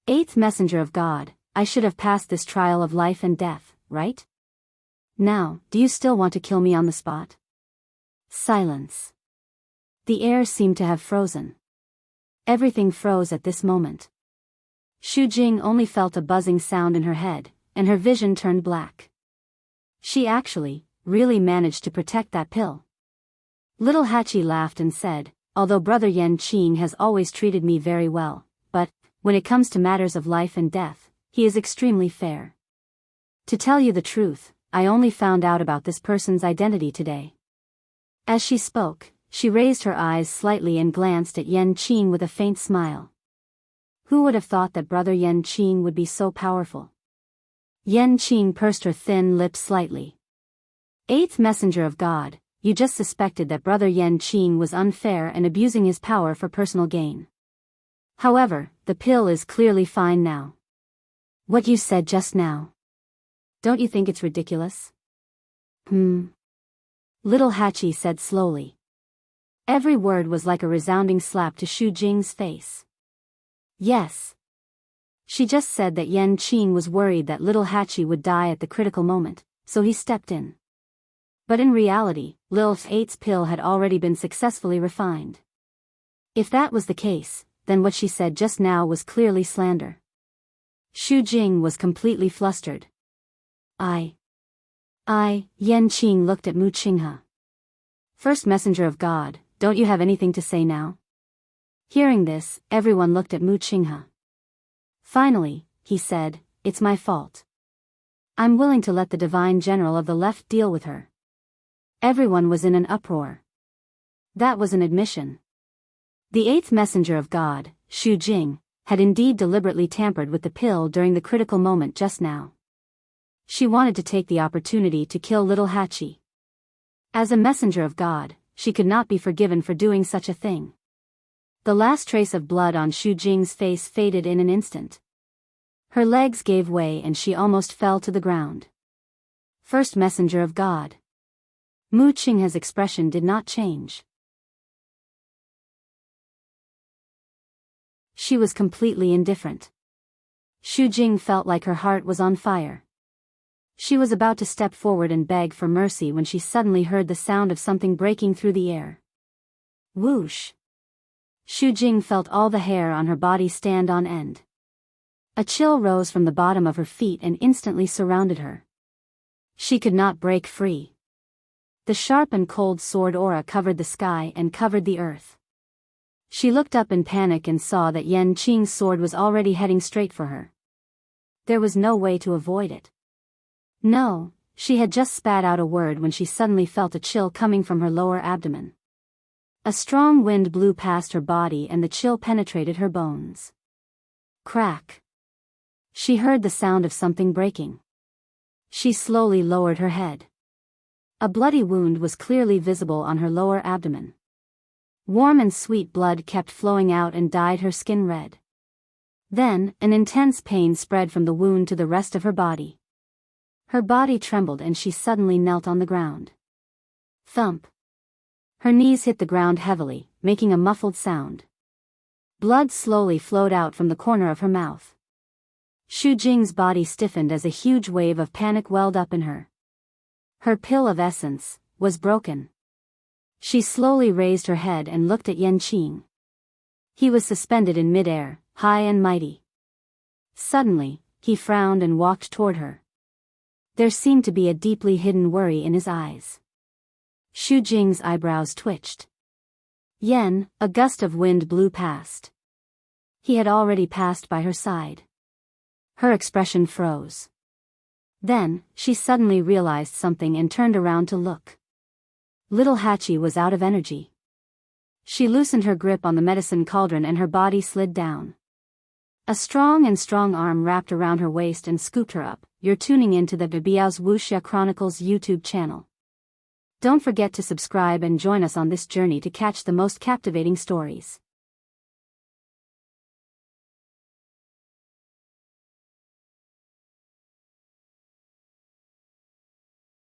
Eighth messenger of God, I should have passed this trial of life and death, right? Now, do you still want to kill me on the spot? Silence. The air seemed to have frozen. Everything froze at this moment. Xu Jing only felt a buzzing sound in her head, and her vision turned black. She actually, really managed to protect that pill. Little Hachi laughed and said, although Brother Yan Qing has always treated me very well, but, when it comes to matters of life and death, he is extremely fair. To tell you the truth, I only found out about this person's identity today. As she spoke, she raised her eyes slightly and glanced at Yan Qing with a faint smile. Who would have thought that Brother Yan Qing would be so powerful? Yan Qing pursed her thin lips slightly. Eighth messenger of God, you just suspected that Brother Yan Qing was unfair and abusing his power for personal gain. However, the pill is clearly fine now. What you said just now. Don't you think it's ridiculous? Little Hachi said slowly. Every word was like a resounding slap to Xu Jing's face. Yes. She just said that Yan Qing was worried that little Hachi would die at the critical moment, so he stepped in. But in reality, Lil Eight's pill had already been successfully refined. If that was the case, then what she said just now was clearly slander. Xu Jing was completely flustered. Yan Qing looked at Mu Qinghe. First messenger of God, don't you have anything to say now? Hearing this, everyone looked at Mu Qinghe. Finally, he said, it's my fault. I'm willing to let the divine general of the left deal with her, Everyone was in an uproar. That was an admission. The eighth messenger of God, Xu Jing, had indeed deliberately tampered with the pill during the critical moment just now. She wanted to take the opportunity to kill little Hachi. As a messenger of God, she could not be forgiven for doing such a thing. The last trace of blood on Xu Jing's face faded in an instant. Her legs gave way and she almost fell to the ground. First messenger of God. Mu Qinghe's expression did not change. She was completely indifferent. Xu Jing felt like her heart was on fire. She was about to step forward and beg for mercy when she suddenly heard the sound of something breaking through the air. Whoosh! Xu Jing felt all the hair on her body stand on end. A chill rose from the bottom of her feet and instantly surrounded her. She could not break free. The sharp and cold sword aura covered the sky and covered the earth. She looked up in panic and saw that Yan Qing's sword was already heading straight for her. There was no way to avoid it. No, she had just spat out a word when she suddenly felt a chill coming from her lower abdomen. A strong wind blew past her body and the chill penetrated her bones. Crack. She heard the sound of something breaking. She slowly lowered her head. A bloody wound was clearly visible on her lower abdomen. Warm and sweet blood kept flowing out and dyed her skin red. Then, an intense pain spread from the wound to the rest of her body. Her body trembled and she suddenly knelt on the ground. Thump. Her knees hit the ground heavily, making a muffled sound. Blood slowly flowed out from the corner of her mouth. Xu Jing's body stiffened as a huge wave of panic welled up in her. Her pill of essence was broken. She slowly raised her head and looked at Yan Qing. He was suspended in midair, high and mighty. Suddenly, he frowned and walked toward her. There seemed to be a deeply hidden worry in his eyes. Xu Jing's eyebrows twitched. Yen, a gust of wind blew past. He had already passed by her side. Her expression froze. Then, she suddenly realized something and turned around to look. Little Hachi was out of energy. She loosened her grip on the medicine cauldron and her body slid down. A strong arm wrapped around her waist and scooped her up. You're tuning into the Biyao's Wuxia Chronicles YouTube channel. Don't forget to subscribe and join us on this journey to catch the most captivating stories.